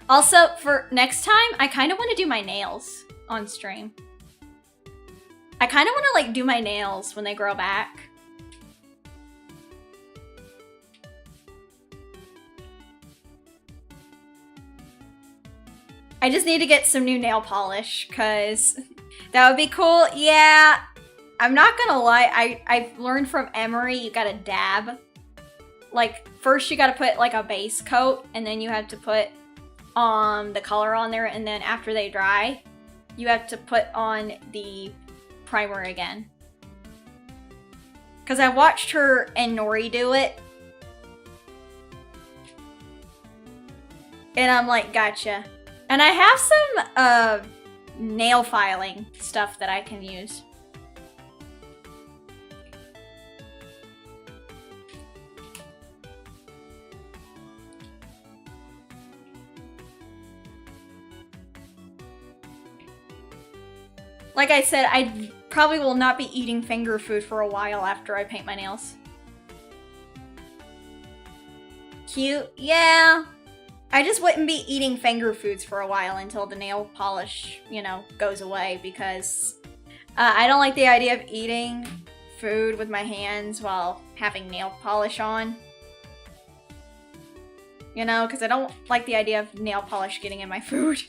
Also, for next time, I kind of want to do my nails on stream. I kind of want to like do my nails when they grow back. I just need to get some new nail polish, because that would be cool. Yeah, I'm not gonna lie, I've learned from Emery, you gotta dab. Like, first you gotta put like a base coat, and then you have to put the color on there, and then after they dry, you have to put on the primer again. Because I watched her and Nori do it. And I'm like, gotcha. And I have some nail filing stuff that I can use. Like I said, I probably will not be eating finger food for a while after I paint my nails. Cute? Yeah. I just wouldn't be eating finger foods for a while until the nail polish, you know, goes away because I don't like the idea of eating food with my hands while having nail polish on. You know, because I don't like the idea of nail polish getting in my food.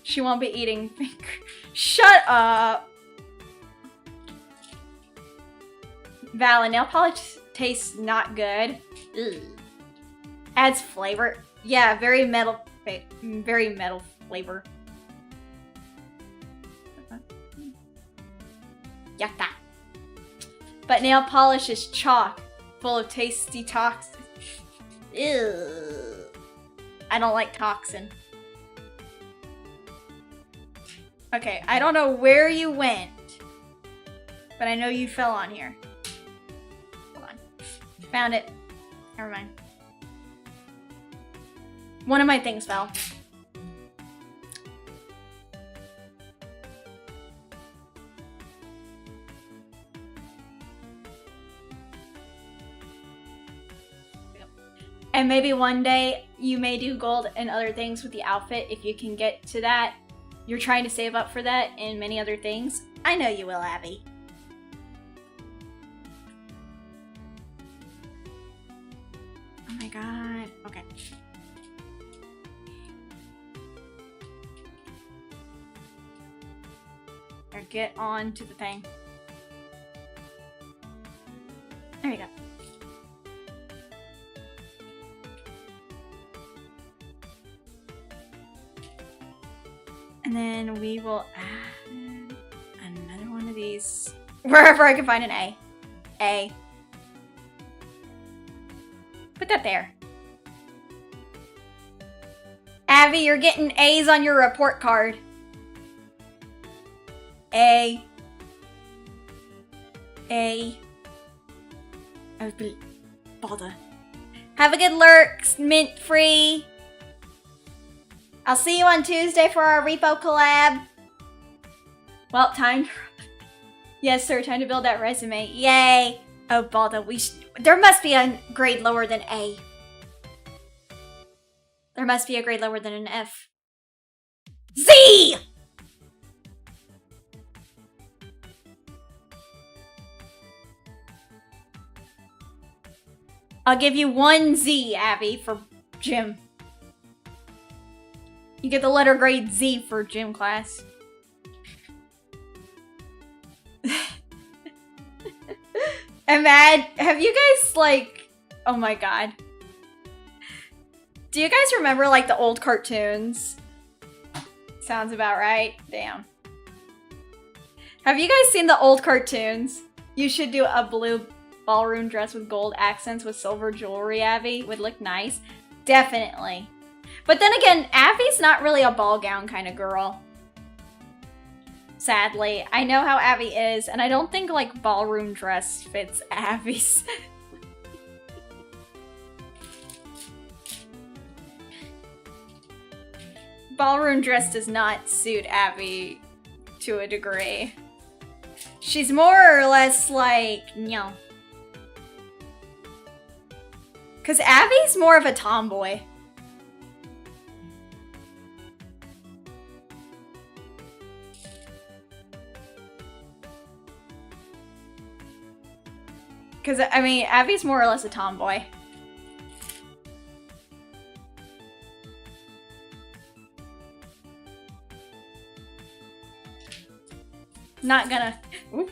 She won't be eating finger. Shut up! Val, nail polish tastes not good. Ugh. Adds flavor. Yeah, very metal flavor. Yatta. But nail polish is chalk, full of tasty toxins. Ew. I don't like toxin. Okay, I don't know where you went, but I know you fell on here. Hold on. Found it. Never mind. One of my things fell. And maybe one day you may do gold and other things with the outfit if you can get to that. You're trying to save up for that and many other things. I know you will, Abby. Oh my god. Okay. Or get on to the thing. There you go. And then we will add another one of these wherever I can find an A. A. Put that there. Abby, you're getting A's on your report card. A. A. Oh, bother. Have a good lurk, mint free. I'll see you on Tuesday for our repo collab. Well, time. Yes, sir. Time to build that resume. Yay! Oh, bother. There must be a grade lower than A. There must be a grade lower than an F. Z! I'll give you 1 Z, Abby, for gym. You get the letter grade Z for gym class. And Mad, have you guys, like... Oh my god. Do you guys remember, like, the old cartoons? Sounds about right. Damn. Have you guys seen the old cartoons? You should do a blue ballroom dress with gold accents with silver jewelry, Abby. Would look nice. Definitely. But then again, Abby's not really a ball gown kind of girl. Sadly. I know how Abby is, and I don't think, like, ballroom dress fits Abby's. Ballroom dress does not suit Abby to a degree. She's more or less like, no. Because Abby's more of a tomboy. Because, I mean, Abby's more or less a tomboy. Not gonna... Ooh.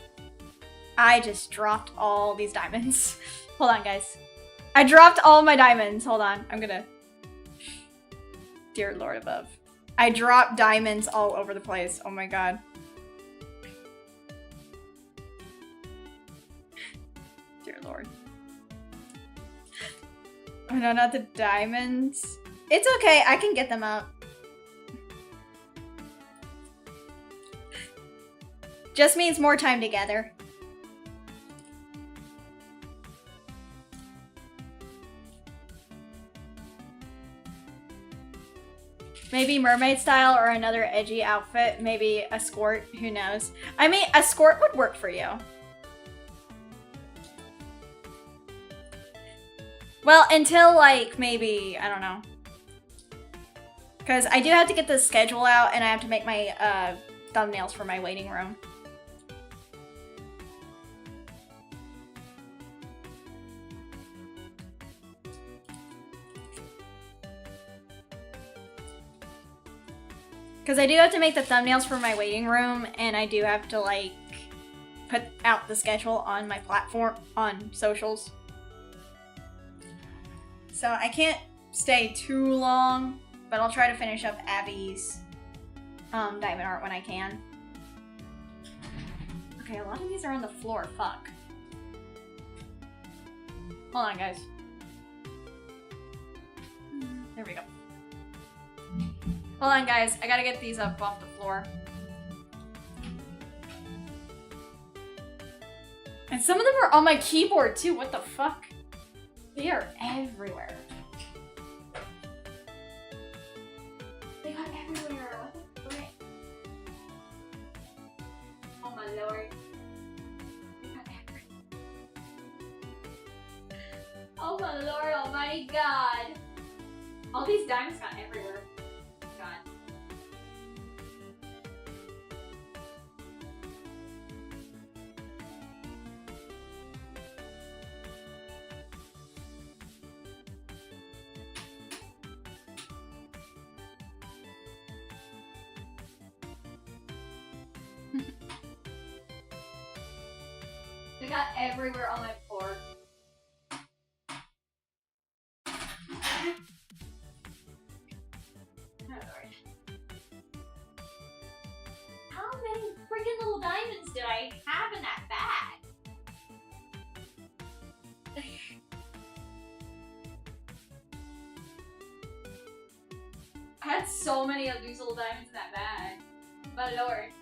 I just dropped all these diamonds. Hold on, guys. I dropped all my diamonds. Hold on. I'm gonna... Dear Lord above. I dropped diamonds all over the place. Oh my god. Dear Lord. Oh no, not the diamonds. It's okay. I can get them up. Just means more time together. Maybe mermaid style or another edgy outfit. Maybe a skirt. Who knows? I mean, a skirt would work for you. Well, until like maybe, I don't know. Because I do have to get the schedule out and I have to make my thumbnails for my waiting room. Because I do have to make the thumbnails for my waiting room, and I do have to, like, put out the schedule on my platform, on socials. So I can't stay too long, but I'll try to finish up Abby's diamond art when I can. Okay, a lot of these are on the floor, fuck. Hold on, guys. There we go. Hold on, guys. I gotta get these up off the floor. And some of them are on my keyboard, too. What the fuck? They are everywhere. They got everywhere. What the frick? Oh my lord. They got everywhere. Oh my lord, almighty god. All these diamonds got everywhere. God. They got everywhere on my floor. How many freaking little diamonds did I have in that bag? I had so many of these little diamonds in that bag. My lord.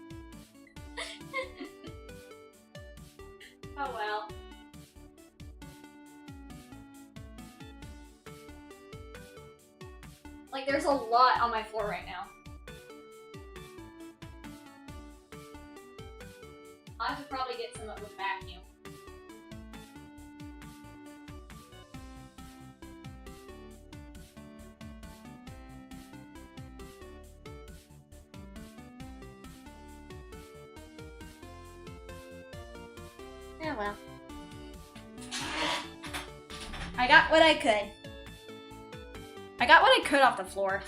Oh well. Like, there's a lot on my floor right now. I'll have to probably get some of the vacuum. Yeah, well. I got what I could. I got what I could off the floor.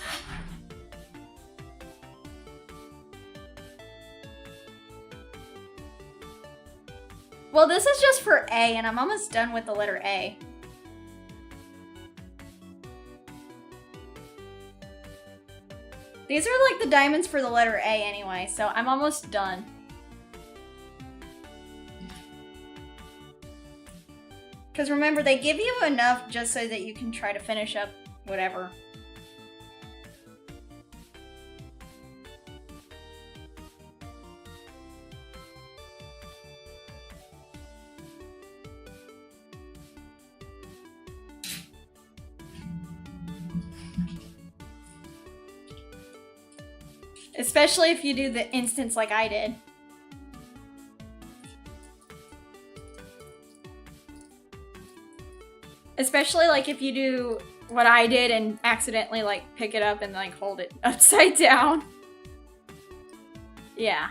Well, this is just for A, and I'm almost done with the letter A. These are like the diamonds for the letter A anyway, so I'm almost done. Because remember, they give you enough just so that you can try to finish up whatever. Especially if you do the instance like I did. Especially like if you do what I did and accidentally like pick it up and like hold it upside down. Yeah.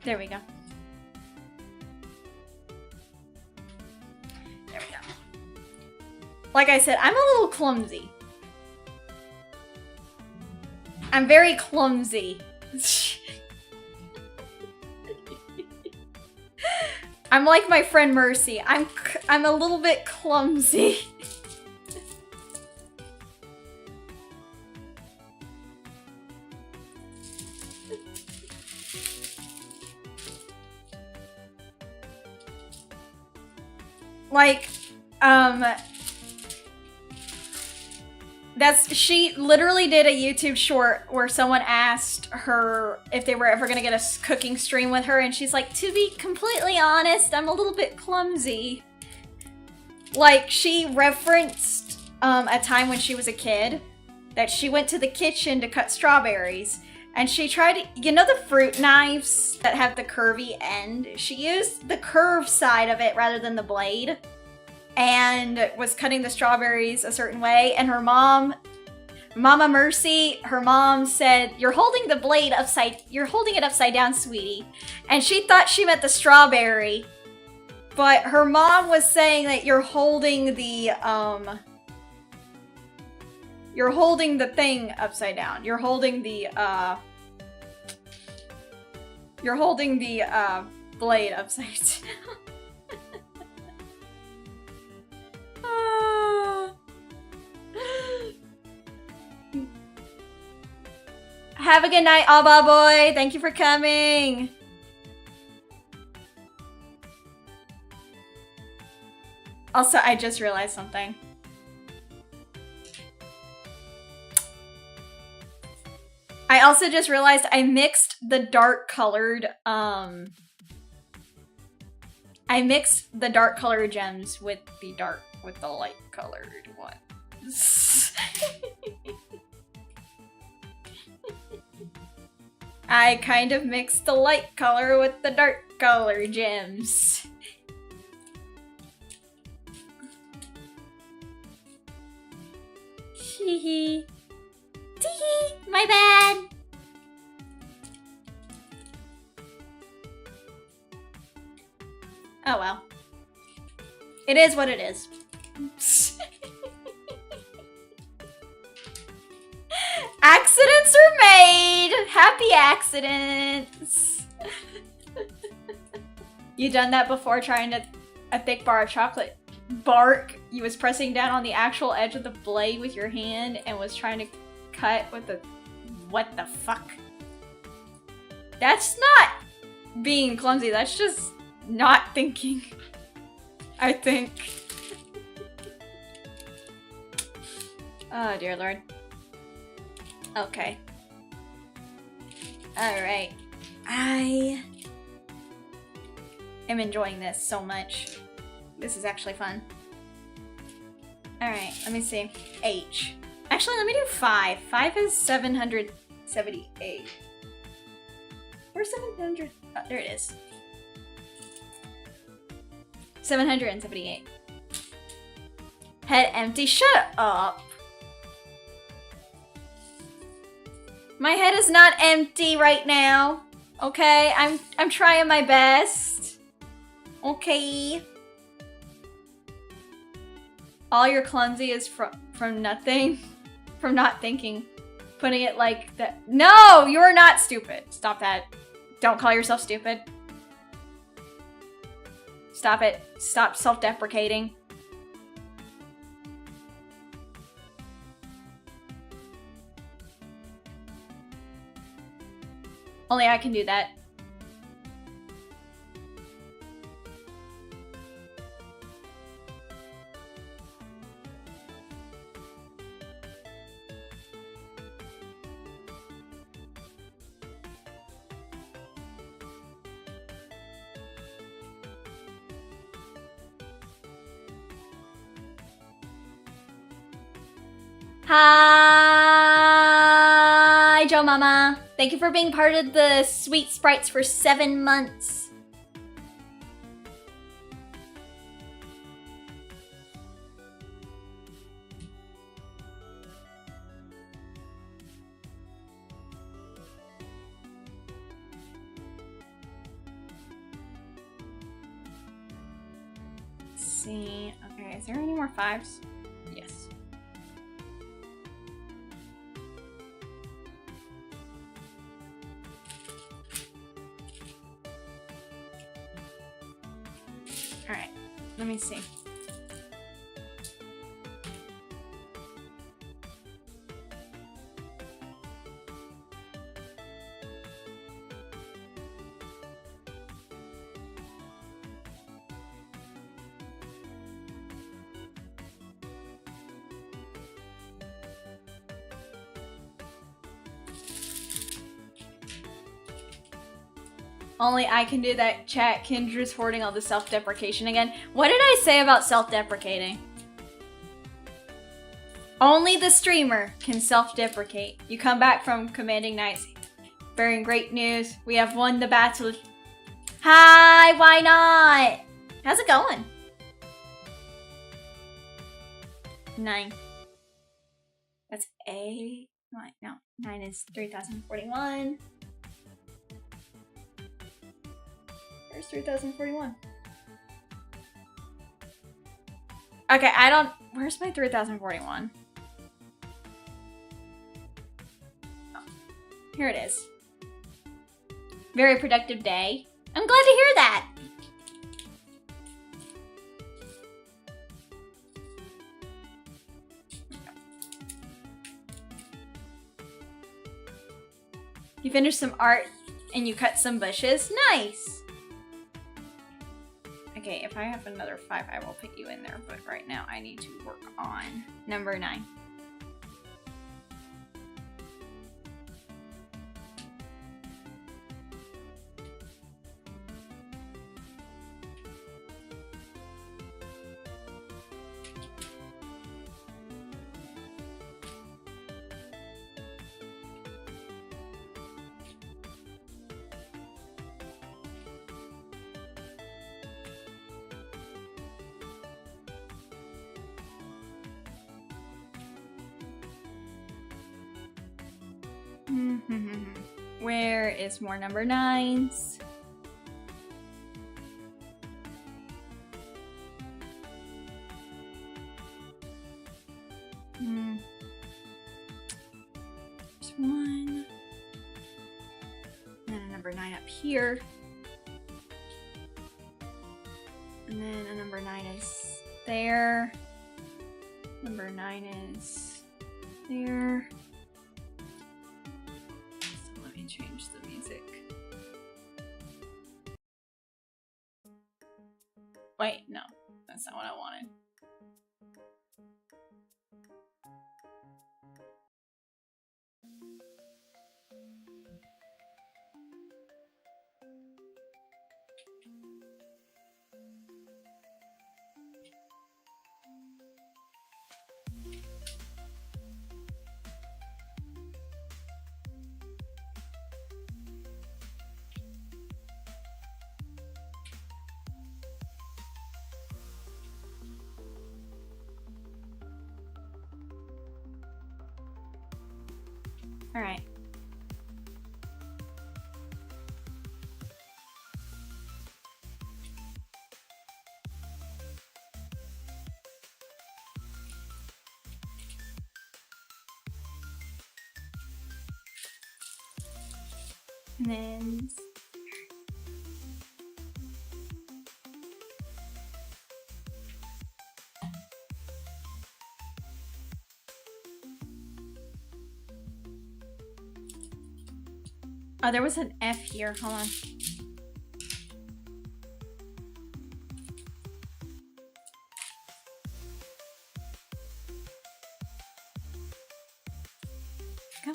There we go. There we go. Like I said, I'm a little clumsy. I'm very clumsy. I'm like my friend Mercy. I'm a little bit clumsy. Like, she literally did a YouTube short where someone asked her if they were ever gonna get a cooking stream with her, and she's like, to be completely honest, I'm a little bit clumsy. Like, she referenced a time when she was a kid that she went to the kitchen to cut strawberries, and she tried to, you know the fruit knives that have the curvy end? She used the curved side of it rather than the blade, and was cutting the strawberries a certain way, and her mom, Mama Mercy, her mom said, you're holding the blade you're holding it upside down, sweetie. And she thought she meant the strawberry, but her mom was saying that you're holding the thing upside down. You're holding the blade upside down. Have a good night, Abba boy. Thank you for coming. Also, I just realized something. I also just realized I mixed the dark colored gems with the light colored ones. I kind of mixed the light color with the dark color gems. Hee Tee, my bad. Oh well. It is what it is. Accidents are made! Happy accidents! You done that before trying to a thick bar of chocolate bark? You was pressing down on the actual edge of the blade with your hand and was trying to cut with the... What the fuck? That's not being clumsy, that's just not thinking. I think. Oh dear lord. Okay. Alright. I am enjoying this so much. This is actually fun. Alright, let me see. H. Actually, let me do 5. 5 is 778. Where's 700? Oh, there it is. 778. Head empty. Shut up! My head is not empty right now. Okay, I'm trying my best. Okay. All your clumsy is from nothing. From not thinking. Putting it like that. No, you're not stupid. Stop that. Don't call yourself stupid. Stop it. Stop self-deprecating. Only I can do that. Hi, Joe Mama. Thank you for being part of the Sweet Sprites for 7 months. Let's see. Okay, is there any more 5s? Yes. Let me see. Only I can do that. Chat, Kendra's hoarding all the self-deprecation again. What did I say about self-deprecating? Only the streamer can self-deprecate. You come back from commanding nights. Bearing great news. We have won the battle. Hi, why not? How's it going? 9. That's A. No, 9 is 3041. Where's 3041? Okay, I don't... Where's my 3041? Oh, here it is. Very productive day. I'm glad to hear that! You finished some art and you cut some bushes? Nice! Okay, if I have another 5, I will put you in there, but right now I need to work on number 9. Where is more number 9s? There's 1. And then a number 9 up here. And then a number 9 is there. Number 9 is there. Change the music. Wait, no, that's not what I wanted. All right. And then oh, there was an F here. Hold on. Go.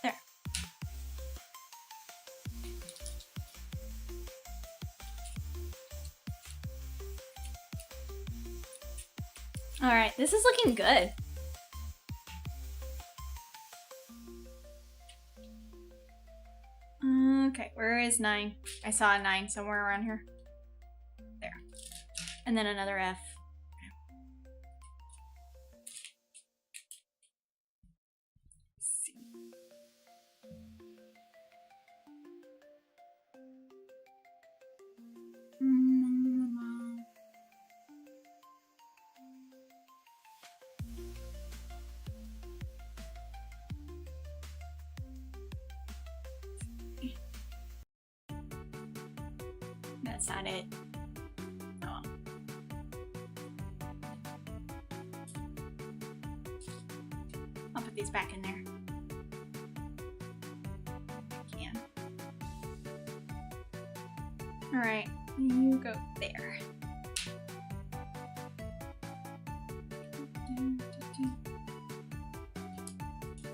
There. All right, this is looking good. Okay, where is 9? I saw a 9 somewhere around here. There. And then another F. Let's see. that's not it. Oh. I'll put these back in there. I can. Alright, you go there.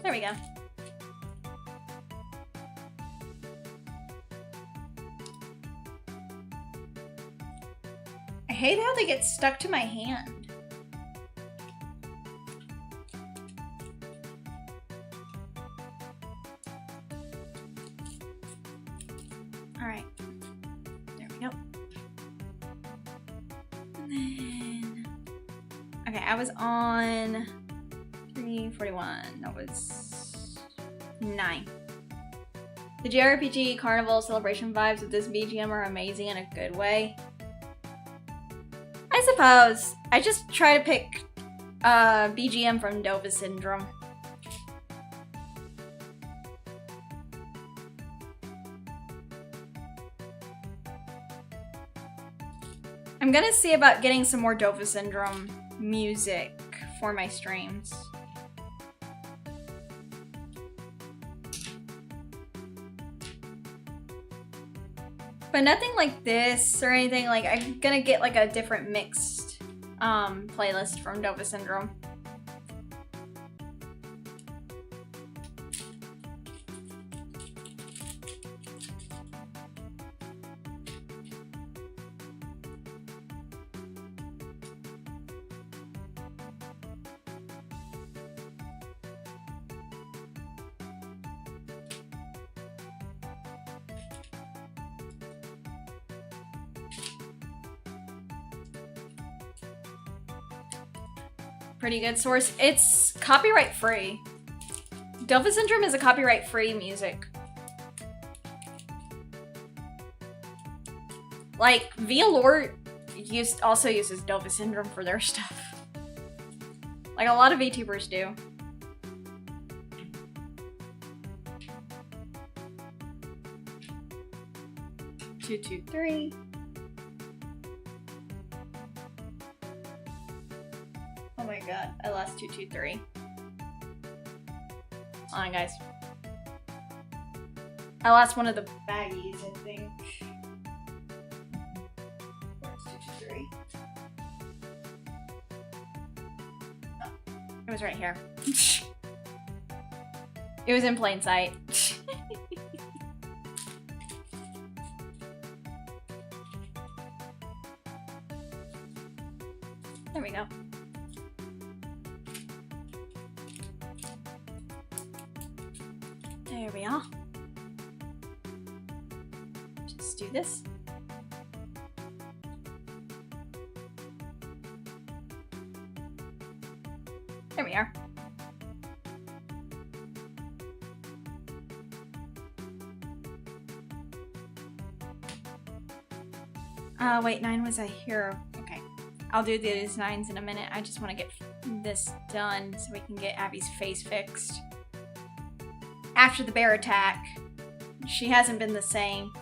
There we go. I hate how they get stuck to my hand. All right, there we go. And then, okay, I was on 341. That was 9. The JRPG Carnival celebration vibes of this BGM are amazing in a good way. I suppose. I just try to pick BGM from Dova Syndrome. I'm gonna see about getting some more Dova Syndrome music for my streams. But nothing like this or anything. Like, I'm gonna get like a different mixed playlist from Dova Syndrome. Pretty good source. It's copyright free. Dova Syndrome is a copyright free music. Like, VLore also uses Dova Syndrome for their stuff. Like, a lot of VTubers do. Two, two, three. Oh my god, I lost 223. Hold on, guys. I lost one of the baggies, I think. Where's 223? Oh, it was right here. It was in plain sight. There we go. There we are. Just do this. There we are. Wait, 9 was a hero. Okay. I'll do these 9s in a minute. I just want to get this done so we can get Abby's face fixed. After the bear attack, she hasn't been the same.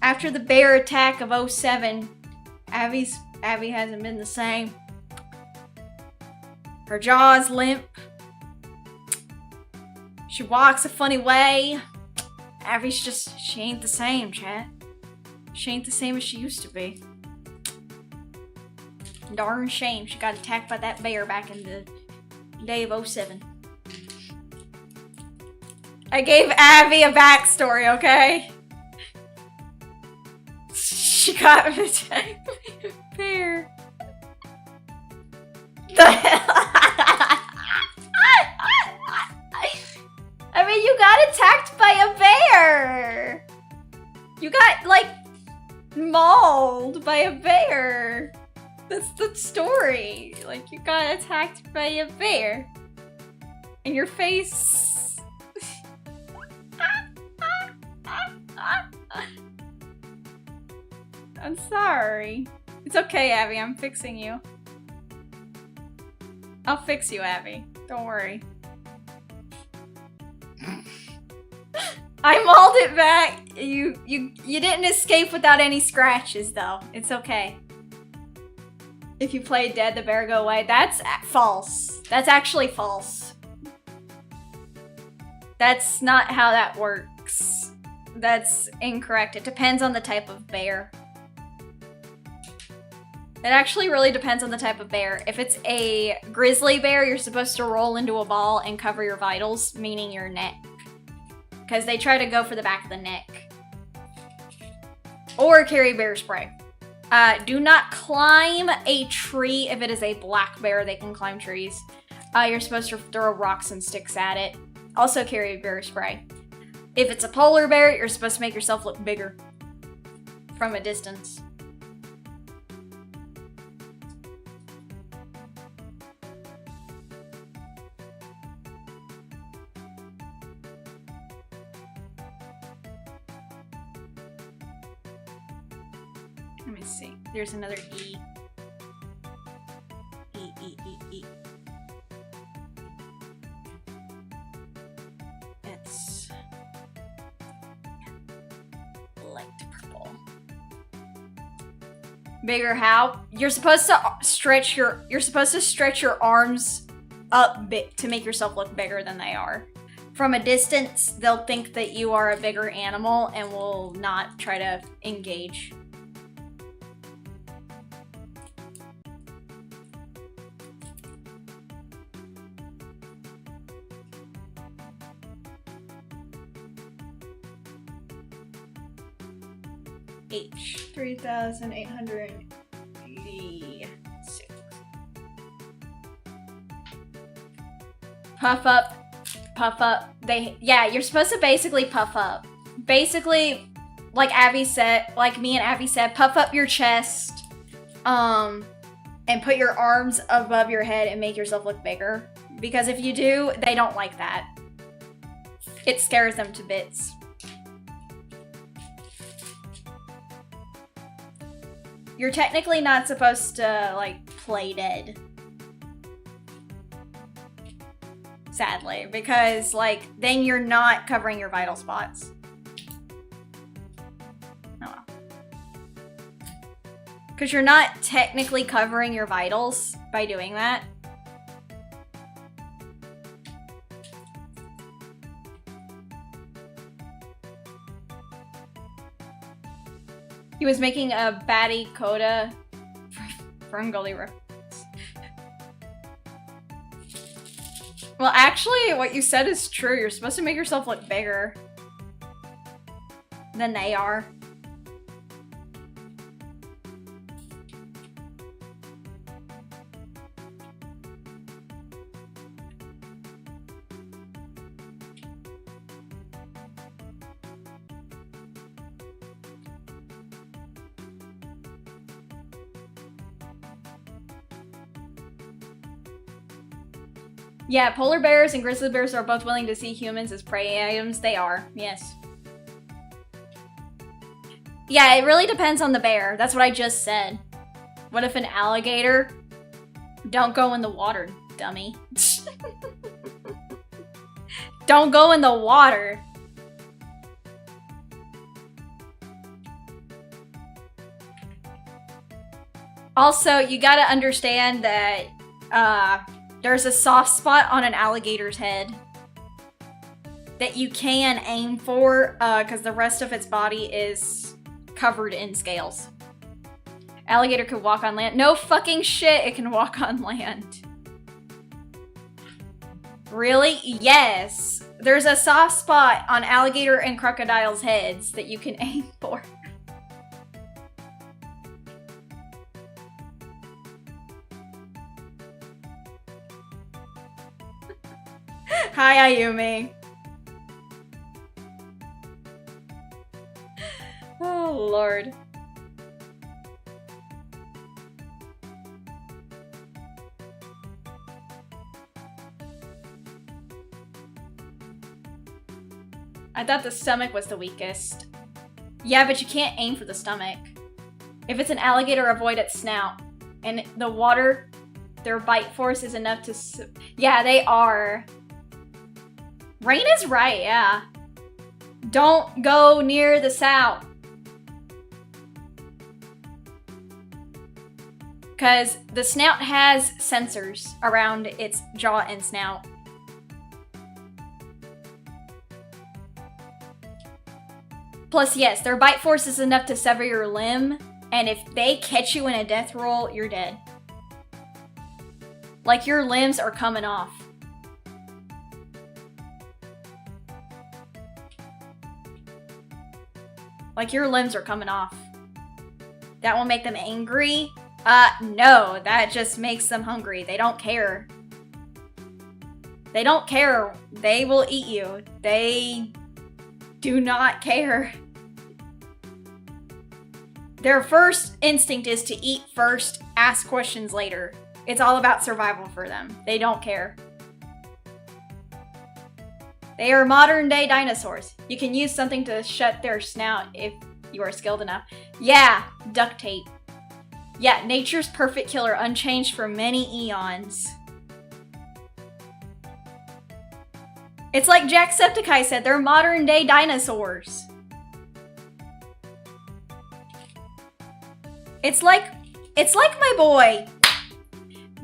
After the bear attack of 07, Abby hasn't been the same. Her jaw's limp. She walks a funny way. Abby's just, she ain't the same, chat. She ain't the same as she used to be. Darn shame she got attacked by that bear back in the day of 07. I gave Abby a backstory, okay? She got attacked by a bear. The hell? I mean, you got attacked by a bear. You got, like, mauled by a bear. That's the story. Like, you got attacked by a bear. And your face... I'm sorry. It's okay, Abby. I'm fixing you. I'll fix you, Abby. Don't worry. I mauled it back. You didn't escape without any scratches, though. It's okay. If you play dead, the bear go away. That's false. That's actually false. That's not how that works. That's incorrect. It depends on the type of bear. It actually really depends on the type of bear. If it's a grizzly bear, you're supposed to roll into a ball and cover your vitals, meaning your neck. Because they try to go for the back of the neck. Or carry bear spray. Do not climb a tree if it is a black bear. They can climb trees. You're supposed to throw rocks and sticks at it. Also carry bear spray. If it's a polar bear, you're supposed to make yourself look bigger from a distance. Let me see. There's another E. E. It's light purple. Bigger how? You're supposed to stretch your arms up big to make yourself look bigger than they are. From a distance, they'll think that you are a bigger animal and will not try to engage. H 3,886. Puff up. Yeah, you're supposed to basically puff up. Basically, like me and Abby said, puff up your chest, and put your arms above your head and make yourself look bigger. Because if you do, they don't like that. It scares them to bits. You're technically not supposed to, like, play dead. Sadly, because, like, then you're not covering your vital spots. Oh well. Because you're not technically covering your vitals by doing that. He was making a baddie coda from Gully Reference. Well, actually, what you said is true. You're supposed to make yourself look bigger than they are. Yeah, polar bears and grizzly bears are both willing to see humans as prey items. They are, yes. Yeah, it really depends on the bear. That's what I just said. What if an alligator? Don't go in the water, dummy. Don't go in the water. Also, you gotta understand that, there's a soft spot on an alligator's head that you can aim for, because the rest of its body is covered in scales. Alligator could walk on land. No fucking shit, it can walk on land. Really? Yes. There's a soft spot on alligator and crocodile's heads that you can aim for. Hi, Ayumi. Oh, Lord. I thought the stomach was the weakest. Yeah, but you can't aim for the stomach. If it's an alligator, avoid its snout. And the water, their bite force is enough to... Yeah, they are. Rain is right, yeah. Don't go near the south. Because the snout has sensors around its jaw and snout. Plus, yes, their bite force is enough to sever your limb, and if they catch you in a death roll, you're dead. Like, your limbs are coming off. Like, your limbs are coming off. That will make them angry? No, that just makes them hungry. They don't care. They don't care. They will eat you. They do not care. Their first instinct is to eat first, ask questions later. It's all about survival for them. They don't care. They are modern day dinosaurs. You can use something to shut their snout if you are skilled enough. Yeah, duct tape. Yeah, nature's perfect killer, unchanged for many eons. It's like Jacksepticeye said, they're modern day dinosaurs. It's like my boy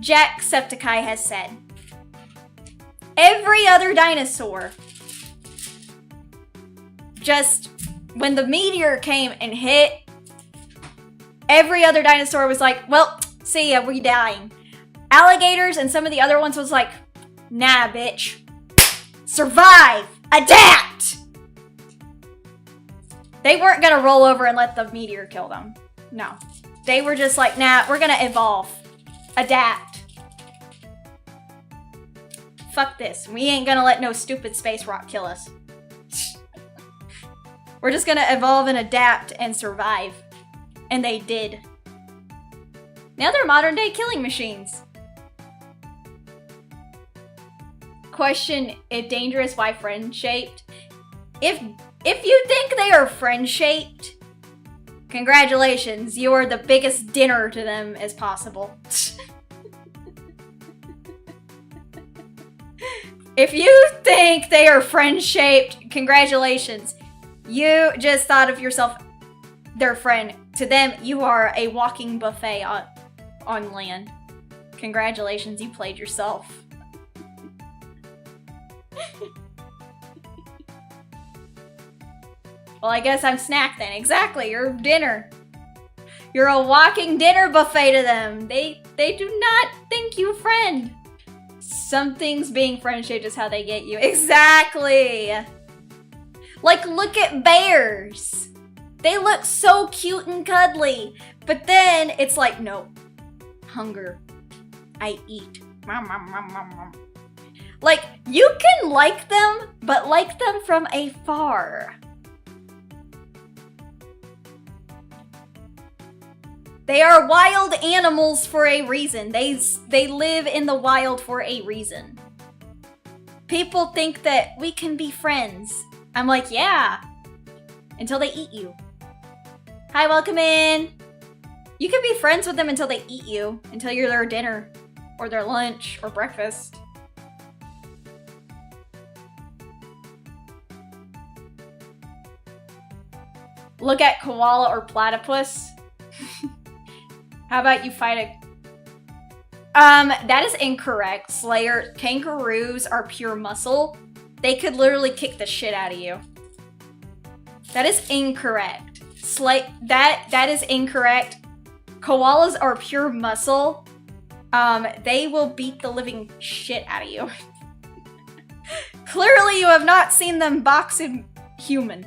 Jacksepticeye has said. Every other dinosaur, just when the meteor came and hit, every other dinosaur was like, well, see ya, we dying. Alligators and some of the other ones was like, nah, bitch. Survive! Adapt! They weren't gonna roll over and let the meteor kill them. No. They were just like, nah, we're gonna evolve. Adapt. Fuck this. We ain't gonna let no stupid space rock kill us. We're just gonna evolve and adapt and survive. And they did. Now they're modern day killing machines. Question, if dangerous, why friend-shaped? If you think they are friend-shaped, congratulations, you are the biggest dinner to them as possible. If you think they are friend-shaped, congratulations. You just thought of yourself their friend. To them, you are a walking buffet on land. Congratulations, you played yourself. Well, I guess I'm snack then. Exactly, you're dinner. You're a walking dinner buffet to them. They do not think you friend. Some things being friend-shaped is how they get you. Exactly. Like, look at bears. They look so cute and cuddly. But then it's like, no. Hunger. I eat. Like, you can like them, but like them from afar. They are wild animals for a reason. They live in the wild for a reason. People think that we can be friends. I'm like, yeah. Until they eat you. Hi, welcome in. You can be friends with them until they eat you. Until you're their dinner. Or their lunch. Or breakfast. Look at koala or platypus. How about you fight a... that is incorrect, Slayer. Kangaroos are pure muscle. They could literally kick the shit out of you. That is incorrect. That is incorrect. Koalas are pure muscle. They will beat the living shit out of you. Clearly you have not seen them box a human.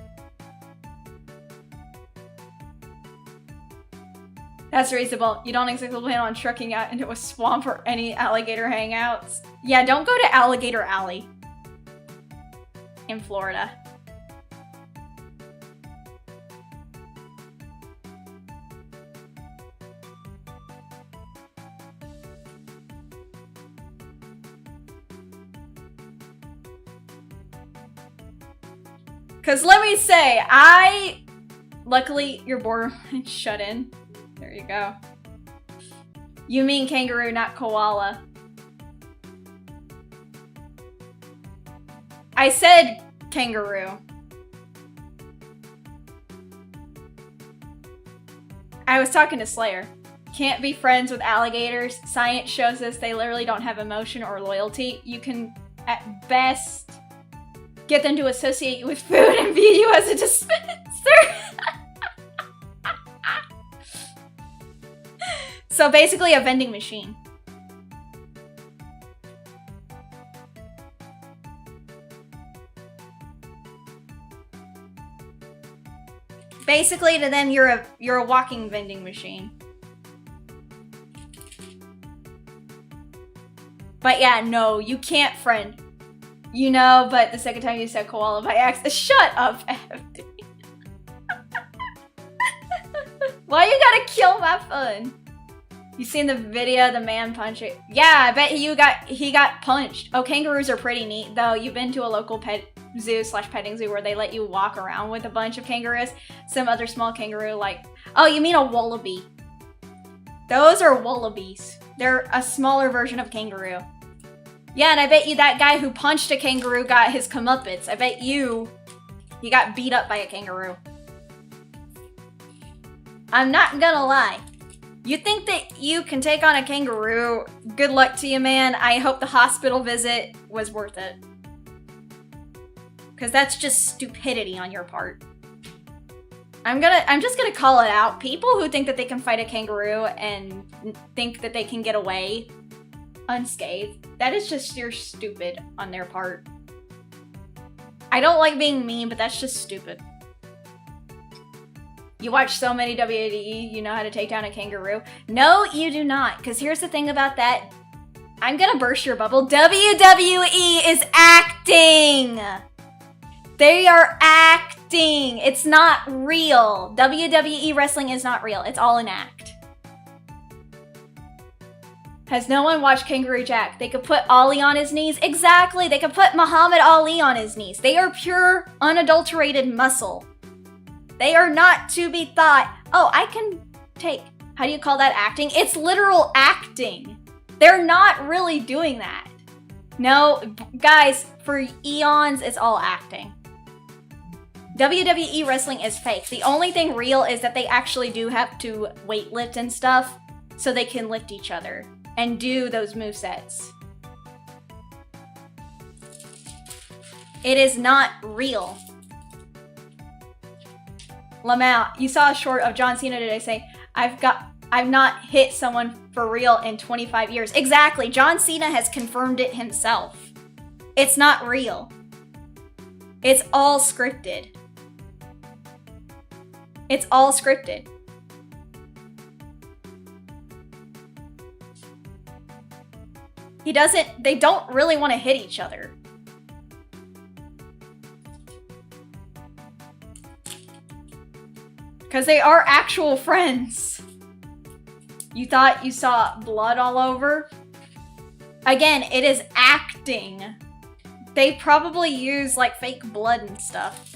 That's reasonable. You don't exactly plan on trucking out into a swamp or any alligator hangouts. Yeah, don't go to Alligator Alley in Florida. Because let me say, luckily, you're borderline shut in. There you go. You mean kangaroo, not koala. I said kangaroo. I was talking to Slayer. Can't be friends with alligators. Science shows us they literally don't have emotion or loyalty. You can, at best, get them to associate you with food and view you as a dispenser. So basically a vending machine. Basically to them you're a walking vending machine. But yeah, no, you can't friend. You know, but the second time you said koala by accident. Shut up, FD. Why you gotta kill my fun? You seen the video of the man punching? Yeah, I bet he got punched. Oh, kangaroos are pretty neat though. You've been to a local pet zoo / petting zoo where they let you walk around with a bunch of kangaroos. Some other small kangaroo like, oh, you mean a wallaby. Those are wallabies. They're a smaller version of kangaroo. Yeah, and I bet you that guy who punched a kangaroo got his comeuppance. I bet you he got beat up by a kangaroo. I'm not gonna lie. You think that you can take on a kangaroo? Good luck to you, man. I hope the hospital visit was worth it. Because that's just stupidity on your part. I'm just gonna call it out. People who think that they can fight a kangaroo and think that they can get away unscathed, that is just you're stupid on their part. I don't like being mean, but that's just stupid. You watch so many WWE, you know how to take down a kangaroo? No, you do not, because here's the thing about that. I'm gonna burst your bubble. WWE is acting! They are acting! It's not real. WWE wrestling is not real. It's all an act. Has no one watched Kangaroo Jack? They could put Ali on his knees. Exactly! They could put Muhammad Ali on his knees. They are pure, unadulterated muscle. They are not to be thought, oh, I can take, how do you call that acting? It's literal acting. They're not really doing that. No, guys, for eons, it's all acting. WWE wrestling is fake. The only thing real is that they actually do have to weightlift and stuff so they can lift each other and do those movesets. It is not real. Lamau, you saw a short of John Cena today say, I've not hit someone for real in 25 years. Exactly, John Cena has confirmed it himself. It's not real. It's all scripted. It's all scripted. They don't really want to hit each other. Because they are actual friends. You thought you saw blood all over? Again, it is acting. They probably use like fake blood and stuff.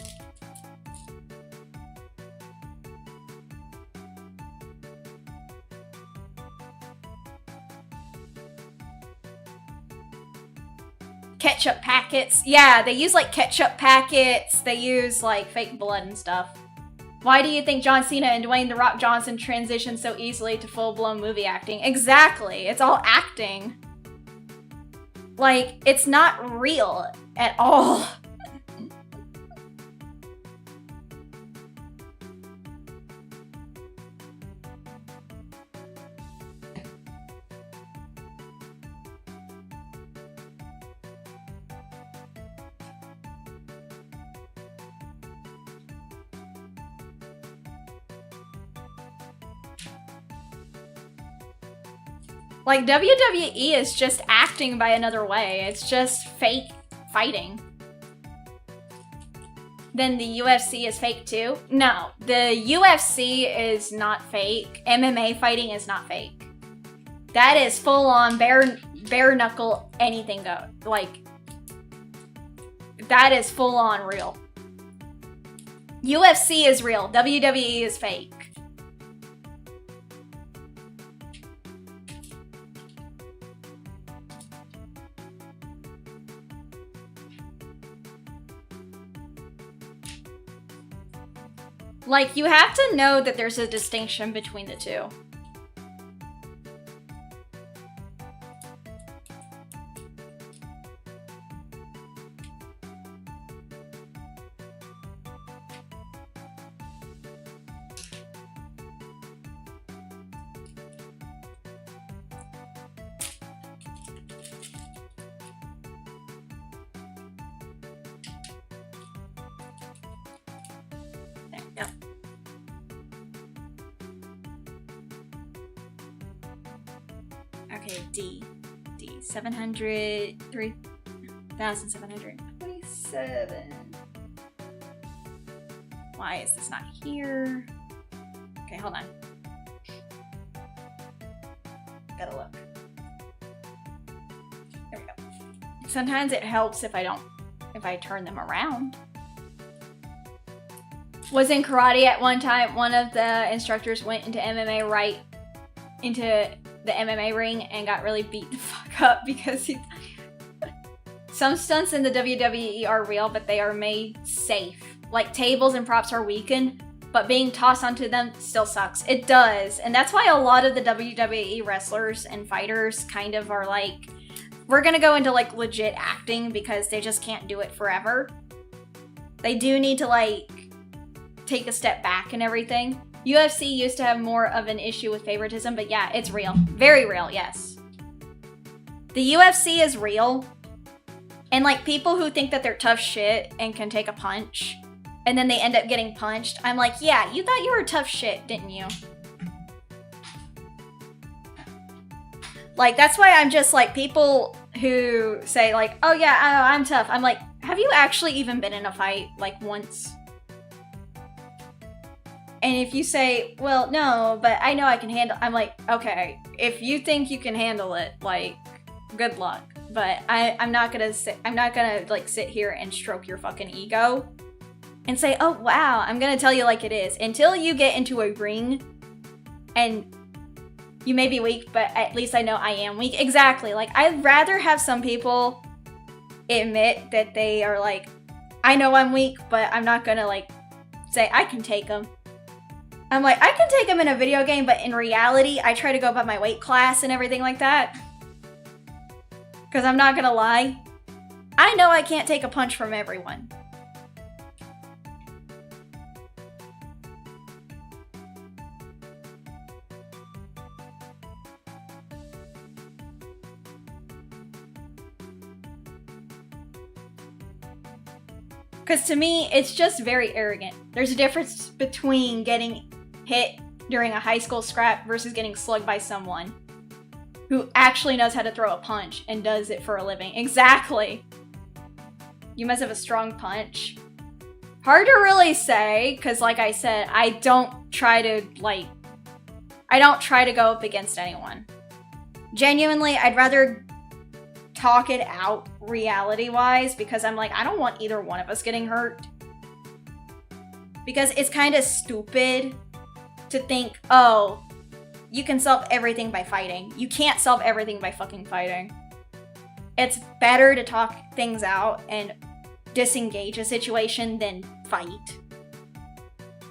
Ketchup packets. Yeah, they use like ketchup packets. They use like fake blood and stuff. Why do you think John Cena and Dwayne "The Rock" Johnson transitioned so easily to full-blown movie acting? Exactly. It's all acting. Like, it's not real at all. Like, WWE is just acting by another way. It's just fake fighting. Then the UFC is fake too? No, the UFC is not fake. MMA fighting is not fake. That is full on bare knuckle anything go. Like, that is full on real. UFC is real. WWE is fake. Like, you have to know that there's a distinction between the two. Okay, D. 700, 3,727. Why is this not here? Okay, hold on. Gotta look. There we go. Sometimes it helps if I turn them around. Was in karate at one time. One of the instructors went into MMA right into the MMA ring and got really beat the fuck up because he... Some stunts in the WWE are real, but they are made safe. Like, tables and props are weakened, but being tossed onto them still sucks. It does. And that's why a lot of the WWE wrestlers and fighters kind of are like, we're gonna go into like legit acting because they just can't do it forever. They do need to like take a step back and everything. UFC used to have more of an issue with favoritism, but yeah, it's real. Very real, yes. The UFC is real. And like people who think that they're tough shit and can take a punch, and then they end up getting punched, I'm like, yeah, you thought you were tough shit, didn't you? Like, that's why I'm just like, people who say like, oh yeah, I'm tough. I'm like, have you actually even been in a fight like once? And if you say, well, no, but I know I can handle, I'm like, okay, if you think you can handle it, like, good luck. But I'm not gonna like sit here and stroke your fucking ego and say, oh wow, I'm gonna tell you like it is. Until you get into a ring and you may be weak, but at least I know I am weak. Exactly. Like, I'd rather have some people admit that they are like, I know I'm weak, but I'm not gonna like say I can take them. I'm like, I can take them in a video game, but in reality, I try to go by my weight class and everything like that. Because I'm not gonna lie, I know I can't take a punch from everyone. Because to me, it's just very arrogant. There's a difference between getting hit during a high school scrap versus getting slugged by someone who actually knows how to throw a punch and does it for a living. Exactly. You must have a strong punch. Hard to really say, because like I said, I don't try to go up against anyone. Genuinely, I'd rather talk it out reality-wise, because I'm like, I don't want either one of us getting hurt. Because it's kind of stupid to think, oh, you can solve everything by fighting. You can't solve everything by fucking fighting. It's better to talk things out and disengage a situation than fight.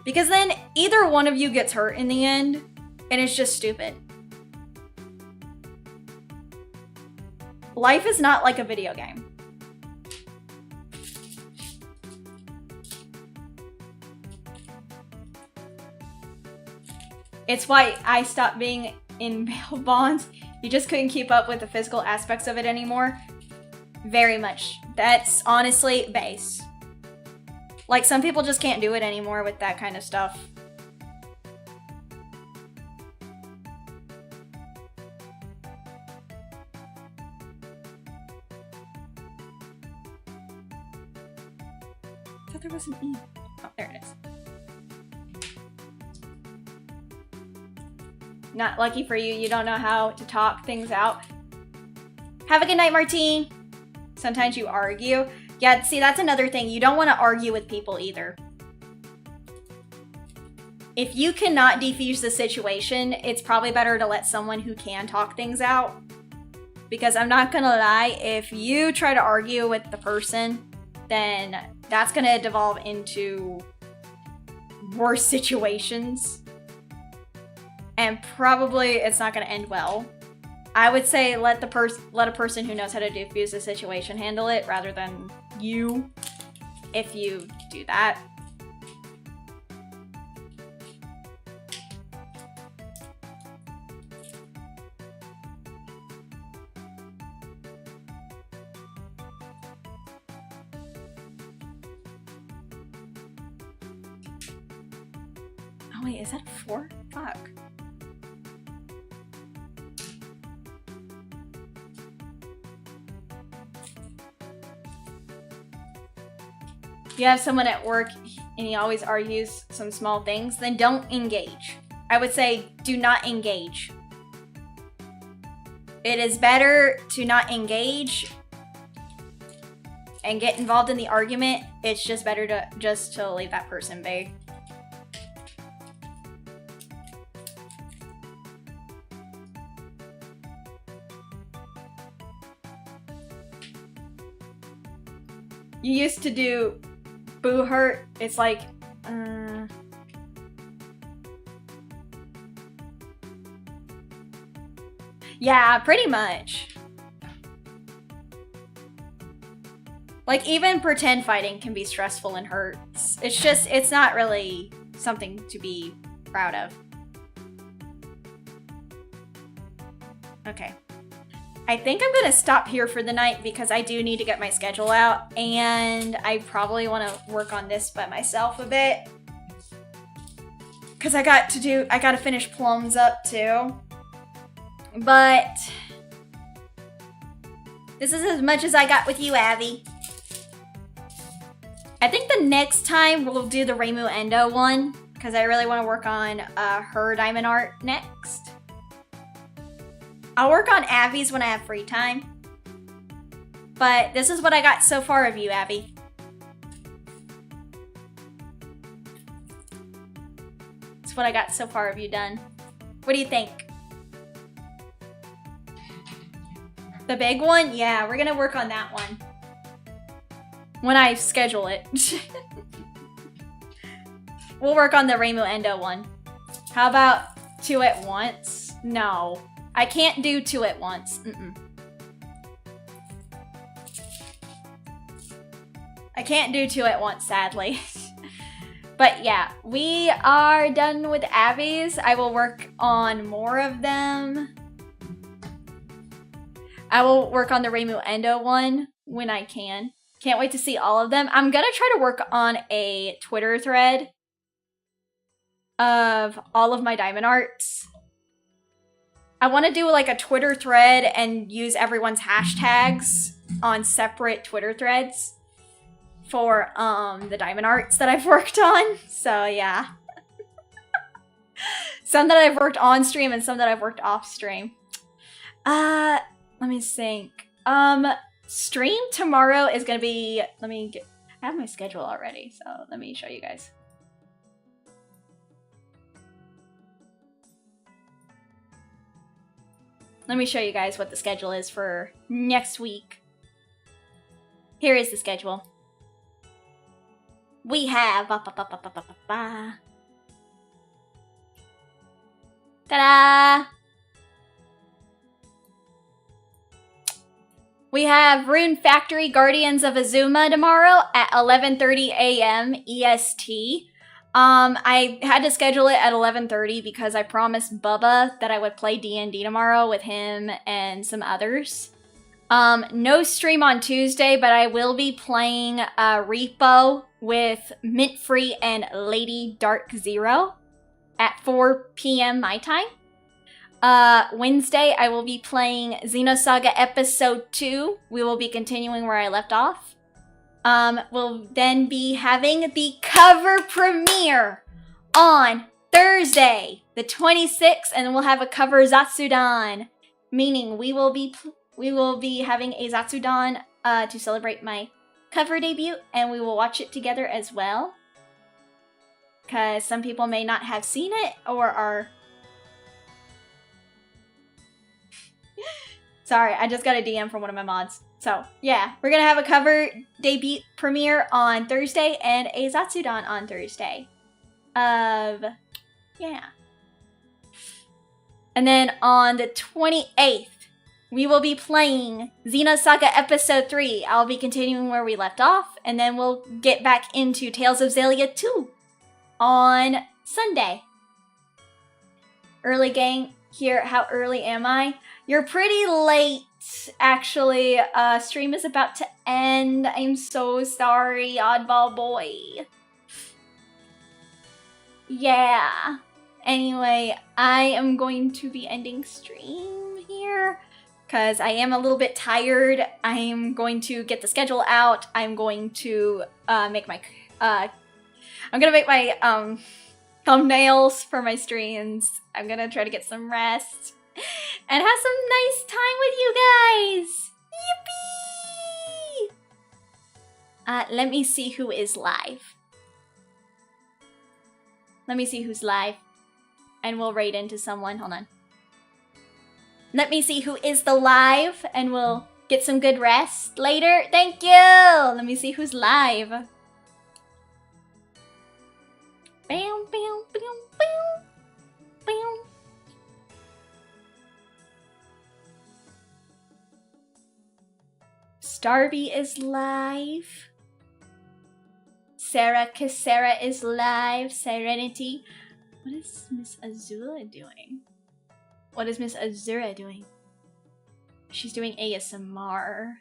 Because then either one of you gets hurt in the end, and it's just stupid. Life is not like a video game. It's why I stopped being in bail bonds. You just couldn't keep up with the physical aspects of it anymore. Very much. That's honestly base. Like, some people just can't do it anymore with that kind of stuff. I thought there was an E. Oh, there it is. Not lucky for you, you don't know how to talk things out. Have a good night, Martine. Sometimes you argue. Yeah, see, that's another thing. You don't want to argue with people either. If you cannot defuse the situation, it's probably better to let someone who can talk things out. Because I'm not gonna lie, if you try to argue with the person, then that's gonna devolve into worse situations. And probably it's not going to end well. I would say let a person who knows how to defuse the situation handle it rather than you, if you do that. Oh wait, is that a 4? Fuck. You have someone at work and he always argues some small things, then don't engage. I would say do not engage. It is better to not engage and get involved in the argument. It's just better to leave that person be. You used to do boo hurt. It's like, yeah, pretty much. Like, even pretend fighting can be stressful and hurts. It's just, it's not really something to be proud of. Okay. I think I'm gonna stop here for the night because I do need to get my schedule out and I probably want to work on this by myself a bit. Cause I gotta finish plums up too. But this is as much as I got with you, Abby. I think the next time we'll do the Reimu Endo one because I really want to work on her diamond art next. I'll work on Abby's when I have free time. But this is what I got so far of you, Abby. It's what I got so far of you done. What do you think? The big one? Yeah, we're gonna work on that one. When I schedule it. We'll work on the Reimu Endo one. How about 2 at once? No. I can't do 2 at once. I can't do 2 at once, sadly. But yeah, we are done with Abby's. I will work on more of them. I will work on the Reimu Endo one when I can. Can't wait to see all of them. I'm gonna try to work on a Twitter thread of all of my diamond arts. I want to do like a Twitter thread and use everyone's hashtags on separate Twitter threads for the diamond arts that I've worked on. So yeah. Some that I've worked on stream and some that I've worked off stream. Let me think. Stream tomorrow is gonna be, I have my schedule already, so let me show you guys. Let me show you guys what the schedule is for next week. Here is the schedule. We have ta-da! We have Rune Factory Guardians of Azuma tomorrow at 11:30 a.m. EST. I had to schedule it at 11:30 because I promised Bubba that I would play D&D tomorrow with him and some others. No stream on Tuesday, but I will be playing Repo with Mint Free and Lady Dark Zero at 4 p.m. my time. Wednesday, I will be playing Xenosaga Episode 2. We will be continuing where I left off. We'll then be having the cover premiere on Thursday, the 26th, and we'll have a cover Zatsudan, meaning we will be having a Zatsudan to celebrate my cover debut, and we will watch it together as well. Because some people may not have seen it or are... Sorry, I just got a DM from one of my mods. So, yeah, we're gonna have a cover debut premiere on Thursday and a Zatsudan on Thursday. of, yeah. And then on the 28th, we will be playing Xena Saga Episode 3. I'll be continuing where we left off, and then we'll get back into Tales of Xillia 2 on Sunday. Early gang here. How early am I? You're pretty late, actually. Stream is about to end. I'm so sorry, oddball boy. Yeah. Anyway, I am going to be ending stream here because I am a little bit tired. I am going to get the schedule out. I'm going to make my thumbnails for my streams. I'm gonna try to get some rest and have some nice time with you guys. Yippee! Let me see who is live. Let me see who's live. And we'll raid into someone. Hold on. Let me see who is the live, and we'll get some good rest later. Thank you! Let me see who's live. Bam, bam, bam, bam, bam. Starby is live. Sarah Casera is live. Serenity. What is Miss Azula doing? What is Miss Azura doing? She's doing ASMR.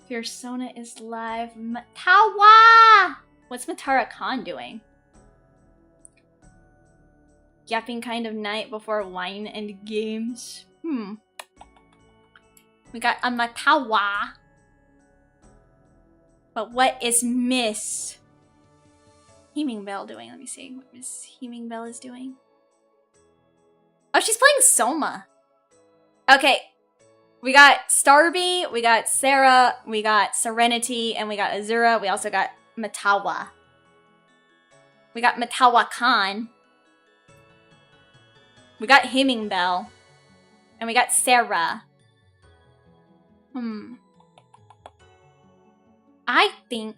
Persona is live. Matawa! What's Matara Khan doing? Yapping kind of night before wine and games. We got a Matawa. But what is Miss Heeming Bell doing? Let me see what Miss Heeming Bell is doing. Oh, she's playing Soma. Okay. We got Starby, we got Sarah, we got Serenity, and we got Azura. We also got Matawa. We got Matawa Khan. We got Heeming Bell. And we got Sarah. I think...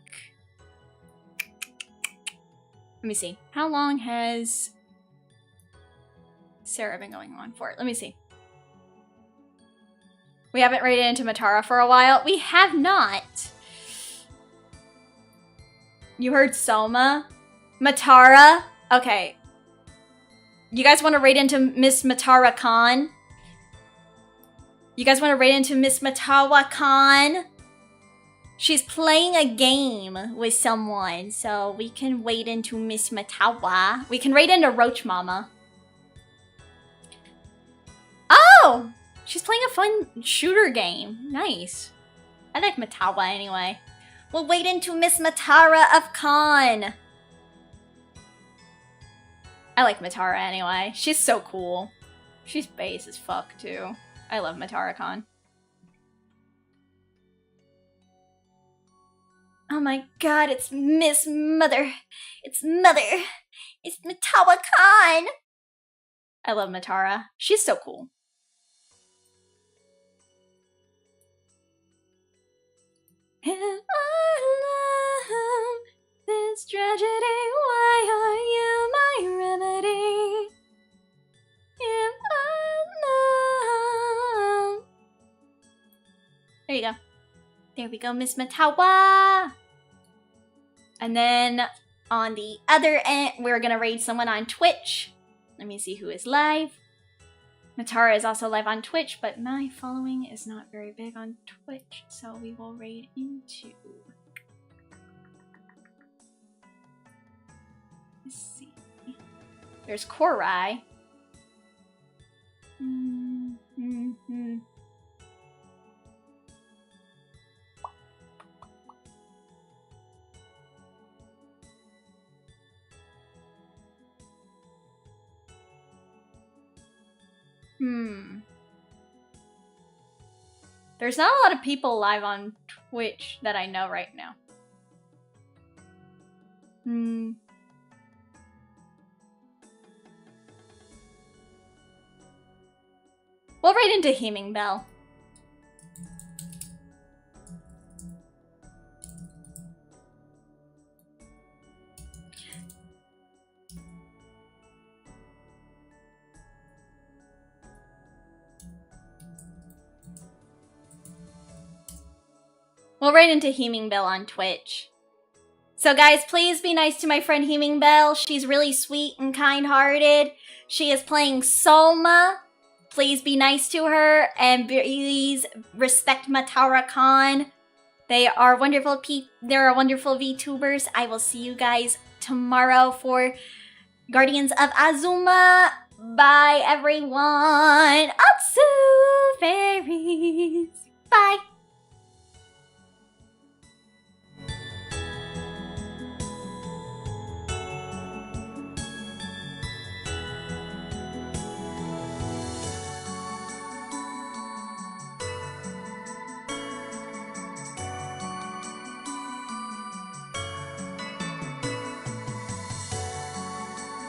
Let me see. How long has Sarah been going on for? Let me see. We haven't raided into Matara for a while. We have not. You heard Soma? Matara? Okay. You guys want to raid into Miss Matara Khan? You guys want to raid into Miss Matawa Khan? She's playing a game with someone, so we can wait into Miss Matawa. We can raid into Roach Mama. Oh! She's playing a fun shooter game. Nice. I like Matawa anyway. We'll wait into Miss Matara of Khan. I like Matara anyway. She's so cool. She's base as fuck too. I love Matara Khan. Oh my god, it's Miss Mother. It's Mother. It's Matawa Khan. I love Matara. She's so cool. If I love this tragedy, why are you my remedy? If I love... There you go. There we go, Miss Matawa! And then on the other end, we're gonna raid someone on Twitch. Let me see who is live. Matara is also live on Twitch, but my following is not very big on Twitch, so we will raid into... Let's see. There's Korai. There's not a lot of people live on Twitch that I know right now. We'll raid into Heeming Bell. We'll run into Heaming Bell on Twitch. So guys, please be nice to my friend Heaming Bell. She's really sweet and kind-hearted. She is playing Surma. Please be nice to her, and please respect Matara Khan. They are wonderful They're wonderful VTubers. I will see you guys tomorrow for Guardians of Azuma. Bye, everyone. Atsu fairies. Bye.